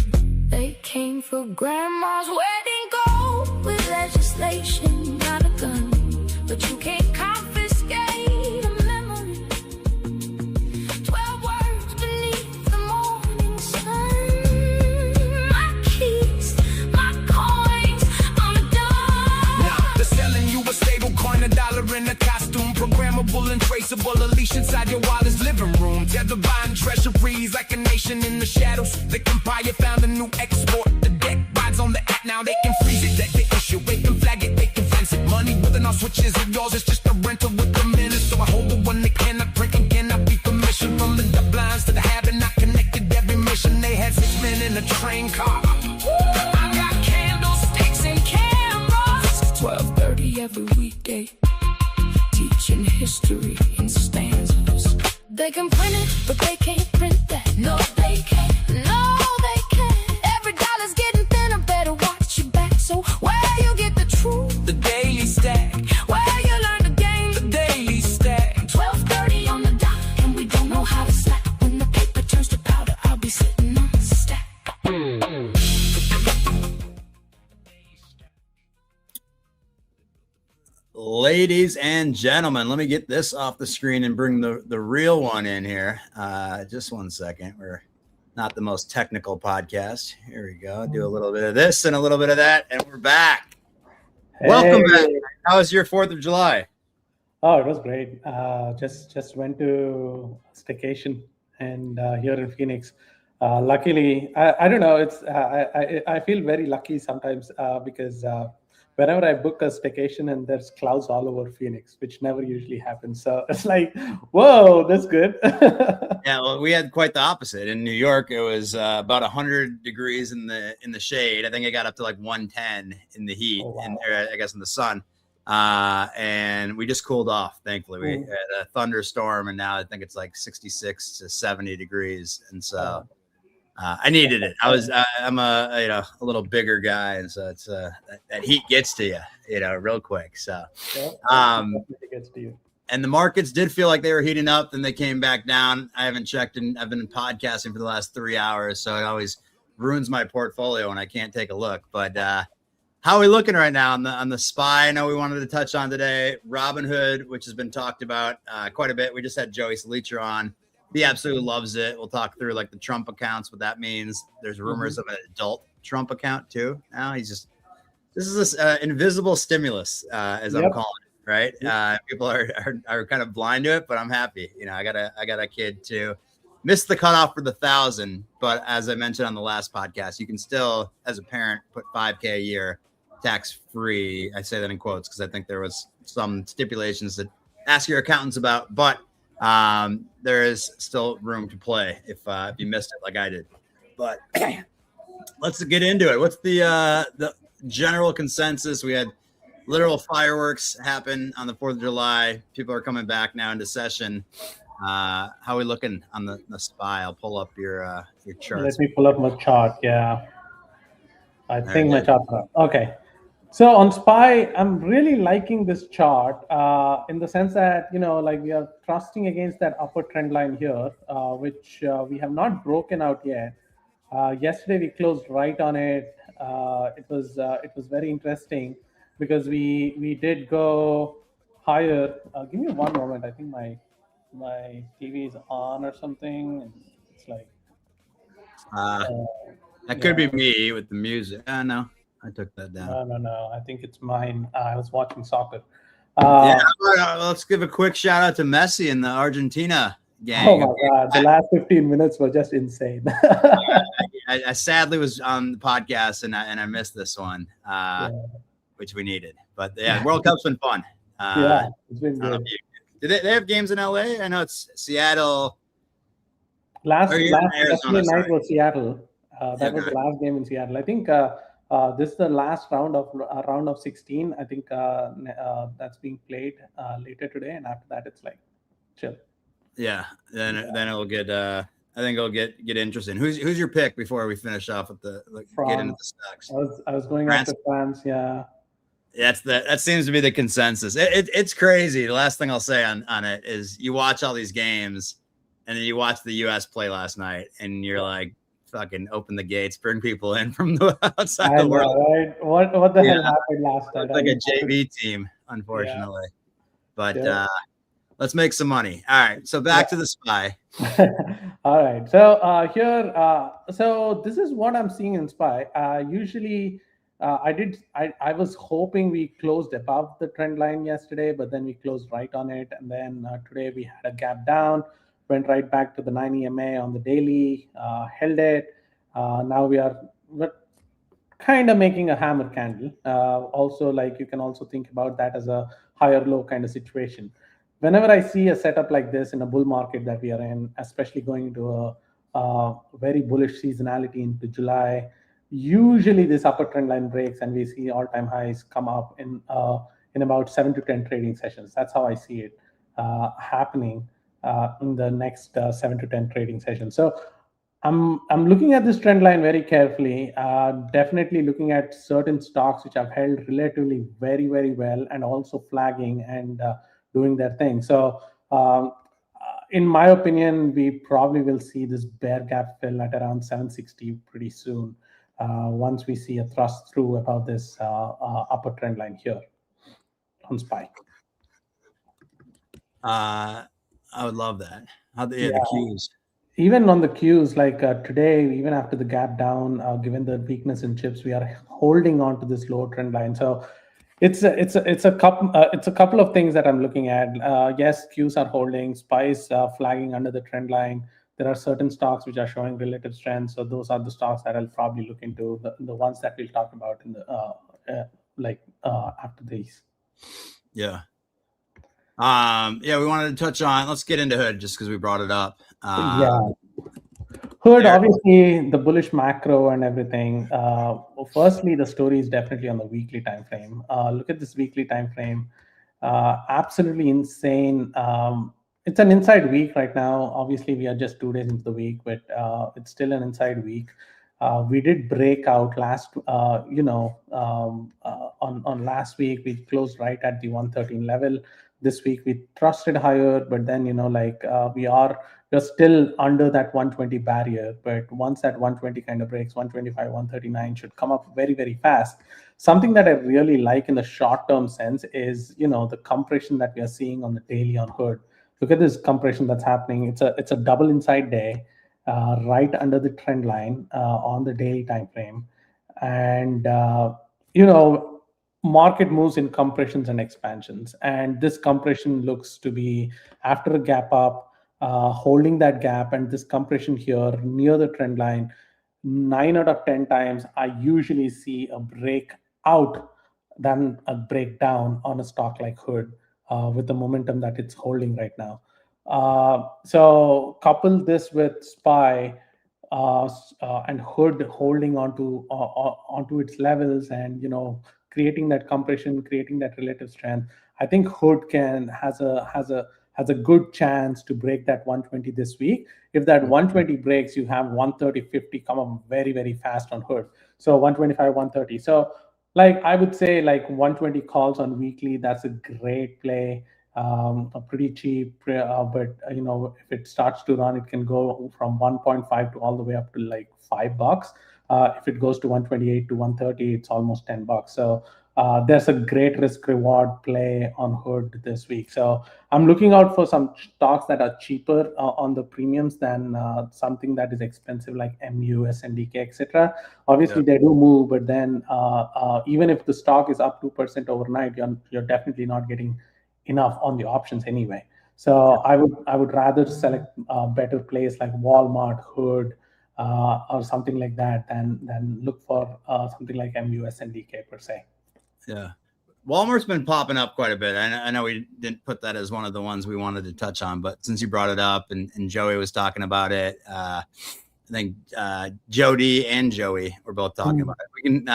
They came for grandma's wedding gold with legislation, not a gun, but you can't confiscate a memory. 12 words beneath the morning sun. My keys, my coins on a dime. Now they're selling you a stable coin, $1 in a costume, programmable and traceable, a leash inside your wallet's living room. Tether buying treasuries like a nation in the shadows. The empire found a new export. The deck rides on the app, now they can freeze it. That the issue, they can flag it, they can fence it. Money with enough switches of yours, it's just a rental with the minutes. So I hold the one that cannot print and cannot be commissioned. From the blinds to the habit, not connected every mission. They had 6 men in a train car. I got candlesticks and cameras. 12:30 every weekday, teaching history in stanzas. They can print it, but they can't print that. No, they can't. No, they can't. Every dollar's getting thinner. Better watch your back. So where you get the truth? The daily stack. Where you learn the game? The daily stack. 12:30 on the dot, and we don't know how to slack. When the paper turns to powder, I'll be sitting on the stack. Ladies and gentlemen, let me get this off the screen and bring the real one in here. Just 1 second. We're not the most technical podcast. Here we go. Do a little bit of this and a little bit of that, and we're back. Hey. Welcome back. How was your 4th of July? Oh, it was great. Just went to staycation and here in Phoenix. Luckily, I don't know. It's I feel very lucky sometimes because whenever I book a staycation and there's clouds all over Phoenix, which never usually happens. So it's like, whoa, that's good. Yeah, well, we had quite the opposite. In New York, it was about 100 degrees in the shade. I think it got up to like 110 in the heat, and I guess in the sun. And we just cooled off, thankfully. We had a thunderstorm, and now I think it's like 66 to 70 degrees. And so I needed it. I'm a little bigger guy, and so it's that heat gets to you, real quick. So it gets to you. And the markets did feel like they were heating up, then they came back down. I haven't checked, and I've been podcasting for the last 3 hours, so it always ruins my portfolio when I can't take a look. But how are we looking right now on the SPY? I know we wanted to touch on today Robinhood, which has been talked about quite a bit. We just had Jody Saylor on. He absolutely loves it. We'll talk through like the Trump accounts, what that means. There's rumors of an adult Trump account too. Now this is this invisible stimulus, as I'm calling it. Right. People are kind of blind to it, but I'm happy. I got a kid too. Missed the cutoff for the 1,000, but as I mentioned on the last podcast, you can still, as a parent, put $5,000 a year tax free. I say that in quotes because I think there was some stipulations that ask your accountants about, but there is still room to play if you missed it like I did. But let's get into it. What's the general consensus? We had literal fireworks happen on the 4th of July. People are coming back now into session. How are we looking on the SPY? I'll pull up your charts. Let me pull up my chart. Yeah. I think my chart. Okay. So on SPY, I'm really liking this chart in the sense that, like we are trusting against that upper trend line here, which we have not broken out yet. Yesterday we closed right on it. It was very interesting because we did go higher. Give me one moment. I think my TV is on or something. And it's like that could be me with the music. No, I took that down. No. I think it's mine. I was watching soccer. Let's give a quick shout out to Messi and the Argentina gang. Oh my God, the last 15 minutes were just insane. I sadly was on the podcast and I missed this one, which we needed. But yeah, World Cup's been fun. It's been good. Do they have games in LA? I know it's Seattle. Last night was Seattle. That was the last game in Seattle. I think this is the last round of 16. I think that's being played later today, and after that, it's like chill. Yeah, then it'll get. I think it'll get interesting. Who's your pick before we finish off with the get into the stocks? I was going after France. Yeah. That seems to be the consensus. It's crazy. The last thing I'll say on it is you watch all these games, and then you watch the U.S. play last night, and you're like, fucking open the gates, bring people in from the outside the world. Right? What the hell happened last night? Like a JV team, unfortunately. But let's make some money. All right, so back to the SPY. All right, so here, so this is what I'm seeing in SPY. Usually, I was hoping we closed above the trend line yesterday, but then we closed right on it, and then today we had a gap down. Went right back to the 9 EMA on the daily, held it. Now we're kind of making a hammer candle. Also, like you can also think about that as a higher low kind of situation. Whenever I see a setup like this in a bull market that we are in, especially going into a very bullish seasonality into July, usually this upper trend line breaks and we see all-time highs come up in about 7 to 10 trading sessions. That's how I see it happening. In the next 7 to 10 trading sessions. So I'm looking at this trend line very carefully, definitely looking at certain stocks which have held relatively very, very well and also flagging and doing their thing. So in my opinion, we probably will see this bear gap fill at around 760 pretty soon once we see a thrust through about this upper trend line here on SPY. I would love that. The cues. Even on the cues, like today, even after the gap down, given the weakness in chips, we are holding on to this lower trend line. So it's a couple of things that I'm looking at. Yes, cues are holding, SPY is flagging under the trend line. There are certain stocks which are showing relative strength. So those are the stocks that I'll probably look into, the ones that we'll talk about in the after these. Yeah. We wanted to touch on, let's get into Hood just because we brought it up. Hood, obviously the bullish macro and everything. Firstly, the story is definitely on the weekly time frame. Look at this weekly time frame. Absolutely insane. It's an inside week right now. Obviously, we are just 2 days into the week, but it's still an inside week. We did break out last, on last week, we closed right at the 113 level. This week we trusted higher, but then we're still under that 120 barrier. But once that 120 kind of breaks, 125, 139 should come up very, very fast. Something that I really like in the short-term sense is the compression that we are seeing on the daily on Hood. Look at this compression that's happening. It's a double inside day, right under the trend line on the daily time frame, and market moves in compressions and expansions, and this compression looks to be after a gap up, holding that gap, and this compression here near the trend line. 9 out of 10 times I usually see a break out than a breakdown on a stock like Hood with the momentum that it's holding right now. So couple this with SPY and Hood holding onto its levels and creating that compression, creating that relative strength. I think Hood has a good chance to break that 120 this week. If that 120 breaks, you have 130.50 come up very, very fast on Hood. So 125, 130. So Like I would say like 120 calls on weekly, that's a great play. Pretty cheap, but if it starts to run, it can go from 1.5 to all the way up to like $5. If it goes to 128 to 130, it's almost $10. So there's a great risk reward play on Hood this week. So I'm looking out for some stocks that are cheaper on the premiums than something that is expensive like MU, SNDK, etc. Obviously, they do move, but then even if the stock is up 2% overnight, you're definitely not getting enough on the options anyway. So I would rather select better plays like Walmart, Hood, or something like that than look for something like MUS and DK per se. Yeah. Walmart's been popping up quite a bit. I know we didn't put that as one of the ones we wanted to touch on, but since you brought it up and Joey was talking about it, I think Jody and Joey were both talking about it. We can,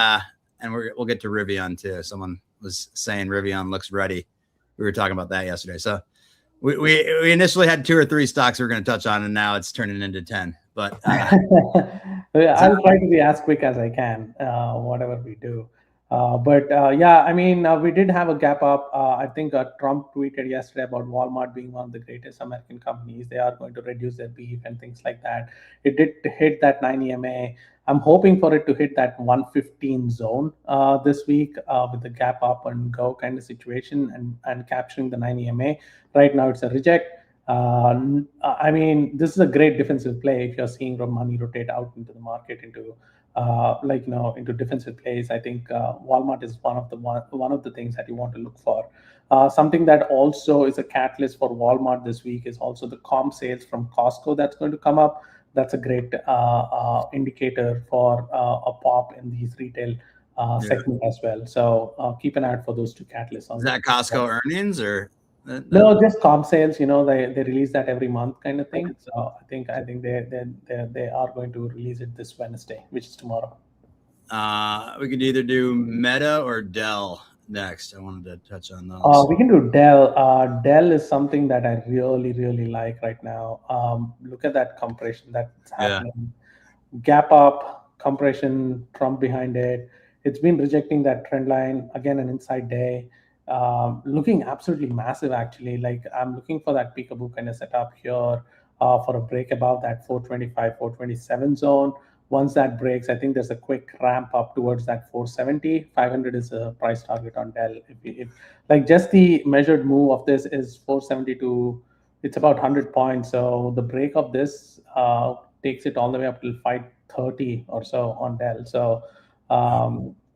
and we'll get to RIVN too. Someone was saying RIVN looks ready. We were talking about that yesterday. So we initially had 2 or 3 stocks we were going to touch on, and now it's turning into 10. But I'll try to be as quick as I can, whatever we do. Yeah, I mean, we did have a gap up. I think Trump tweeted yesterday about Walmart being one of the greatest American companies. They are going to reduce their beef and things like that. It did hit that 9 EMA. I'm hoping for it to hit that 115 zone this week with the gap up and go kind of situation and capturing the 9 EMA. Right now, it's a reject. I mean, this is a great defensive play if you're seeing money rotate out into the market into into defensive plays. I think Walmart is one of the things that you want to look for. Something that also is a catalyst for Walmart this week is also the comp sales from Costco that's going to come up. That's a great indicator for a pop in these retail segment as well. So keep an eye out for those 2 catalysts. Is that Costco earnings or? No, just comp sales. They release that every month, kind of thing. So I think they are going to release it this Wednesday, which is tomorrow. We could either do Meta or DELL next. I wanted to touch on those. We can do DELL. DELL is something that I really like right now. Look at that compression that's happening. Gap up, compression, Trump behind it. It's been rejecting that trend line again, an inside day. Looking absolutely massive, actually. Like I'm looking for that peekaboo kind of setup here for a break above that 425, 427 zone. Once that breaks, I think there's a quick ramp up towards that 470. 500 is a price target on DELL. If like just the measured move of this is 472, it's about 100 points. So the break of this takes it all the way up to 530 or so on DELL. So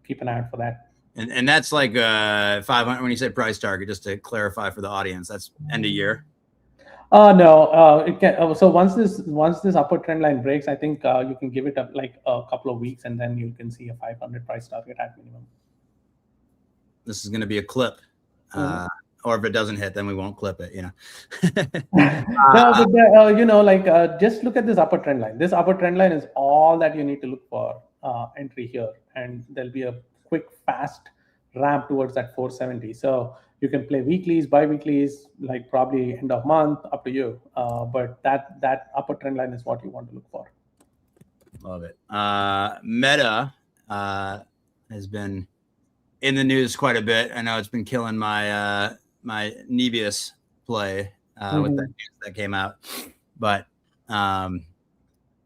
keep an eye out for that. And that's like 500 when you say price target, just to clarify for the audience, that's end of year. No, it can. So once this upper trend line breaks, I think you can give it up like a couple of weeks, and then you can see a 500 price target at minimum. This is going to be a clip, or if it doesn't hit, then we won't clip it. No, but just look at this upper trend line. This upper trend line is all that you need to look for entry here, and there'll be a quick fast ramp towards that 470. So you can play weeklies, bi-weeklies, like probably end of month, up to you. But that upper trend line is what you want to look for. Love it. Meta has been in the news quite a bit. I know it's been killing my my Nebius play with that news that came out. But yeah,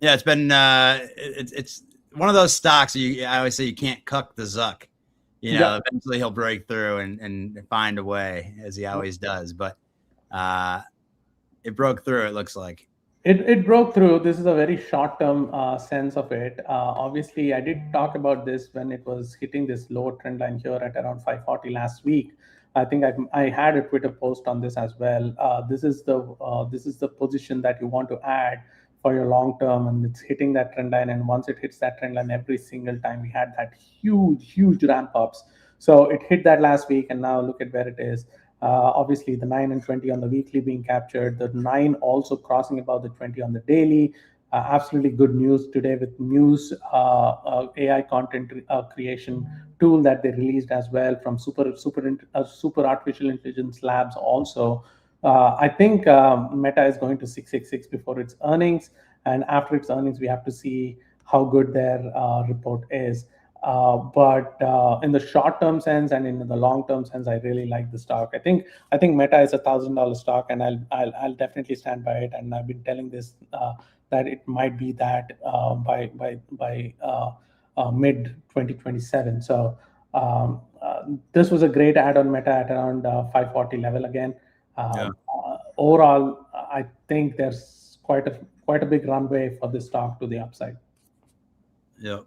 it's been it's one of those stocks I always say you can't cuck the Zuck. Eventually he'll break through and find a way, as he always does. But it broke through, it looks like. It broke through. This is a very short-term sense of it. Obviously, I did talk about this when it was hitting this lower trend line here at around 540 last week. I think I had a Twitter post on this as well. This is the position that you want to add for your long term, and it's hitting that trend line. And once it hits that trend line, every single time we had that huge ramp ups. So it hit that last week, and now look at where it is. Obviously, the 9 and 20 on the weekly being captured, the 9 also crossing above the 20 on the daily. Absolutely good news today with Muse AI content creation tool that they released as well from super artificial intelligence labs also. I think Meta is going to 666 before its earnings, and after its earnings, we have to see how good their report is. But in the short-term sense and in the long-term sense, I really like the stock. I think Meta is $1,000 stock, and I'll definitely stand by it. And I've been telling this that it might be that by mid 2027. So this was a great add on Meta at around 540 level again. Overall, I think there's quite a big runway for this stock to the upside. Yep.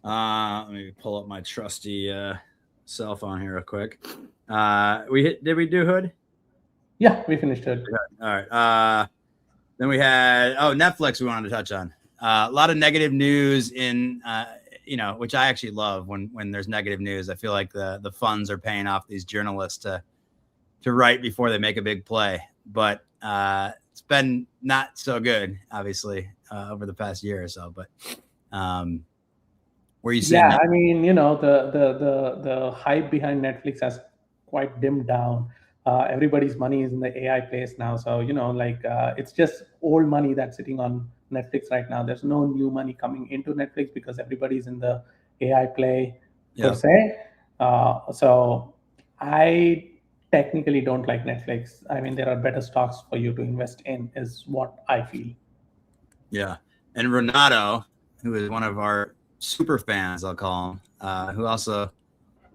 Let me pull up my trusty cell phone here real quick. Did we do Hood? Yeah, we finished Hood. All right. Then we had Netflix we wanted to touch on. A lot of negative news in which I actually love when there's negative news. I feel like the funds are paying off these journalists to write before they make a big play. But it's been not so good, obviously, over the past year or so. But where you seeing that? I mean, the hype behind Netflix has quite dimmed down. Everybody's money is in the AI place now. So, it's just old money that's sitting on Netflix right now. There's no new money coming into Netflix because everybody's in the AI play per se. So I technically don't like Netflix. I mean, there are better stocks for you to invest in is what I feel. Yeah. And Renato, who is one of our super fans, I'll call him, who also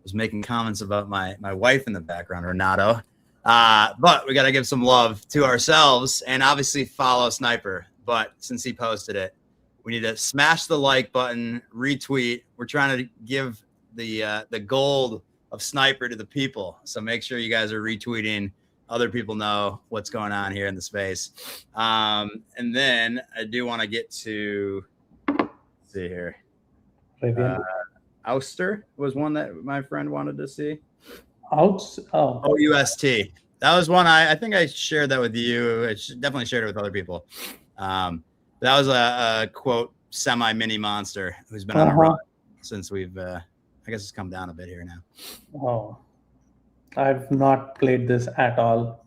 was making comments about my wife in the background, Renato. But we got to give some love to ourselves and obviously follow Sniper. But since he posted it, we need to smash the like button, retweet. We're trying to give the gold of Sniper to the people. So make sure you guys are retweeting. Other people know what's going on here in the space. And then I do want to get to, let's see here. Ouster was one that my friend wanted to see. OUST. That was one I think I shared that with you. I definitely shared it with other people. That was a quote semi mini monster who's been on a run since we've I guess it's come down a bit here now. Oh, I've not played this at all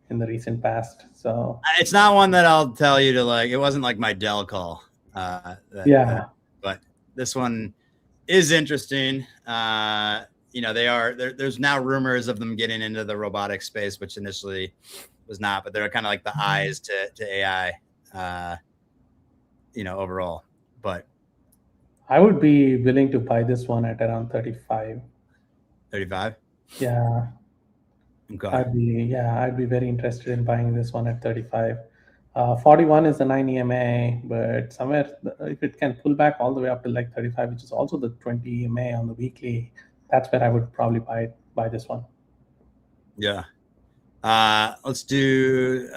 in the recent past. So it's not one that I'll tell you to like. It wasn't like my DELL call. But this one is interesting. There's now rumors of them getting into the robotic space, which initially was not, but they're kind of like the eyes to AI, overall. But I would be willing to buy this one at around 35. 35? Yeah. Okay. I'd be very interested in buying this one at 35. 41 is the 9 EMA, but somewhere if it can pull back all the way up to like 35, which is also the 20 EMA on the weekly, that's where I would probably buy this one. Yeah. Let's do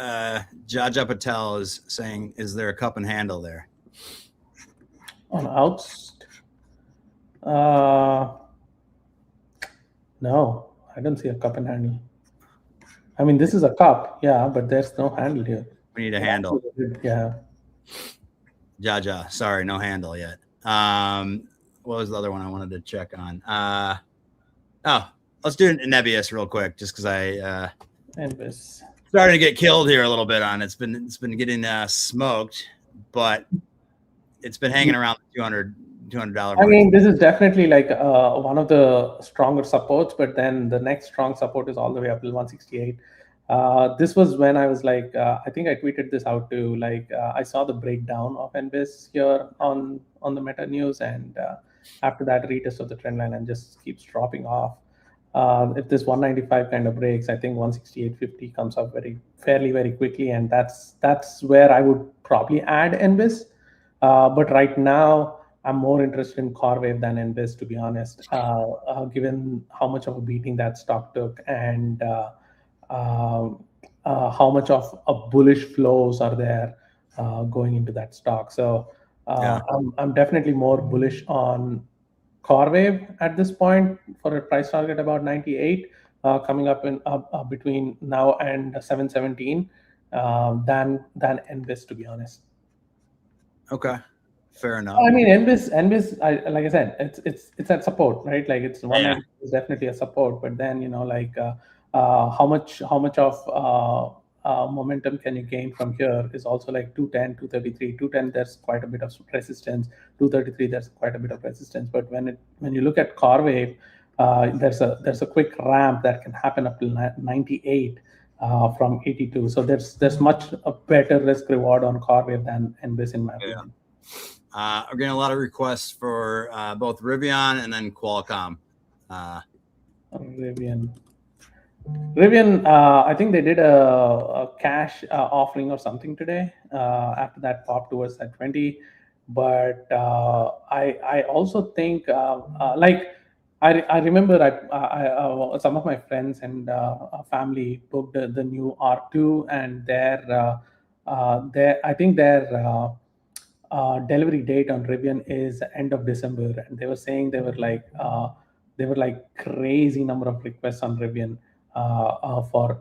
Jaja Patel is saying, is there a cup and handle there? On OUST? No, I don't see a cup and handle. I mean, this is a cup, yeah, but there's no handle here. We need a handle. Yeah. Jaja, sorry, no handle yet. What was the other one I wanted to check on? Let's do Nebius real quick, just because Nebius starting to get killed here a little bit on. It's been getting smoked, but it's been hanging around the $200 mark. I mean, this is definitely like one of the stronger supports, but then the next strong support is all the way up to 168. This was when I was like, I think I tweeted this out too. Like, I saw the breakdown of NBIS here on the Meta News, and after that retest of the trend line and just keeps dropping off. If this 195 kind of breaks, I think 168.50 comes up fairly very quickly, and that's where I would probably add NBIS. But right now, I'm more interested in CRWV than NBIS, to be honest, given how much of a beating that stock took and how much of a bullish flows are there going into that stock. So I'm definitely more bullish on CRWV at this point for a price target about 98, coming up in between now and 717 than NBIS, to be honest. Okay, fair enough. I mean, NBIS, like I said, it's at support, right? Like it's 190 is definitely a support, but then how much of momentum can you gain from here is also like 210, 233, 210. There's quite a bit of resistance. 233. There's quite a bit of resistance. But when you look at CRWV, there's a quick ramp that can happen up to 98 from 82. So there's much a better risk reward on CRWV than NBIS in my opinion. We're getting a lot of requests for both RIVN and then Qualcomm. RIVN, I think they did a cash offering or something today. After that popped towards that 20, but I also think I remember some of my friends and family booked the new R2 and their I think their delivery date on Rivian is end of December, and they were saying they were like crazy number of requests on Rivian for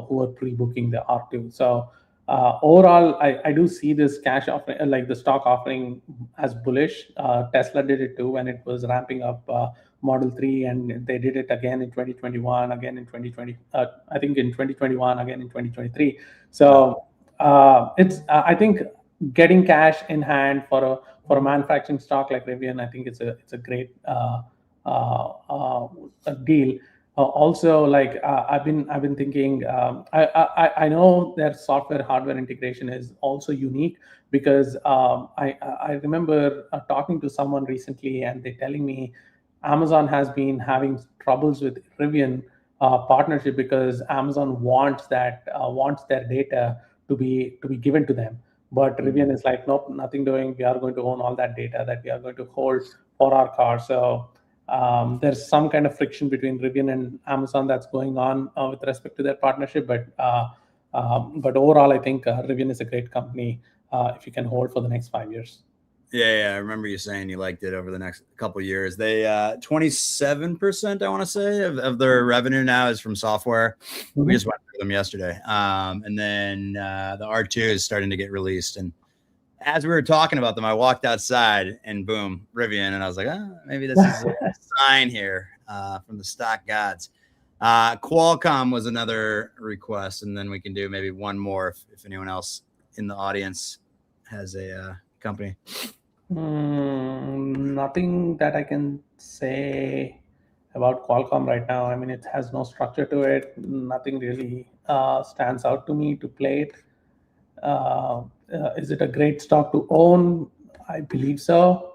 who were pre-booking the R2. So overall, I do see this cash offering, like the stock offering, as bullish. Tesla did it too when it was ramping up Model 3, and they did it again in 2021, again in 2020. I think in 2021, again in 2023. So it's I think getting cash in hand for a manufacturing stock like Rivian, I think it's a great deal. Also, like I've been thinking, I know their software hardware integration is also unique because I remember talking to someone recently and they telling me Amazon has been having troubles with Rivian partnership because Amazon wants their data to be given to them. But Rivian is like, nope, nothing doing. We are going to own all that data that we are going to hold for our car. So there's some kind of friction between Rivian and Amazon that's going on with respect to their partnership. But overall, I think Rivian is a great company if you can hold for the next 5 years. Yeah, I remember you saying you liked it over the next couple of years. They 27%, I want to say, of their revenue now is from software. Mm-hmm. We just went through them yesterday. And then the R2 is starting to get released. And as we were talking about them, I walked outside and boom, Rivian. And I was like, maybe this is a sign here from the stock gods. Qualcomm was another request. And then we can do maybe one more if anyone else in the audience has a company. Nothing that I can say about Qualcomm right now. I mean, it has no structure to it. Nothing really stands out to me to play it. Is it a great stock to own? I believe so.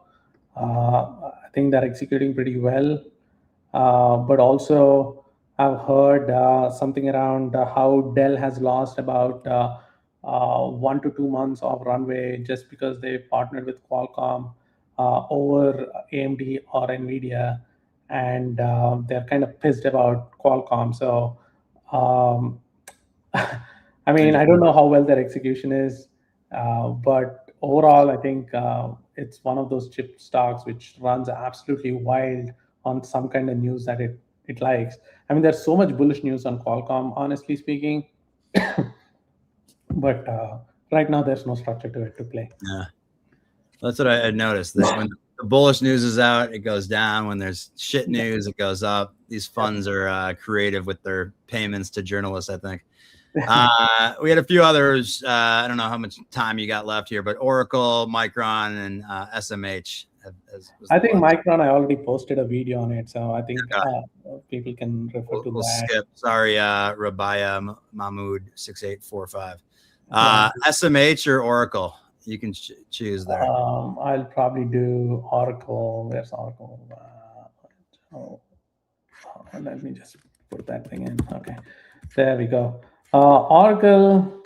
I think they're executing pretty well. But also, I've heard something around how Dell has lost about 1 to 2 months of runway just because they partnered with Qualcomm over AMD or NVIDIA, and they're kind of pissed about Qualcomm. So, I mean, I don't know how well their execution is, but overall, I think it's one of those chip stocks which runs absolutely wild on some kind of news that it likes. I mean, there's so much bullish news on Qualcomm, honestly speaking. But right now, there's no structure to it to play. Yeah, that's what I noticed. That when the bullish news is out, it goes down. When there's shit news, it goes up. These funds are creative with their payments to journalists, I think. We had a few others. I don't know how much time you got left here, but Oracle, Micron, and SMH. I think Micron, I already posted a video on it, so I think people can refer to that. Skip. Sorry, Rabaya Mahmood 6845. SMH or Oracle? You can choose there. I'll probably do Oracle. Where's Oracle? Let me just put that thing in. Okay, there we go. Oracle,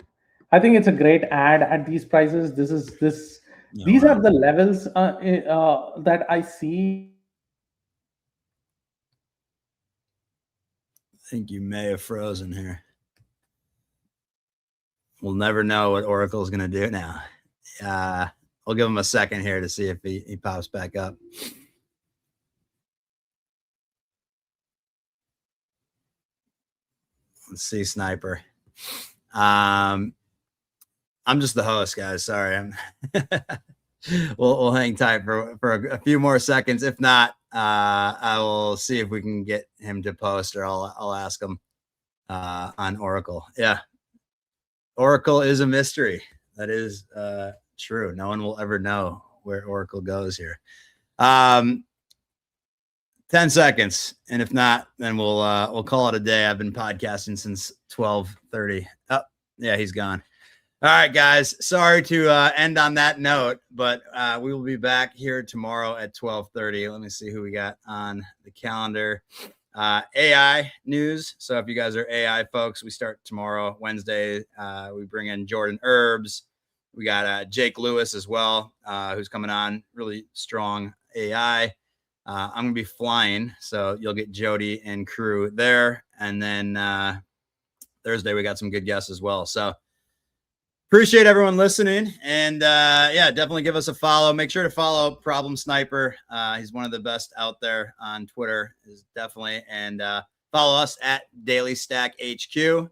I think it's a great ad at these prices. These are the levels that I see. I think you may have frozen here. We'll never know what Oracle is going to do now. I'll give him a second here to see if he pops back up. Let's see, Sniper. I'm just the host, guys. Sorry. We'll hang tight for a few more seconds. If not, I will see if we can get him to post, or I'll ask him on Oracle. Yeah. Oracle is a mystery. That is true. No one will ever know where Oracle goes here. 10 seconds, and if not, then we'll call it a day. I've been podcasting since 12:30. Oh, yeah, he's gone. All right, guys. Sorry to end on that note, but we will be back here tomorrow at 12:30. Let me see who we got on the calendar. AI news. So if you guys are AI folks, we start tomorrow, Wednesday. We bring in Jordan Herbs. We got Jake Lewis as well, who's coming on. Really strong AI. I'm going to be flying, so you'll get Jody and crew there. And then Thursday, we got some good guests as well. So appreciate everyone listening. And yeah, definitely give us a follow. Make sure to follow Problem Sniper. He's one of the best out there on Twitter, is definitely. And follow us at Daily Stack HQ.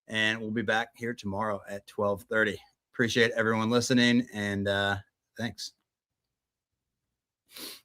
And we'll be back here tomorrow at 12:30. Appreciate everyone listening, and thanks.